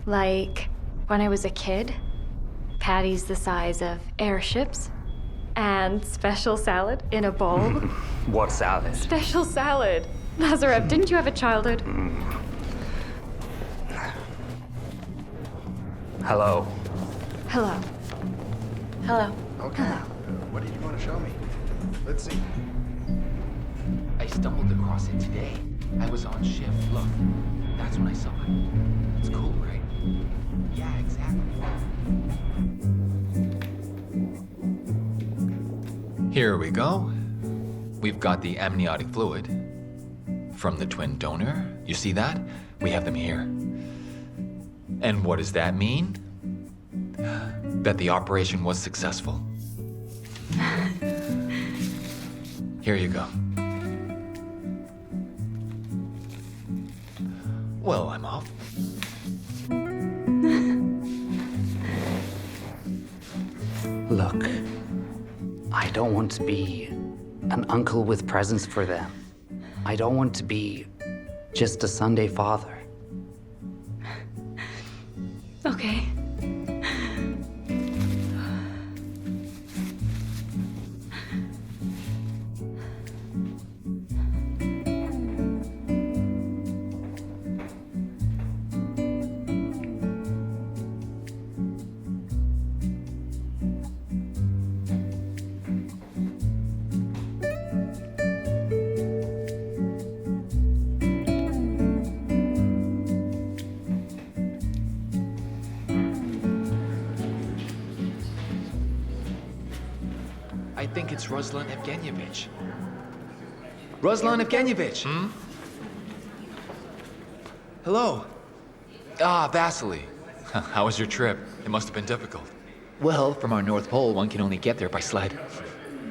like when I was a kid. Patties the size of airships. And special salad in a bowl. What salad? Special salad. Lazarev, didn't you have a childhood? Hello. Hello. Hello. Okay. What did you want to show me? Let's see. I stumbled across it today. I was on shift. Look, that's when I saw it. It's cool, right? Yeah, exactly. Here we go. We've got the amniotic fluid from the twin donor. You see that? We have them here. And what does that mean? That the operation was successful. Here you go. Well, I'm off. Look, I don't want to be an uncle with presents for them. I don't want to be just a Sunday father. Okay. I think it's Ruslan Evgenyevich. Ruslan Evgenyevich! Hello. Ah, Vasily. How was your trip? It must have been difficult. Well, from our North Pole, one can only get there by sled.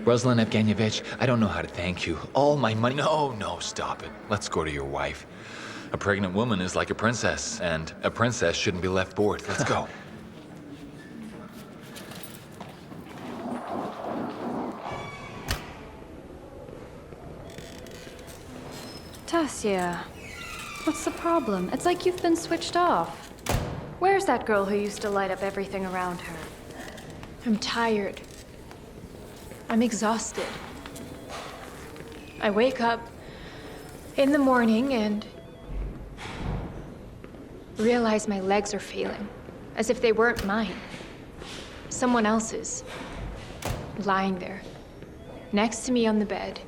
Ruslan Evgenyevich, I don't know how to thank you. All my money... No, stop it. Let's go to your wife. A pregnant woman is like a princess, and a princess shouldn't be left bored. Let's go. Tasia, what's the problem? It's like you've been switched off. Where's that girl who used to light up everything around her? I'm tired. I'm exhausted. I wake up in the morning and realize my legs are failing, as if they weren't mine. Someone else's, lying there. next to me on the bed.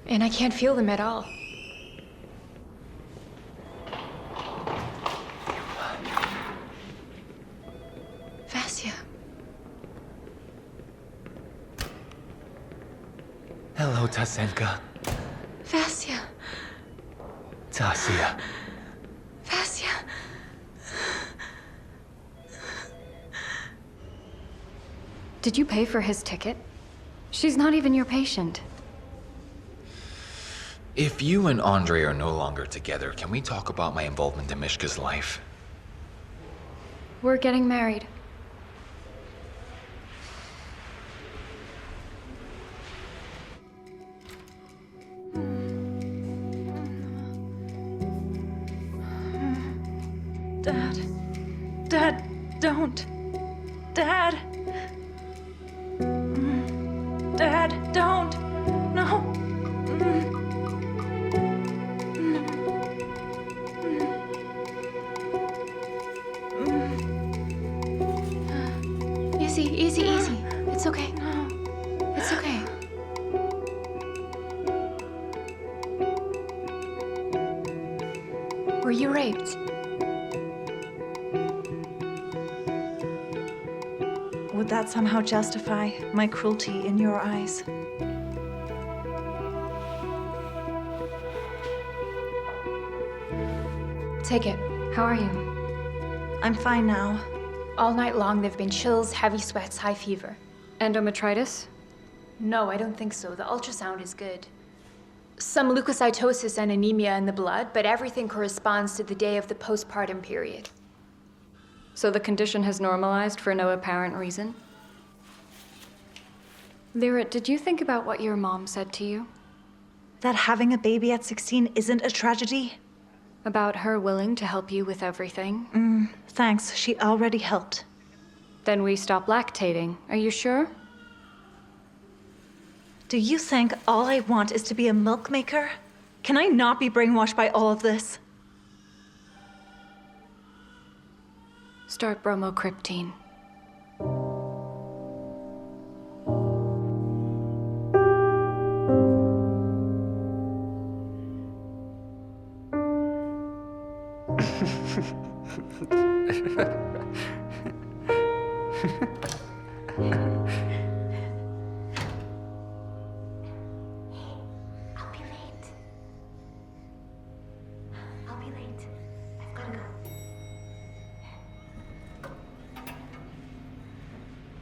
And I can't feel them at all. Vasya. Hello, Tasenka. Vasya. Tasia. Vasya. Did you pay for his ticket? She's not even your patient. If you and Andrei are no longer together, can we talk about my involvement in Mishka's life? We're getting married. Dad. Dad, don't. Dad. Dad, don't. No. Easy, easy, easy. It's okay. It's okay. Were you raped? Would that somehow justify my cruelty in your eyes? Take it. How are you? I'm fine now. All night long, there have been chills, heavy sweats, high fever. Endometritis? No, I don't think so. The ultrasound is good. Some leukocytosis and anemia in the blood, but everything corresponds to the day of the postpartum period. So the condition has normalized for no apparent reason? Lyra, did you think about what your mom said to you? That having a baby at 16 isn't a tragedy? About her willing to help you with everything? Thanks, she already helped. Then we stop lactating. Are you sure? Do you think all I want is to be a milk maker? Can I not be brainwashed by all of this? Start bromocriptine.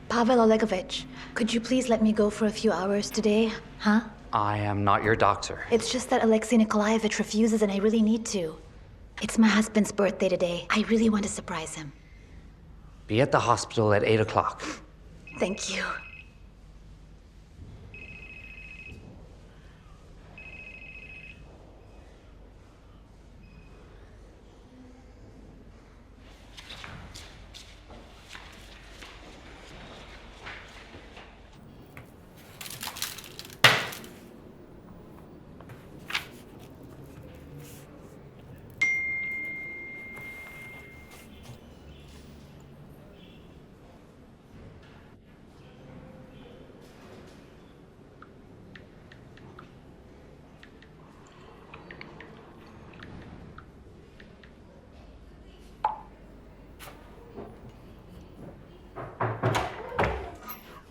Pavel Olegovich, could you please let me go for a few hours today? Huh? I am not your doctor. It's just that Alexei Nikolaevich refuses and I really need to. It's my husband's birthday today. I really want to surprise him. Be at the hospital at 8 o'clock. Thank you.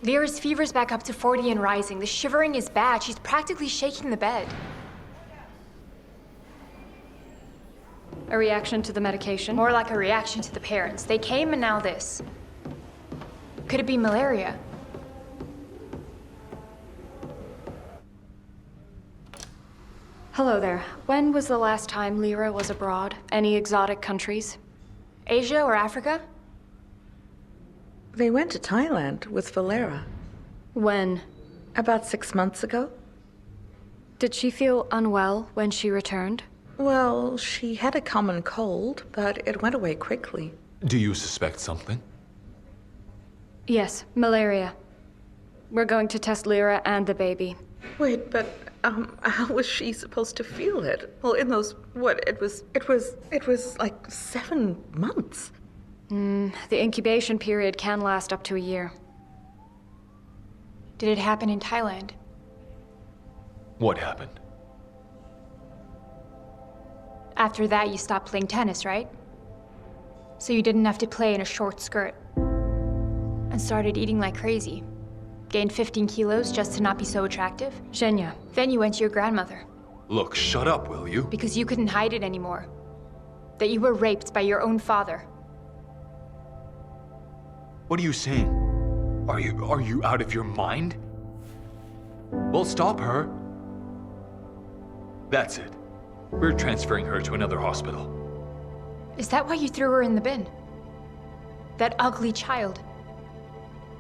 Lyra's fever's back up to 40 and rising. The shivering is bad. She's practically shaking the bed. A reaction to the medication? More like a reaction to the parents. They came and now this. Could it be malaria? Hello there. When was the last time Lyra was abroad? Any exotic countries? Asia or Africa? They went to Thailand with Valera. When? About 6 months ago. Did she feel unwell when she returned? Well, she had a common cold, but it went away quickly. Do you suspect something? Yes, malaria. We're going to test Lyra and the baby. Wait, but how was she supposed to feel it? Well, in those it was like 7 months. The incubation period can last up to a year. Did it happen in Thailand? What happened? After that, you stopped playing tennis, right? So you didn't have to play in a short skirt. And started eating like crazy. Gained 15 kilos just to not be so attractive. Zhenya. Then you went to your grandmother. Look, shut up, will you? Because you couldn't hide it anymore. That you were raped by your own father. What are you saying? Are you out of your mind? Well, stop her. That's it. We're transferring her to another hospital. Is that why you threw her in the bin? That ugly child.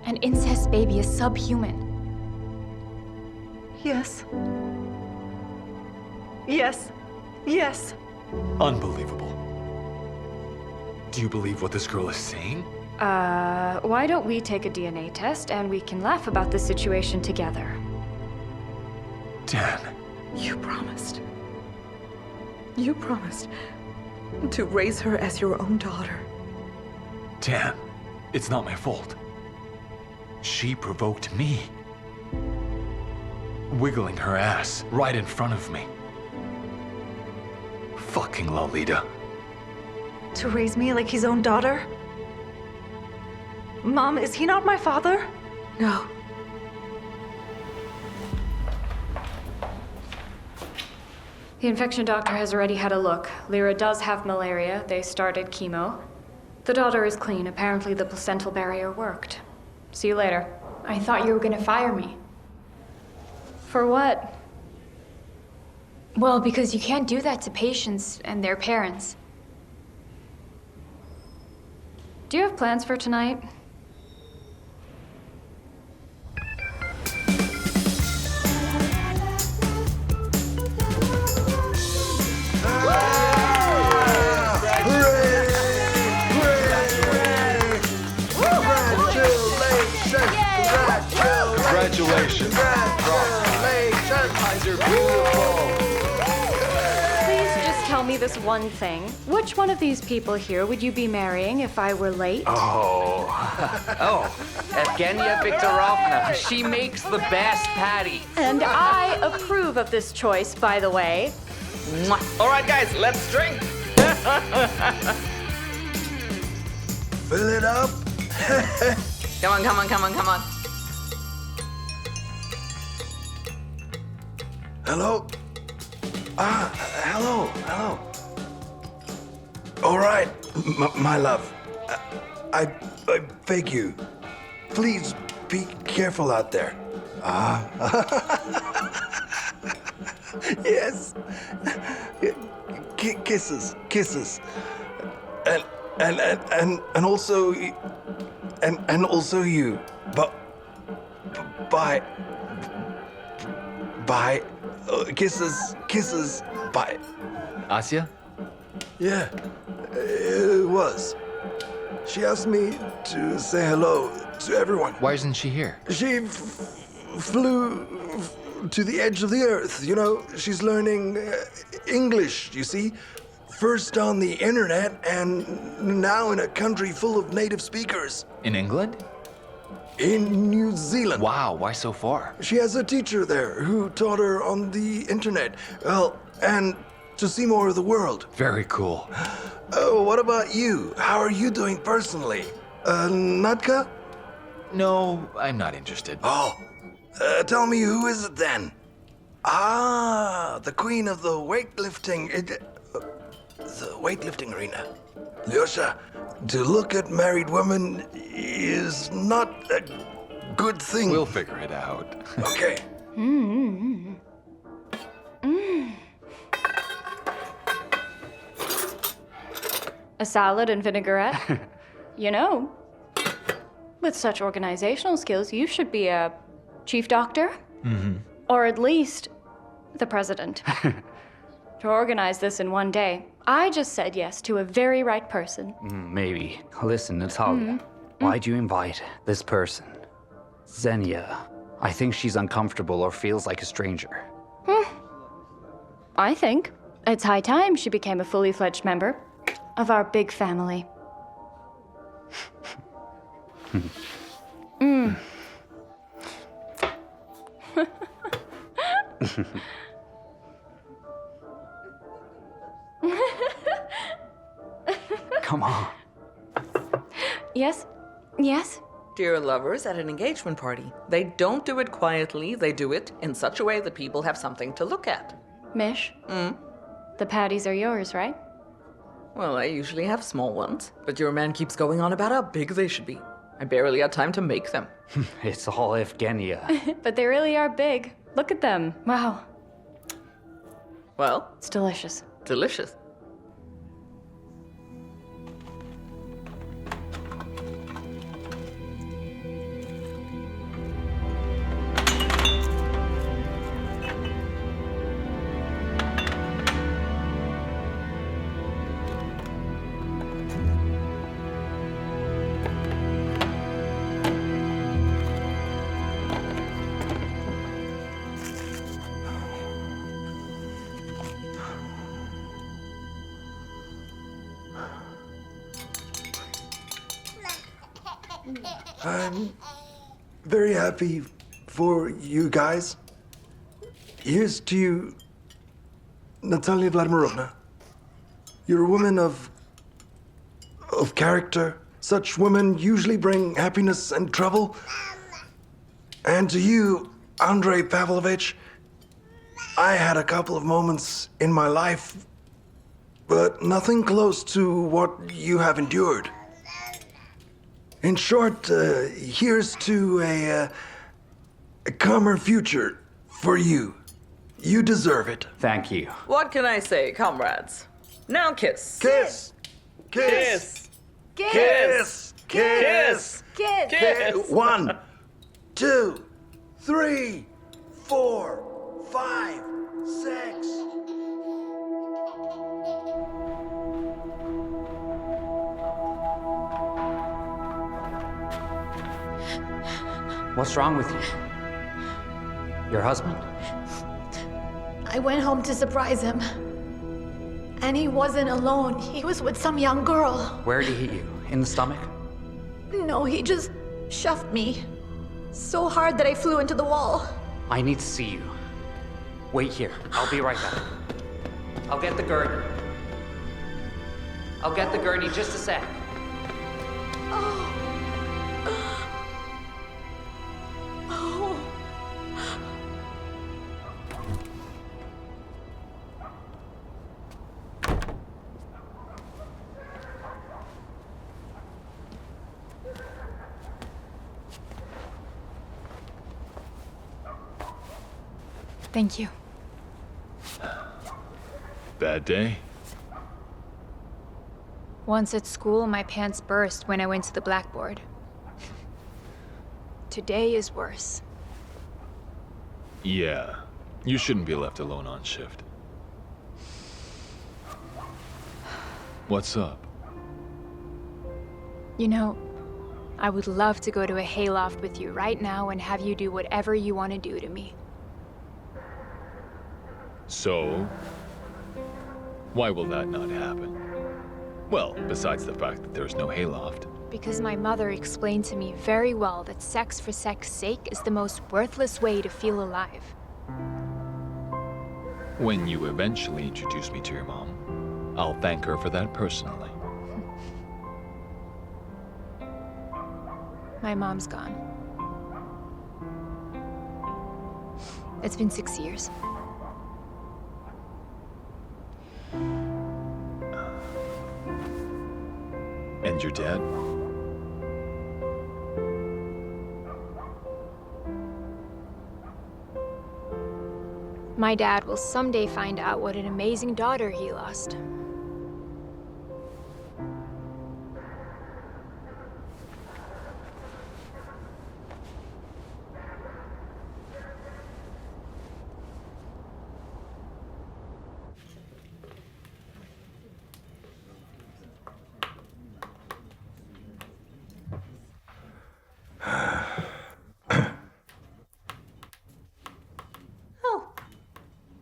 An incest baby is subhuman. Yes. Yes. Yes. Unbelievable. Do you believe what this girl is saying? Why don't we take a DNA test and we can laugh about the situation together? Dan. You promised. You promised to raise her as your own daughter. Dan, it's not my fault. She provoked me. Wiggling her ass right in front of me. Fucking Lolita. To raise me like his own daughter? Mom, is he not my father? No. The infection doctor has already had a look. Lyra does have malaria. They started chemo. The daughter is clean. Apparently the placental barrier worked. See you later. I thought you were gonna fire me. For what? Well, because you can't do that to patients and their parents. Do you have plans for tonight? Congratulations. Eyes are beautiful. Please just tell me this one thing. Which one of these people here would you be marrying if I were late? Oh, Evgenia Viktorovna. She makes the best patty. And I approve of this choice, by the way. Mwah. All right, guys, let's drink. Fill it up. Come on. Hello? Hello. All right, my love. I beg you, please be careful out there. Yes. Kisses. And also you. But bye. Kisses, bye. Asya? Yeah, it was. She asked me to say hello to everyone. Why isn't she here? She flew to the edge of the earth, you know. She's learning English, you see. First on the internet and now in a country full of native speakers. In England? In New Zealand. Wow, why so far? She has a teacher there who taught her on the internet. Well, and to see more of the world. Very cool. Oh, what about you? How are you doing personally? Natka? No, I'm not interested. Oh, tell me, who is it then? Ah, the queen of the weightlifting... the weightlifting arena. Lyosha, to look at married women is not a good thing. We'll figure it out. Okay. A salad and vinaigrette? You know, with such organizational skills, you should be a chief doctor. Mm-hmm. Or at least the president. To organize this in one day. I just said yes to a very right person. Maybe. Listen, Natalia, why'd you invite this person? Xenia. I think she's uncomfortable or feels like a stranger. I think it's high time she became a fully fledged member of our big family. Come on. Yes? Yes? Dear lovers at an engagement party. They don't do it quietly, they do it in such a way that people have something to look at. Mish? Hmm? The patties are yours, right? Well, I usually have small ones, but your man keeps going on about how big they should be. I barely had time to make them. It's all Evgenia. But they really are big. Look at them. Wow. Well? It's delicious. Delicious. I'm very happy for you guys. Here's to you, Natalia Vladimirovna. You're a woman of character. Such women usually bring happiness and trouble. And to you, Andrei Pavlovich, I had a couple of moments in my life, but nothing close to what you have endured. In short, here's to a calmer future for you. You deserve it. Thank you. What can I say, comrades? Now kiss. Kiss! Kiss! Kiss! Kiss! Kiss! Kiss! 1, 2, 3, 4, 5, 6. What's wrong with you? Your husband? I went home to surprise him. And he wasn't alone. He was with some young girl. Where did he hit you? In the stomach? No, he just shoved me. So hard that I flew into the wall. I need to see you. Wait here. I'll be right back. I'll get the gurney. I'll get the gurney, just a sec. Oh. Thank you. Bad day? Once at school, my pants burst when I went to the blackboard. Today is worse. Yeah. You shouldn't be left alone on shift. What's up? You know, I would love to go to a hayloft with you right now and have you do whatever you want to do to me. So? Why will that not happen? Well, besides the fact that there's no hayloft. Because my mother explained to me very well that sex for sex sake is the most worthless way to feel alive. When you eventually introduce me to your mom, I'll thank her for that personally. My mom's gone. It's been 6 years. And your dad? My dad will someday find out what an amazing daughter he lost.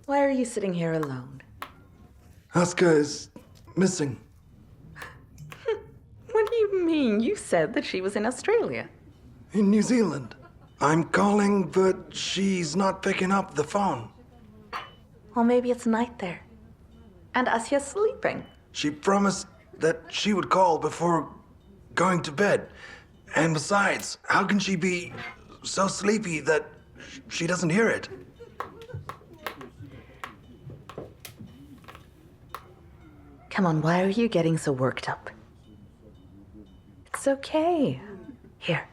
Why are you sitting here alone? Aska is missing. What do you mean? You said that she was in Australia. In New Zealand. I'm calling, but she's not picking up the phone. Or maybe it's night there. And Asya's sleeping. She promised that she would call before going to bed. And besides, how can she be so sleepy that she doesn't hear it? Come on, why are you getting so worked up? It's okay. Here.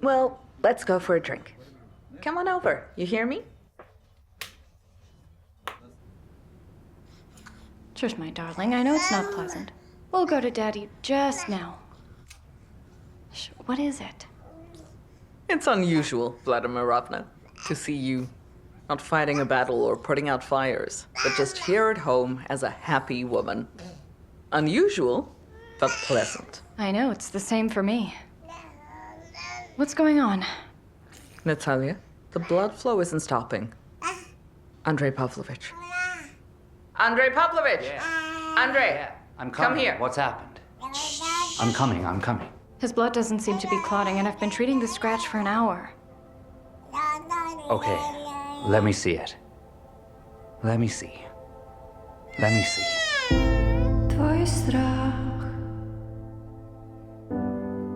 Well, let's go for a drink. Come on over. You hear me? Shush, my darling. I know it's not pleasant. We'll go to Daddy just now. Shh, what is it? It's unusual, Vladimirovna, to see you not fighting a battle or putting out fires, but just here at home as a happy woman. Unusual, but pleasant. I know, it's the same for me. What's going on? Natalia, the blood flow isn't stopping. Andrei Pavlovich. Andrei Pavlovich! Andrei! I'm coming. Come here. What's happened? I'm coming. His blood doesn't seem to be clotting, and I've been treating the scratch for an hour. Okay, let me see it. Let me see. Твой страх,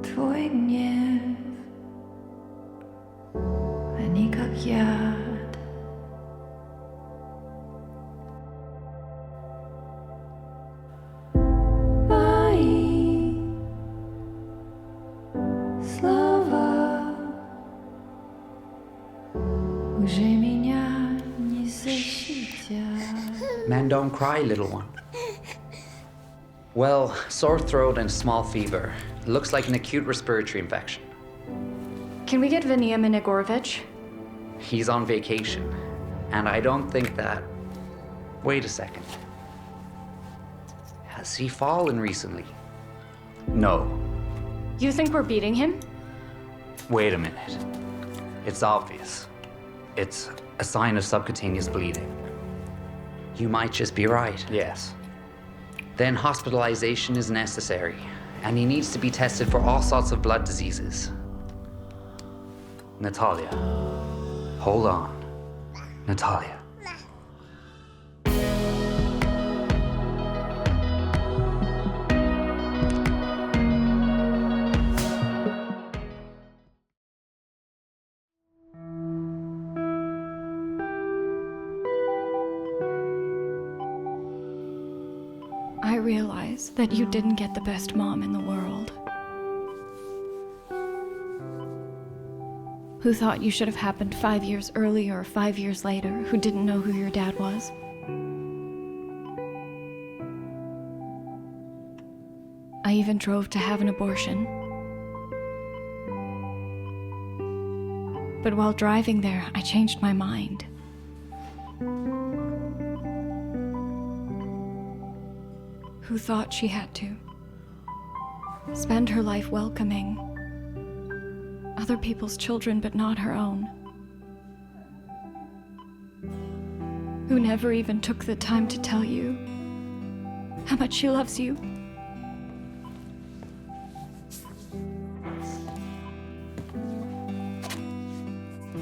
твой гнев, они как яд. Мои слова уже меня не защитят. Man, don't cry, little one. Well, sore throat and small fever. Looks like an acute respiratory infection. Can we get Veniamin Igorovich? He's on vacation, and I don't think that... Wait a second. Has he fallen recently? No. You think we're beating him? Wait a minute. It's obvious. It's a sign of subcutaneous bleeding. You might just be right. Yes. Then hospitalization is necessary, and he needs to be tested for all sorts of blood diseases. Natalia, hold on. Natalia. I realize that you didn't get the best mom in the world. Who thought you should have happened 5 years earlier or 5 years later, who didn't know who your dad was. I even drove to have an abortion. But while driving there, I changed my mind. Who thought she had to spend her life welcoming other people's children but not her own. Who never even took the time to tell you how much she loves you.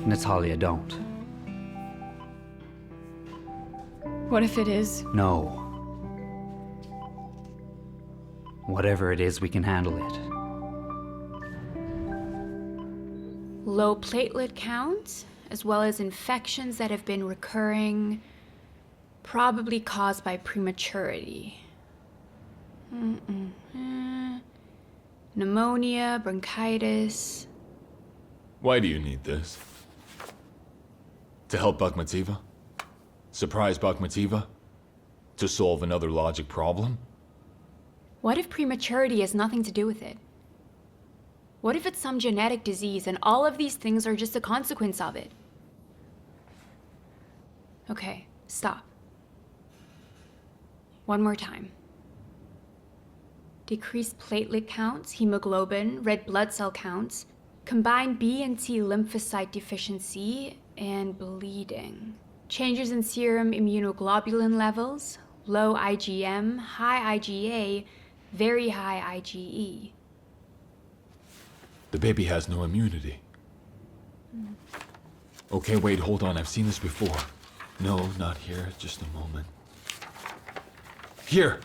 Natalia, don't. What if it is? No. Whatever it is, we can handle it. Low platelet count, as well as infections that have been recurring, probably caused by prematurity. Pneumonia, bronchitis. Why do you need this? To help Bakhmetyeva? Surprise Bakhmetyeva? To solve another logic problem? What if prematurity has nothing to do with it? What if it's some genetic disease and all of these things are just a consequence of it? Okay, stop. One more time. Decreased platelet counts, hemoglobin, red blood cell counts, combined B and T lymphocyte deficiency, and bleeding. Changes in serum immunoglobulin levels, low IgM, high IgA, very high IgE. The baby has no immunity. Okay, wait, hold on. I've seen this before. No, not here. Just a moment. Here!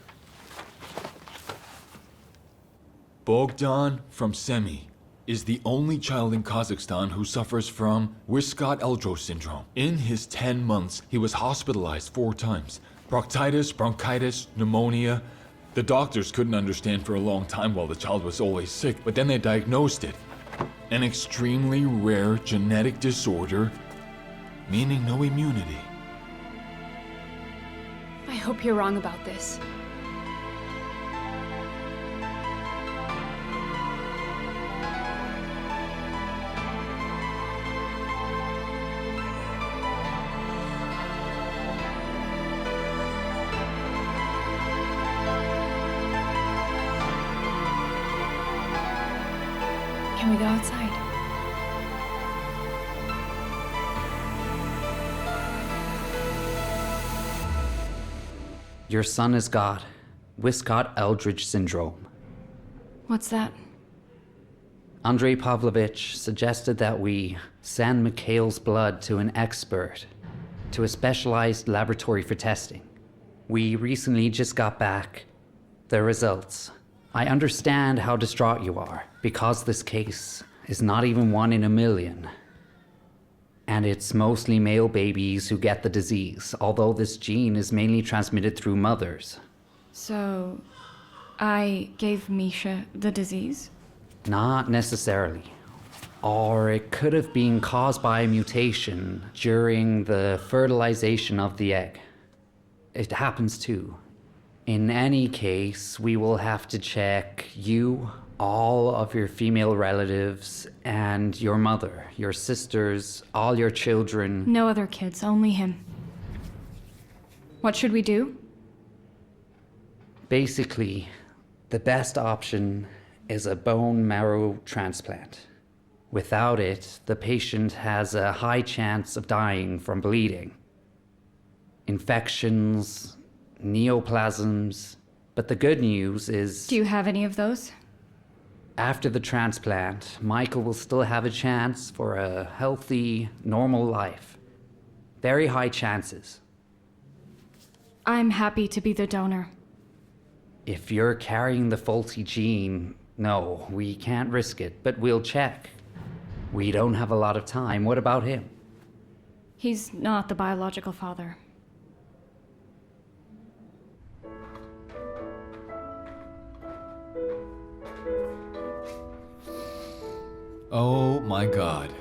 Bogdan from Semi is the only child in Kazakhstan who suffers from Wiskott-Eldro syndrome. In his 10 months, he was hospitalized 4 times. Bronchitis, pneumonia. The doctors couldn't understand for a long time while the child was always sick, but then they diagnosed it. An extremely rare genetic disorder, meaning no immunity. I hope you're wrong about this. Can we go outside? Your son has got Wiskott-Eldridge syndrome. What's that? Andrei Pavlovich suggested that we send Mikhail's blood to an expert, to a specialized laboratory for testing. We recently just got back the results. I understand how distraught you are, because this case is not even 1 in a million. And it's mostly male babies who get the disease, although this gene is mainly transmitted through mothers. So, I gave Misha the disease? Not necessarily. Or it could have been caused by a mutation during the fertilization of the egg. It happens too. In any case, we will have to check you, all of your female relatives, and your mother, your sisters, all your children. No other kids, only him. What should we do? Basically, the best option is a bone marrow transplant. Without it, the patient has a high chance of dying from bleeding, infections, neoplasms. But the good news is... Do you have any of those? After the transplant, Michael will still have a chance for a healthy, normal life. Very high chances. I'm happy to be the donor. If you're carrying the faulty gene, no, we can't risk it, but we'll check. We don't have a lot of time. What about him? He's not the biological father. Oh my god.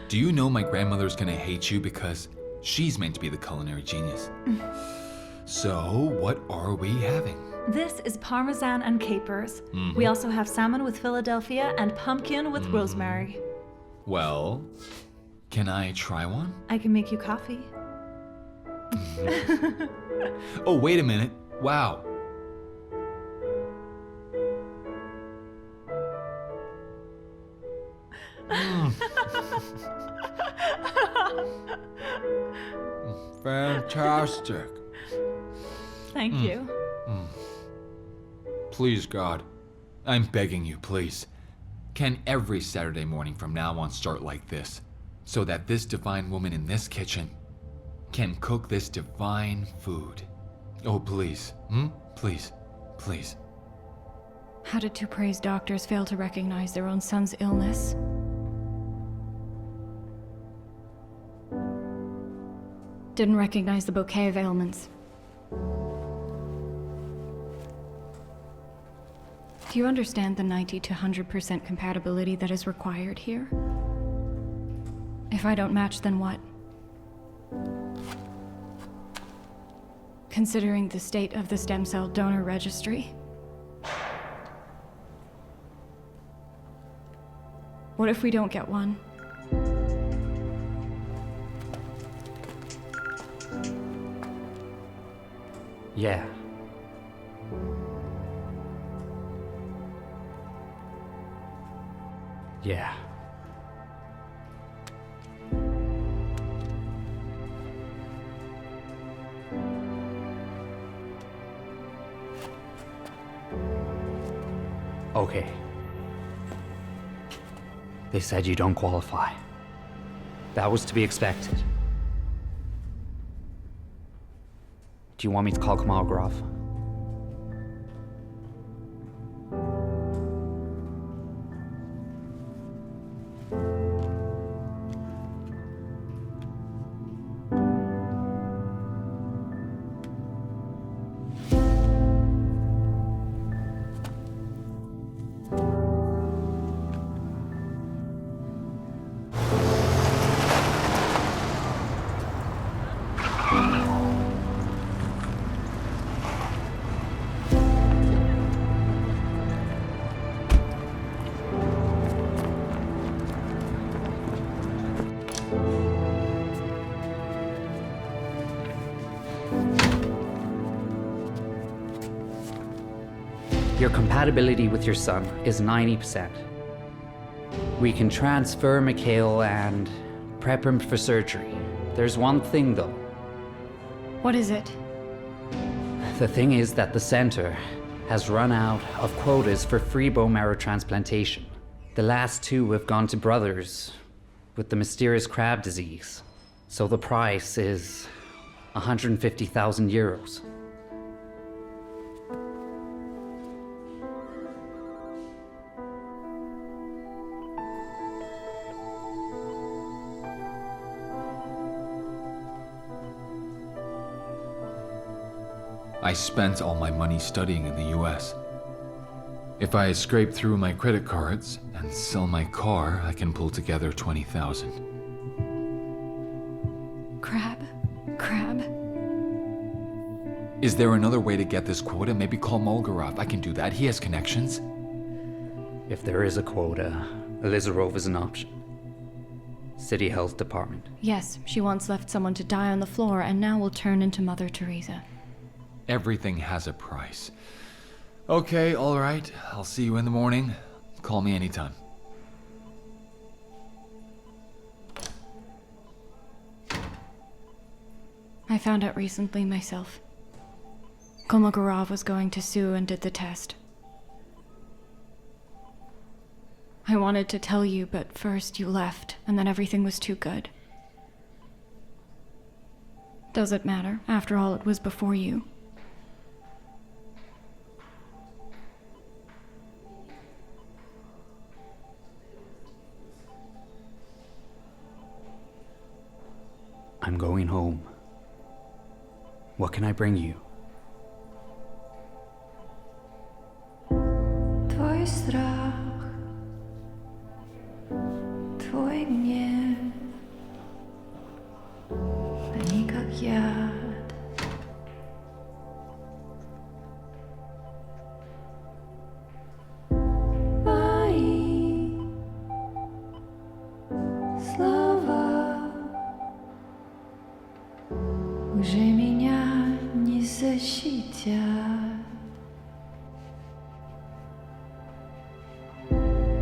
Do you know my grandmother's gonna hate you because she's meant to be the culinary genius? So, what are we having? This is parmesan and capers. We also have salmon with Philadelphia and pumpkin with rosemary. Well, can I try one? I can make you coffee. Oh, wait a minute. Wow. Fantastic. Thank you. Please, God, I'm begging you, please. Can every Saturday morning from now on start like this, so that this divine woman in this kitchen can cook this divine food? Oh, please. Please. Please. How did 2 praised doctors fail to recognize their own son's illness? Didn't recognize the bouquet of ailments. Do you understand the 90 to 100% compatibility that is required here? If I don't match, then what? Considering the state of the stem cell donor registry? What if we don't get one? Yeah. Yeah. Okay. They said you don't qualify. That was to be expected. Do you want me to call Kamalgrov? Your compatibility with your son is 90%. We can transfer Mikhail and prep him for surgery. There's one thing though. What is it? The thing is that the center has run out of quotas for free bone marrow transplantation. The last 2 have gone to brothers with the mysterious crab disease. So the price is 150,000 euros. I spent all my money studying in the US. If I scrape through my credit cards and sell my car, I can pull together 20,000. Crab? Is there another way to get this quota? Maybe call Molgarov. I can do that. He has connections. If there is a quota, Elizarov is an option. City Health Department. Yes, she once left someone to die on the floor and now will turn into Mother Teresa. Everything has a price. Okay, all right. I'll see you in the morning. Call me anytime. I found out recently myself. Kolmogorov was going to sue and did the test. I wanted to tell you, but first you left, and then everything was too good. Does it matter? After all, it was before you. I'm going home. What can I bring you? Твой страх, твой гнев, они как яд. Мои слова уже меня не защитят.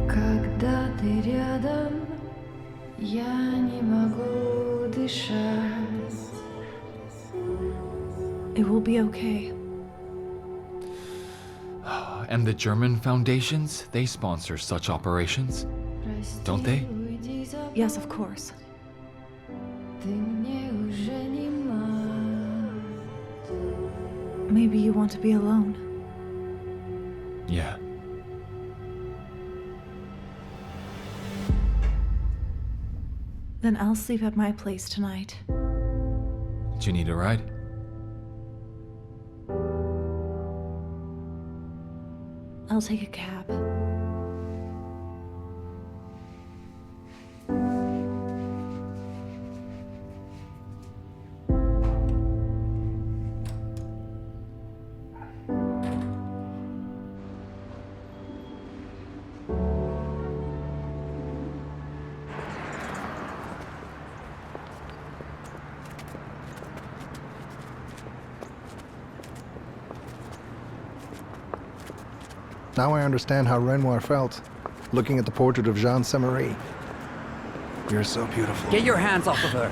Когда ты рядом, я не могу дышать. It will be okay. And the German foundations, they sponsor such operations, don't they? Yes, of course. Ты мне уже не мать. Maybe you want to be alone. Yeah. Then I'll sleep at my place tonight. Do you need a ride? I'll take a cab. Now I understand how Renoir felt, looking at the portrait of Jean Semery. You're so beautiful. Get your hands off of her.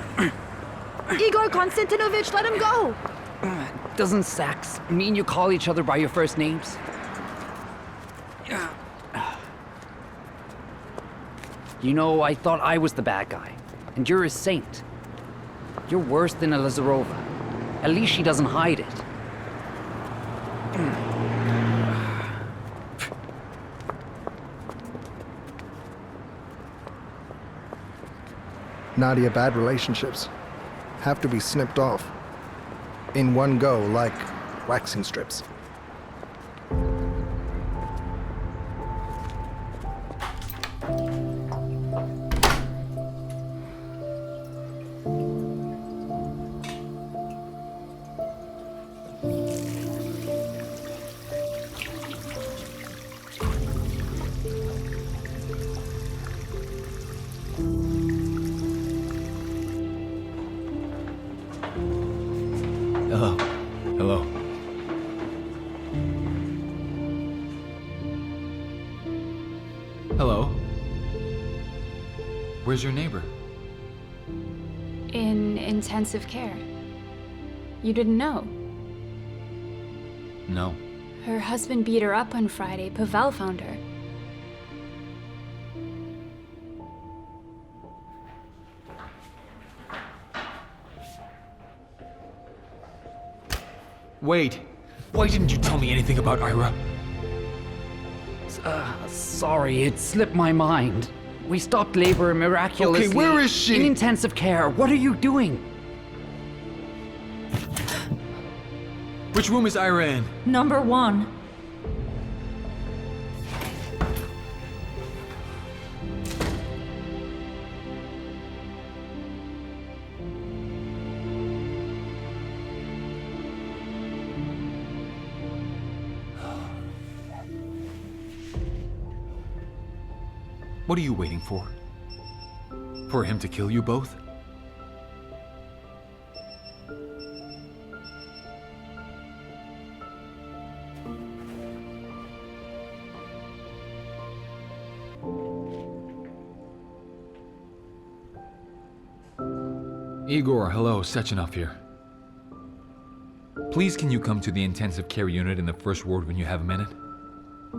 Igor Konstantinovich, let him go! Doesn't sex mean you call each other by your first names? You know, I thought I was the bad guy, and you're a saint. You're worse than Elizarova. At least she doesn't hide it. Nadia, bad relationships have to be snipped off. In one go, like waxing strips. Hello. Hello. Hello. Where's your neighbor? In intensive care. You didn't know? No. Her husband beat her up on Friday. Pavel found her. Wait. Why didn't you tell me anything about Ira? Sorry, it slipped my mind. We stopped labor miraculously. Okay, where is she? In intensive care. What are you doing? Which room is Ira in? Number 1. What are you waiting for? For him to kill you both? Igor, hello, Sechenov here. Please can you come to the intensive care unit in the first ward when you have a minute?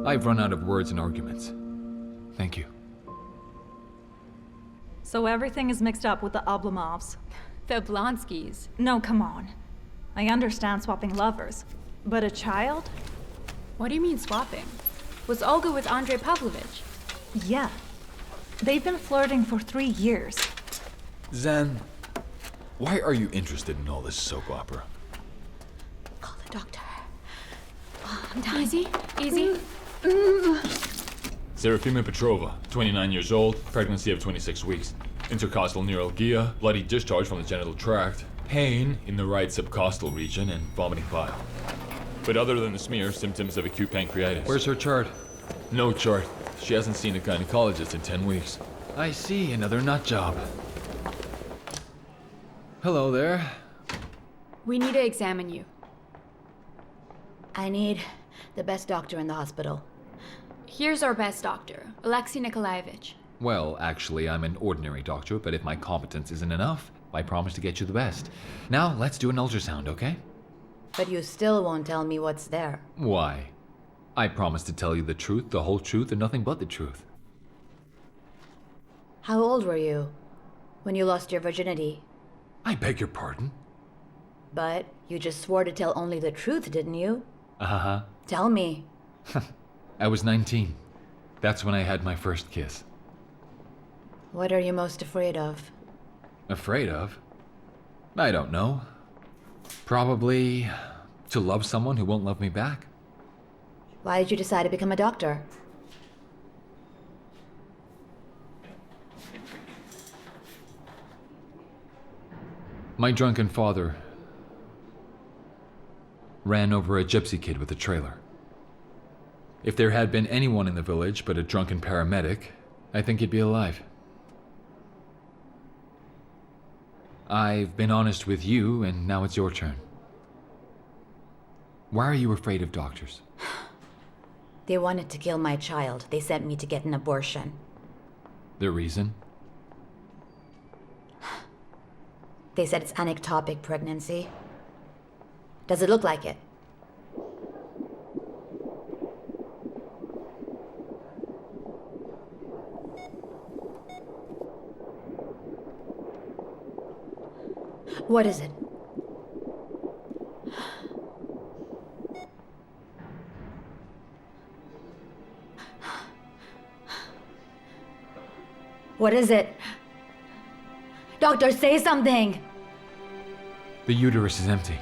I've run out of words and arguments. Thank you. So everything is mixed up with the Oblomovs. The Blonskys. No, come on. I understand swapping lovers, but a child? What do you mean swapping? Was Olga with Andrei Pavlovich? Yeah. They've been flirting for 3 years. Zen, why are you interested in all this soap opera? Call the doctor. Easy, easy. Serafima Petrova, 29 years old, pregnancy of 26 weeks. Intercostal neuralgia, bloody discharge from the genital tract, pain in the right subcostal region, and vomiting bile. But other than the smear, symptoms of acute pancreatitis. Where's her chart? No chart. She hasn't seen a gynecologist in 10 weeks. I see, another nut job. Hello there. We need to examine you. I need the best doctor in the hospital. Here's our best doctor, Alexei Nikolaevich. Well, actually, I'm an ordinary doctor, but if my competence isn't enough, I promise to get you the best. Now, let's do an ultrasound, okay? But you still won't tell me what's there. Why? I promise to tell you the truth, the whole truth, and nothing but the truth. How old were you when you lost your virginity? I beg your pardon? But you just swore to tell only the truth, didn't you? Uh-huh. Tell me. I was 19. That's when I had my first kiss. What are you most afraid of? Afraid of? I don't know. Probably to love someone who won't love me back. Why did you decide to become a doctor? My drunken father ran over a gypsy kid with a trailer. If there had been anyone in the village but a drunken paramedic, I think he'd be alive. I've been honest with you, and now it's your turn. Why are you afraid of doctors? They wanted to kill my child. They sent me to get an abortion. The reason? They said it's an ectopic pregnancy. Does it look like it? What is it? What is it? Doctor, say something! The uterus is empty.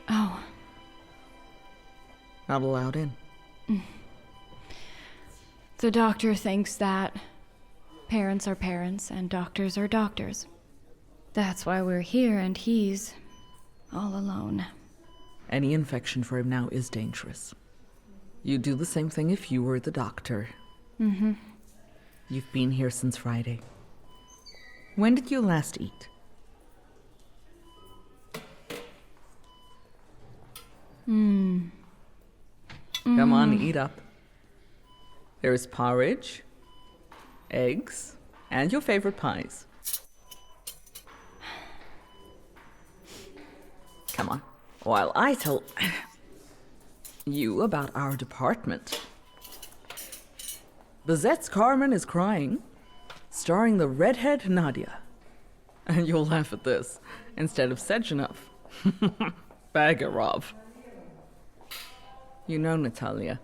Oh. Not allowed in. The doctor thinks that parents are parents and doctors are doctors. That's why we're here and he's all alone. Any infection for him now is dangerous. You'd do the same thing if you were the doctor. Mm-hmm. You've been here since Friday. When did you last eat? Come on, eat up. There's porridge, eggs, and your favorite pies. Come on, while I tell you about our department. Bizet's Carmen is Crying, starring the redhead Nadia. And you'll laugh at this, instead of Sechenov. Bagarov. You know, Natalia,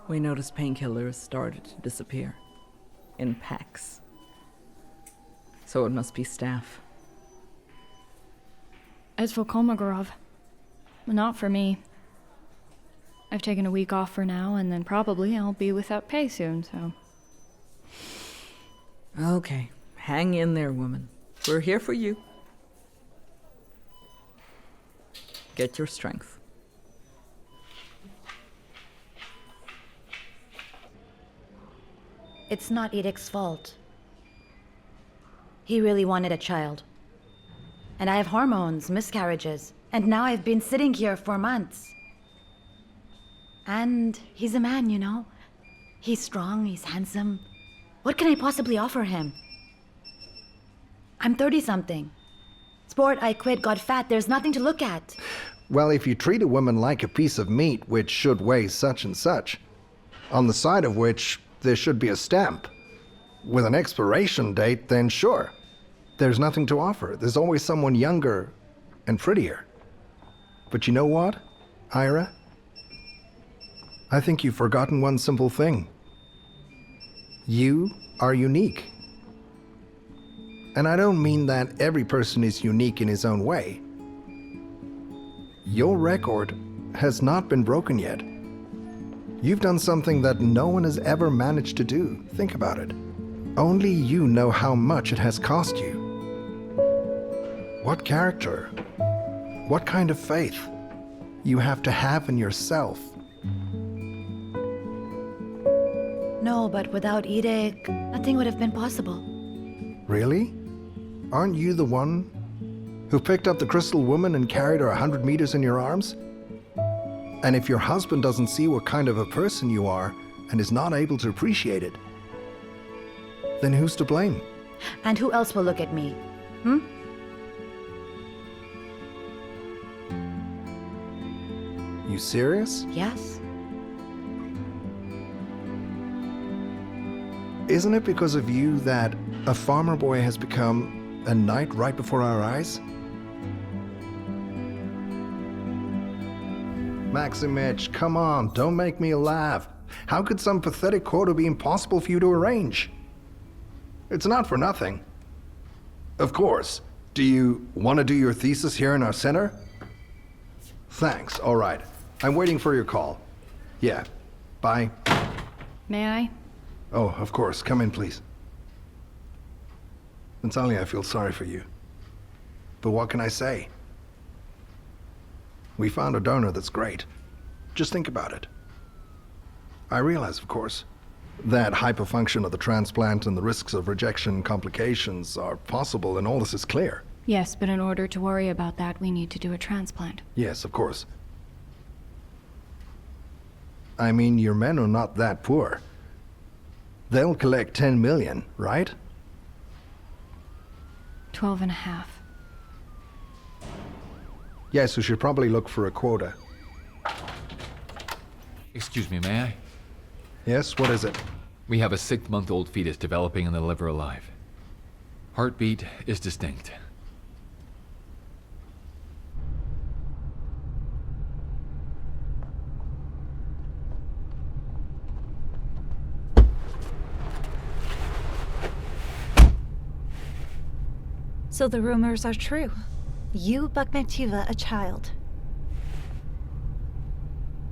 we noticed painkillers started to disappear. In packs. So it must be staff. As for Kolmogorov, not for me. I've taken a week off for now, and then probably I'll be without pay soon, so... Okay, hang in there, woman. We're here for you. Get your strength. It's not Edic's fault. He really wanted a child. And I have hormones, miscarriages, and now I've been sitting here for months. And he's a man, you know. He's strong, he's handsome. What can I possibly offer him? I'm 30-something. Sport I quit, got fat, there's nothing to look at. Well, if you treat a woman like a piece of meat which should weigh such and such, on the side of which there should be a stamp, with an expiration date, then sure. There's nothing to offer. There's always someone younger and prettier. But you know what, Ira? I think you've forgotten one simple thing. You are unique. And I don't mean that every person is unique in his own way. Your record has not been broken yet. You've done something that no one has ever managed to do. Think about it. Only you know how much it has cost you. What character, what kind of faith you have to have in yourself. No, but without Edic, nothing would have been possible. Really? Aren't you the one who picked up the crystal woman and carried her 100 meters in your arms? And if your husband doesn't see what kind of a person you are and is not able to appreciate it, then who's to blame? And who else will look at me? You serious? Yes. Isn't it because of you that a farmer boy has become a knight right before our eyes? Maximich, come on, don't make me laugh. How could some pathetic quota be impossible for you to arrange? It's not for nothing. Of course. Do you want to do your thesis here in our center? Thanks, all right. I'm waiting for your call. Yeah, bye. May I? Oh, of course. Come in, please. Natalia, I feel sorry for you. But what can I say? We found a donor that's great. Just think about it. I realize, of course, that hyperfunction of the transplant and the risks of rejection and complications are possible, and all this is clear. Yes, but in order to worry about that, we need to do a transplant. Yes, of course. I mean, your men are not that poor. They'll collect 10 million, right? 12.5. Yes, we should probably look for a quota. Excuse me, may I? Yes, what is it? We have a 6-month-old fetus developing in the liver alive. Heartbeat is distinct. So the rumors are true. You, Bakhmetyeva, a child.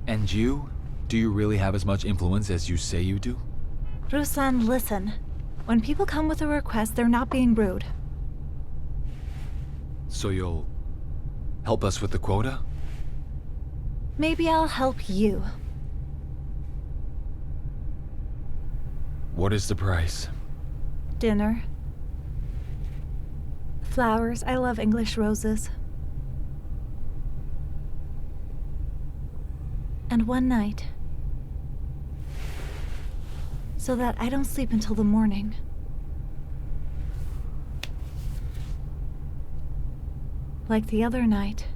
And you? Do you really have as much influence as you say you do? Ruslan, listen. When people come with a request, they're not being rude. So you'll help us with the quota? Maybe I'll help you. What is the price? Dinner. Flowers. I love English roses. And one night. So that I don't sleep until the morning. Like the other night.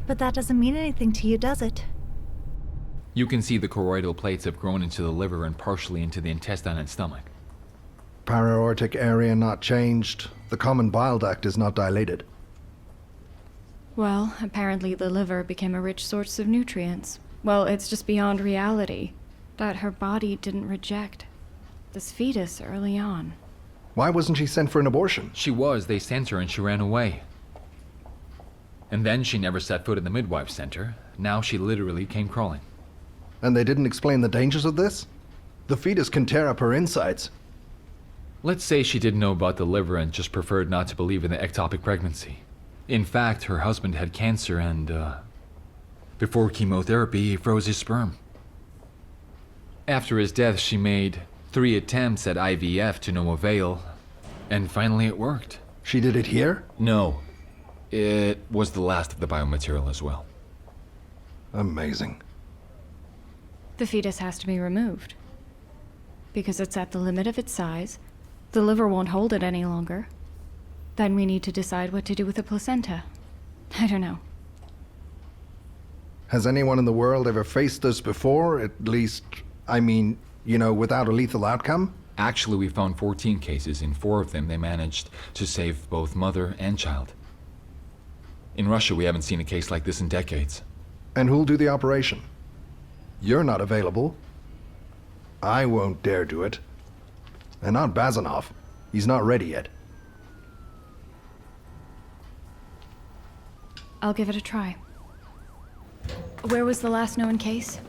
But that doesn't mean anything to you, does it? You can see the choroidal plates have grown into the liver and partially into the intestine and stomach. Para-aortic area not changed. The common bile duct is not dilated. Well, apparently the liver became a rich source of nutrients. Well, it's just beyond reality that her body didn't reject this fetus early on. Why wasn't she sent for an abortion? She was. They sent her and she ran away. And then she never set foot in the midwife center. Now she literally came crawling. And they didn't explain the dangers of this? The fetus can tear up her insides. Let's say she didn't know about the liver and just preferred not to believe in the ectopic pregnancy. In fact, her husband had cancer and, before chemotherapy, he froze his sperm. After his death, she made 3 attempts at IVF to no avail, and finally it worked. She did it here? No. It was the last of the biomaterial as well. Amazing. The fetus has to be removed. Because it's at the limit of its size. The liver won't hold it any longer. Then we need to decide what to do with the placenta. I don't know. Has anyone in the world ever faced this before? At least, I mean, without a lethal outcome? Actually, we found 14 cases. In 4 of them, they managed to save both mother and child. In Russia, we haven't seen a case like this in decades. And who'll do the operation? You're not available. I won't dare do it. And not Bazanov. He's not ready yet. I'll give it a try. Where was the last known case?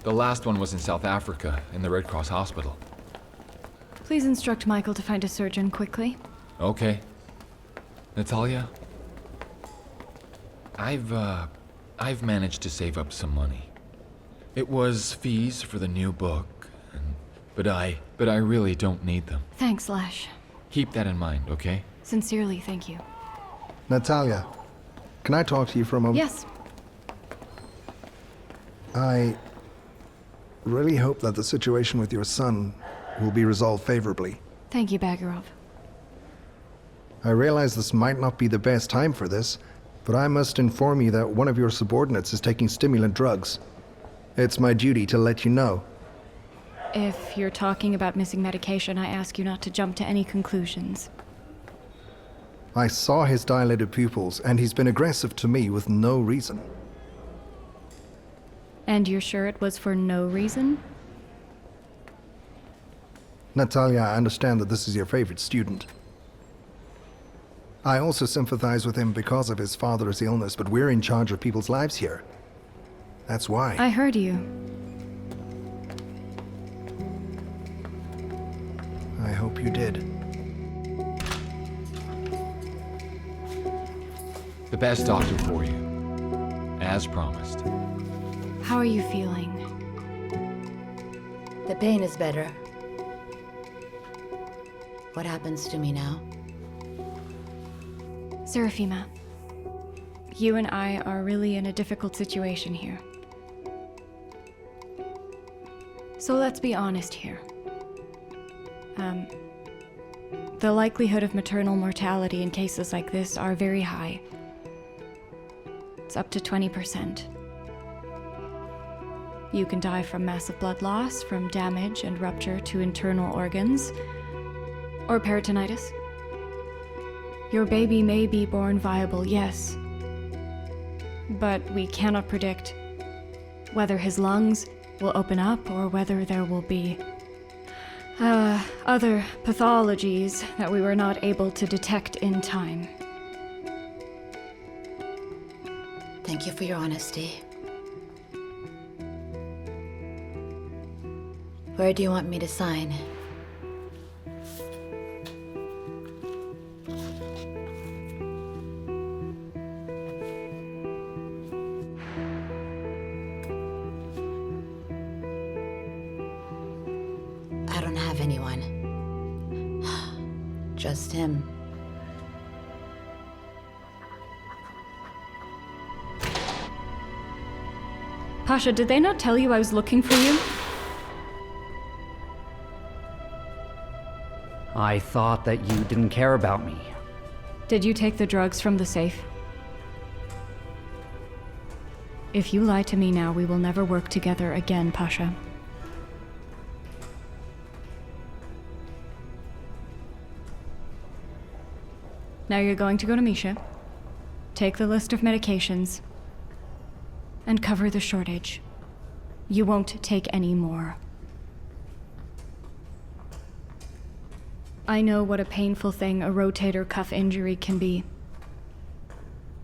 The last one was in South Africa, in the Red Cross hospital. Please instruct Michael to find a surgeon quickly. Okay. Natalia? I've managed to save up some money. It was fees for the new book, but I really don't need them. Thanks, Lash. Keep that in mind, okay? Sincerely, thank you. Natalia, can I talk to you for a moment? Yes. I really hope that the situation with your son will be resolved favorably. Thank you, Bagarov. I realize this might not be the best time for this, but I must inform you that one of your subordinates is taking stimulant drugs. It's my duty to let you know. If you're talking about missing medication, I ask you not to jump to any conclusions. I saw his dilated pupils, and he's been aggressive to me with no reason. And you're sure it was for no reason? Natalia, I understand that this is your favorite student. I also sympathize with him because of his father's illness, but we're in charge of people's lives here. That's why. I heard you. I hope you did. The best doctor for you, as promised. How are you feeling? The pain is better. What happens to me now? Serafima, you and I are really in a difficult situation here. So let's be honest here. the likelihood of maternal mortality in cases like this are very high. It's up to 20%. You can die from massive blood loss, from damage and rupture to internal organs, or peritonitis. Your baby may be born viable, yes, but we cannot predict whether his lungs will open up or whether there will be other pathologies that we were not able to detect in time. Thank you for your honesty. Where do you want me to sign? I don't have anyone. Just him. Pasha, did they not tell you I was looking for you? I thought that you didn't care about me. Did you take the drugs from the safe? If you lie to me now, we will never work together again, Pasha. Now you're going to go to Misha, take the list of medications, and cover the shortage. You won't take any more. I know what a painful thing a rotator cuff injury can be.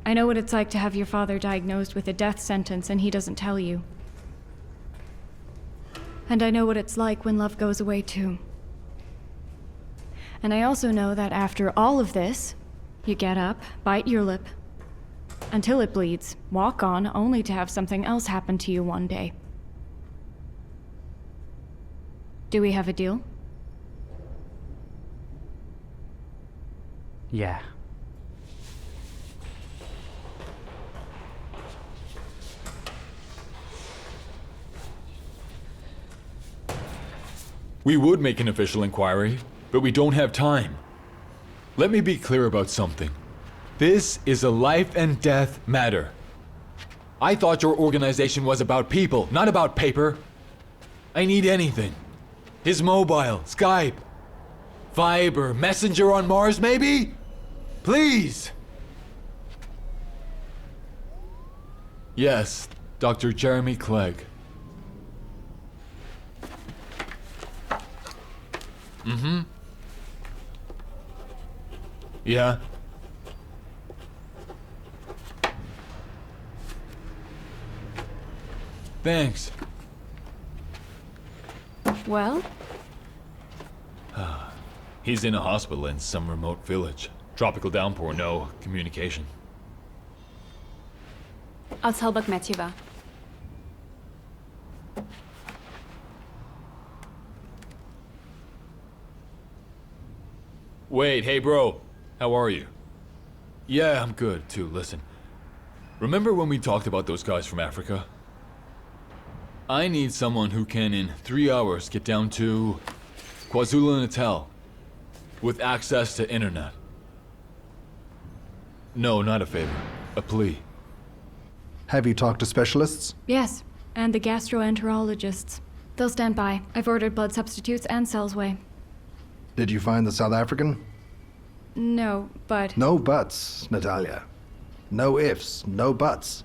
I know what it's like to have your father diagnosed with a death sentence and he doesn't tell you. And I know what it's like when love goes away too. And I also know that after all of this, you get up, bite your lip, until it bleeds, walk on, only to have something else happen to you one day. Do we have a deal? Yeah. We would make an official inquiry, but we don't have time. Let me be clear about something. This is a life and death matter. I thought your organization was about people, not about paper. I need anything. His mobile, Skype, Viber, Messenger on Mars, maybe? Please! Yes, Dr. Jeremy Clegg. Mm-hmm. Yeah? Thanks. Well? He's in a hospital in some remote village. Tropical downpour, no communication. I'll tell Bakhmetyeva. Wait, hey bro, how are you? Yeah, I'm good too, listen. Remember when we talked about those guys from Africa? I need someone who can in 3 hours get down to KwaZulu-Natal with access to internet. No, not a favor, a plea. Have you talked to specialists? Yes, and the gastroenterologists. They'll stand by. I've ordered blood substitutes and Cellsway. Did you find the South African? No, but... No buts, Natalia. No ifs, no buts.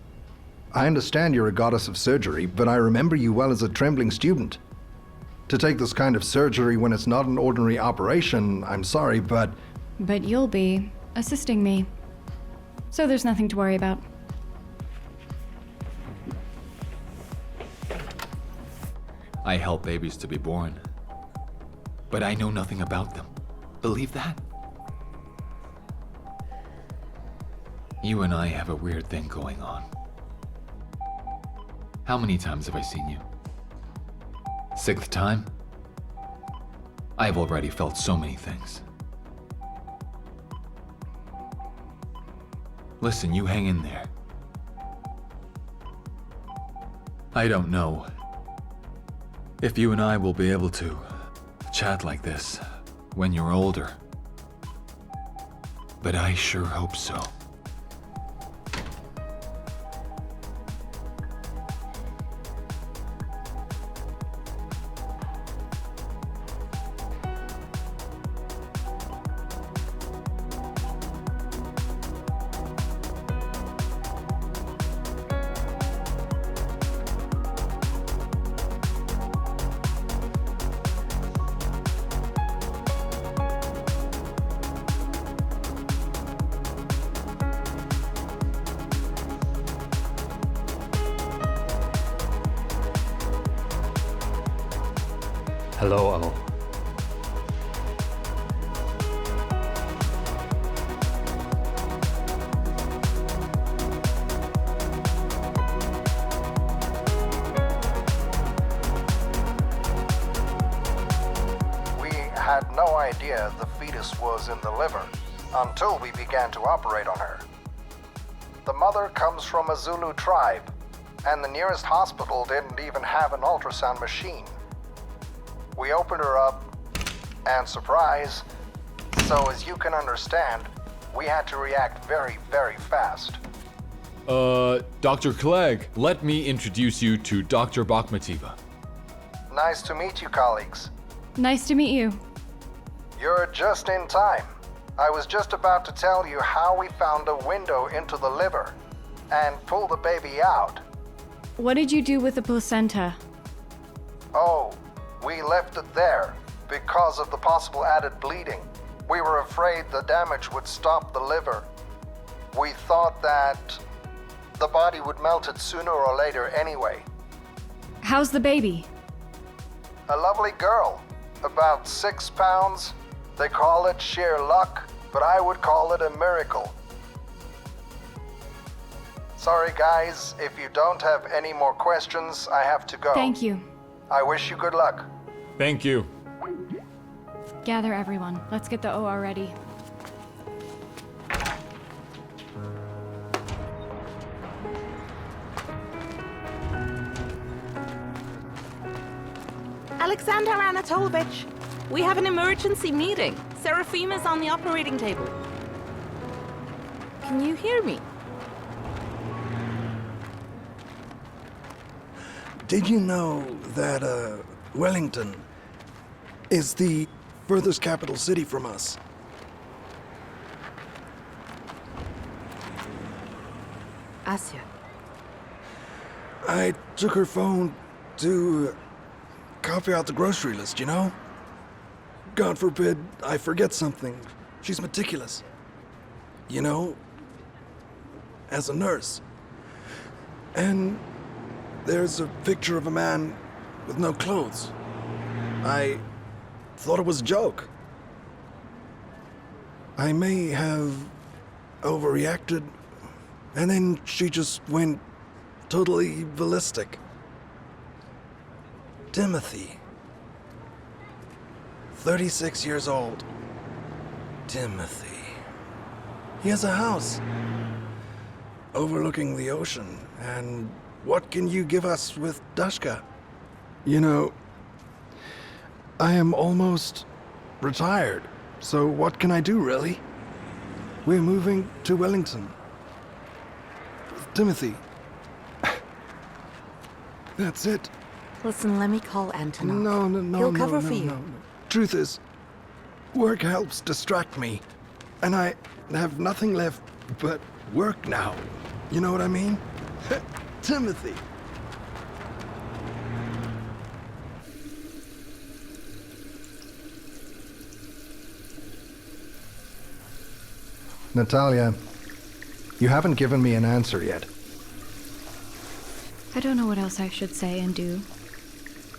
I understand you're a goddess of surgery, but I remember you well as a trembling student. To take this kind of surgery when it's not an ordinary operation, I'm sorry, but... But you'll be assisting me. So there's nothing to worry about. I help babies to be born. But I know nothing about them. Believe that? You and I have a weird thing going on. How many times have I seen you? 6th time? I've already felt so many things. Listen, you hang in there. I don't know if you and I will be able to chat like this when you're older. but I sure hope so. Hello, O. We had no idea the fetus was in the liver until we began to operate on her. The mother comes from a Zulu tribe, and the nearest hospital didn't even have an ultrasound machine. We opened her up, and surprise, so as you can understand, we had to react very, very fast. Dr. Clegg, let me introduce you to Dr. Bakhmetyeva. Nice to meet you, colleagues. Nice to meet you. You're just in time. I was just about to tell you how we found a window into the liver and pulled the baby out. What did you do with the placenta? Oh, we left it there because of the possible added bleeding. We were afraid the damage would stop the liver. We thought that the body would melt it sooner or later anyway. How's the baby? A lovely girl, about 6 pounds. They call it sheer luck, but I would call it a miracle. Sorry guys, if you don't have any more questions, I have to go. Thank you. I wish you good luck. Thank you. Gather everyone. Let's get the OR ready. Alexander Anatolovich, we have an emergency meeting. Serafima's on the operating table. Can you hear me? Did you know that Wellington is the furthest capital city from us? Asya. I took her phone to copy out the grocery list, you know? God forbid I forget something. She's meticulous. You know? As a nurse. And there's a picture of a man with no clothes. I thought it was a joke. I may have overreacted, and then she just went totally ballistic. Timothy. 36 years old. Timothy. He has a house overlooking the ocean, and what can you give us with Dashka? You know, I am almost retired, so what can I do, really? We're moving to Wellington. With Timothy. That's it. Listen, let me call Antonov. No. He'll cover for you. No. Truth is, work helps distract me, and I have nothing left but work now. You know what I mean? Timothy. Natalia, you haven't given me an answer yet. I don't know what else I should say and do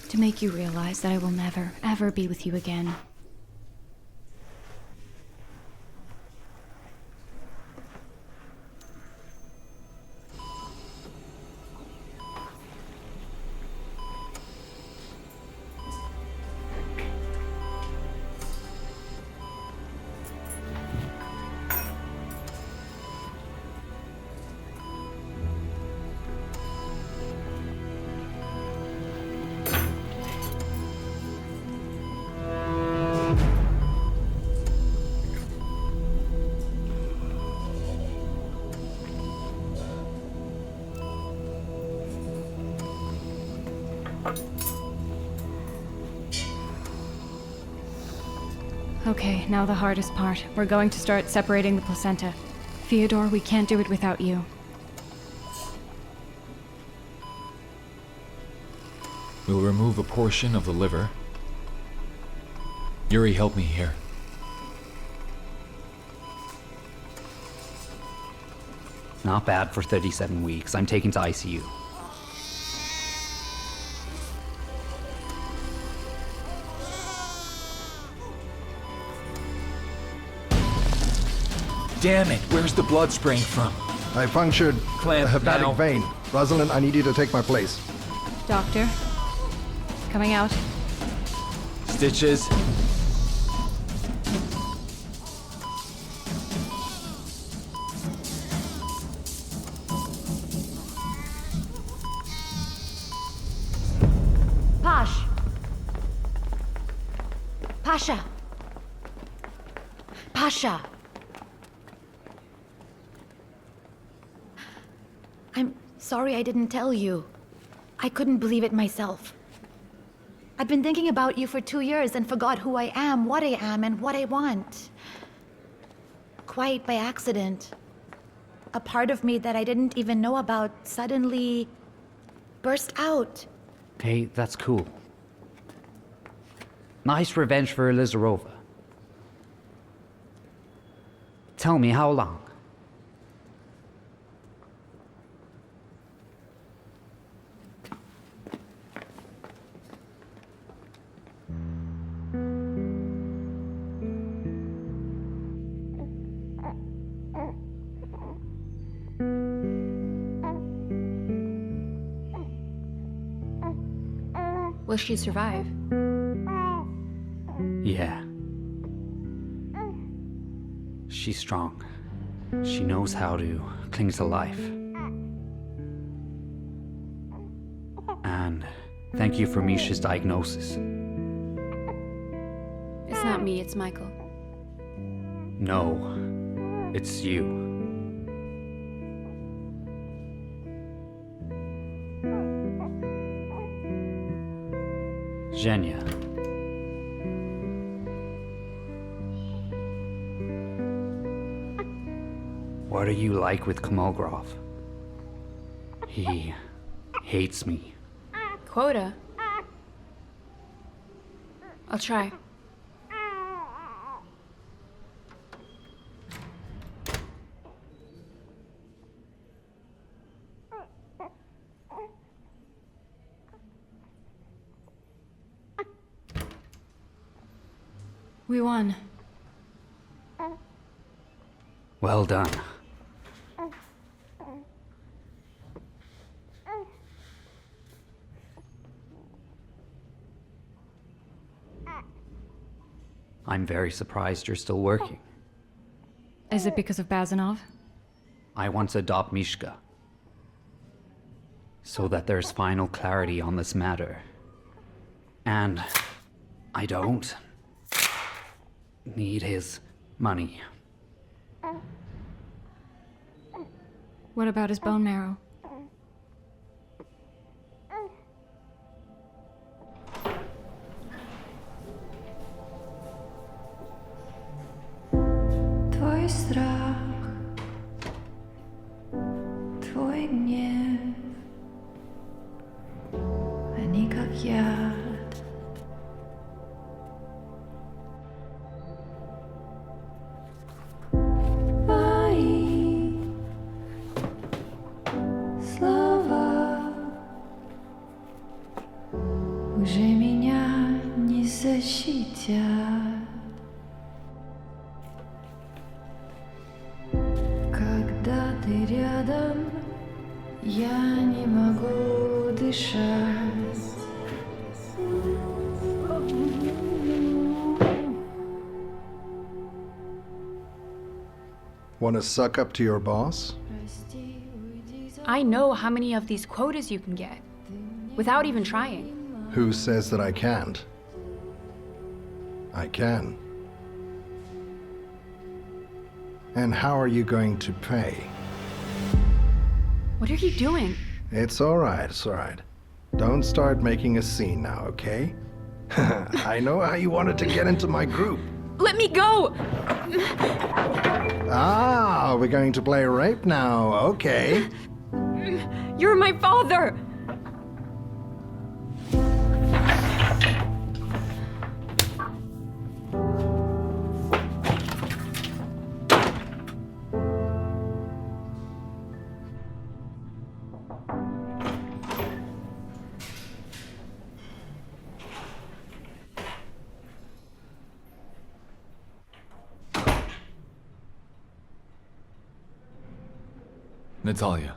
to make you realize that I will never, ever be with you again. Okay, now the hardest part. We're going to start separating the placenta. Fyodor, we can't do it without you. We'll remove a portion of the liver. Yuri, help me here. Not bad for 37 weeks. I'm taken to ICU. Damn it, where's the blood spraying from? I punctured Clamp a hepatic now. vein. Rosalind, I need you to take my place. Doctor, coming out. Stitches. Pasha! Pasha! I'm sorry I didn't tell you. I couldn't believe it myself. I'd been thinking about you for 2 years and forgot who I am, and what I want. Quite by accident. A part of me that I didn't even know about suddenly burst out. Hey, that's cool. Nice revenge for Elizarova. Tell me, how long? Will she survive? Yeah. She's strong. She knows how to cling to life. And thank you for Misha's diagnosis. It's not me, it's Michael. No, it's you. Zhenya. What are you like with Komogrov? He hates me. Quota? I'll try. We won. Well done. I'm very surprised you're still working. Is it because of Bazanov? I want to adopt Mishka. So that there's final clarity on this matter. And I don't need his money. What about his bone marrow? Твой страх, твой гнев, они как яд. Мои слова уже меня не защитят. Когда ты рядом, я не могу дышать. Want to suck up to your boss? I know how many of these quotas you can get, without even trying. Who says that I can't? I can. And how are you going to pay? What are you doing? It's all right, it's all right. Don't start making a scene now, okay? I know how you wanted to get into my group. let me go! Ah, we're going to play rape now. Okay. You're my father! Natalia.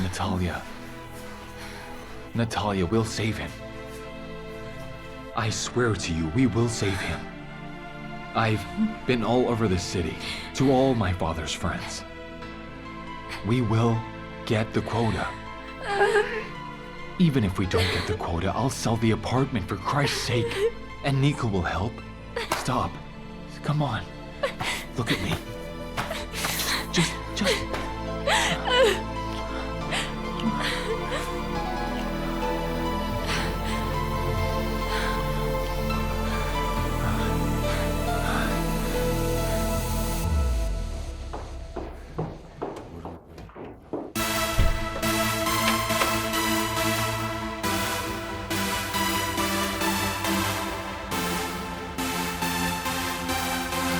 Natalia. Natalia, we'll save him. I swear to you, we will save him. I've been all over the city, to all my father's friends. We will get the quota. Even if we don't get the quota, I'll sell the apartment for Christ's sake. And Nika will help. Stop. Come on. Look at me. Just...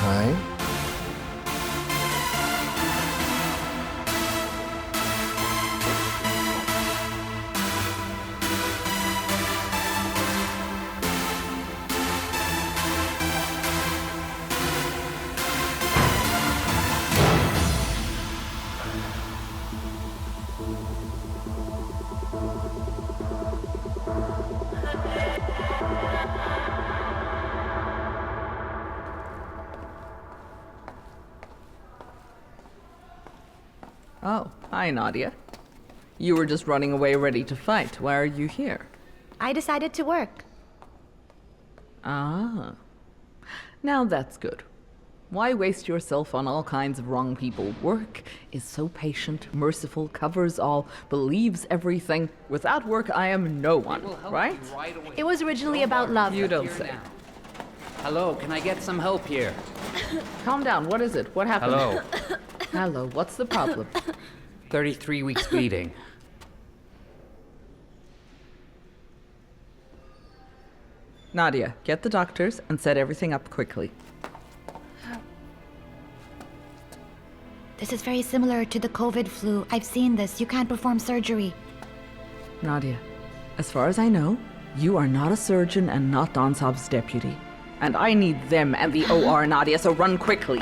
Hi. Oh, hi, Nadia. You were just running away ready to fight. Why are you here? I decided to work. Ah. Now that's good. Why waste yourself on all kinds of wrong people? Work is so patient, merciful, covers all, believes everything. Without work, I am no one, right? It was originally about love. You don't say. Hello, can I get some help here? Calm down. What is it? What happened? Hello. Hello. What's the problem? 33 weeks bleeding. Nadia, get the doctors and set everything up quickly. This is very similar to the COVID flu. I've seen this. You can't perform surgery. Nadia, as far as I know, you are not a surgeon and not Don Saab's deputy. And I need them and the OR, Nadia, so run quickly.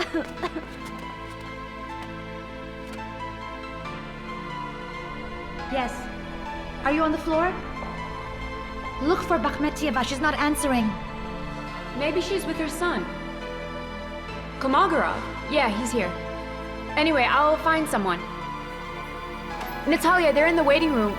Yes. Are you on the floor? Look for Bakhmetyeva. She's not answering. Maybe she's with her son. Komagorov. Yeah, he's here. Anyway, I'll find someone. Natalia, they're in the waiting room.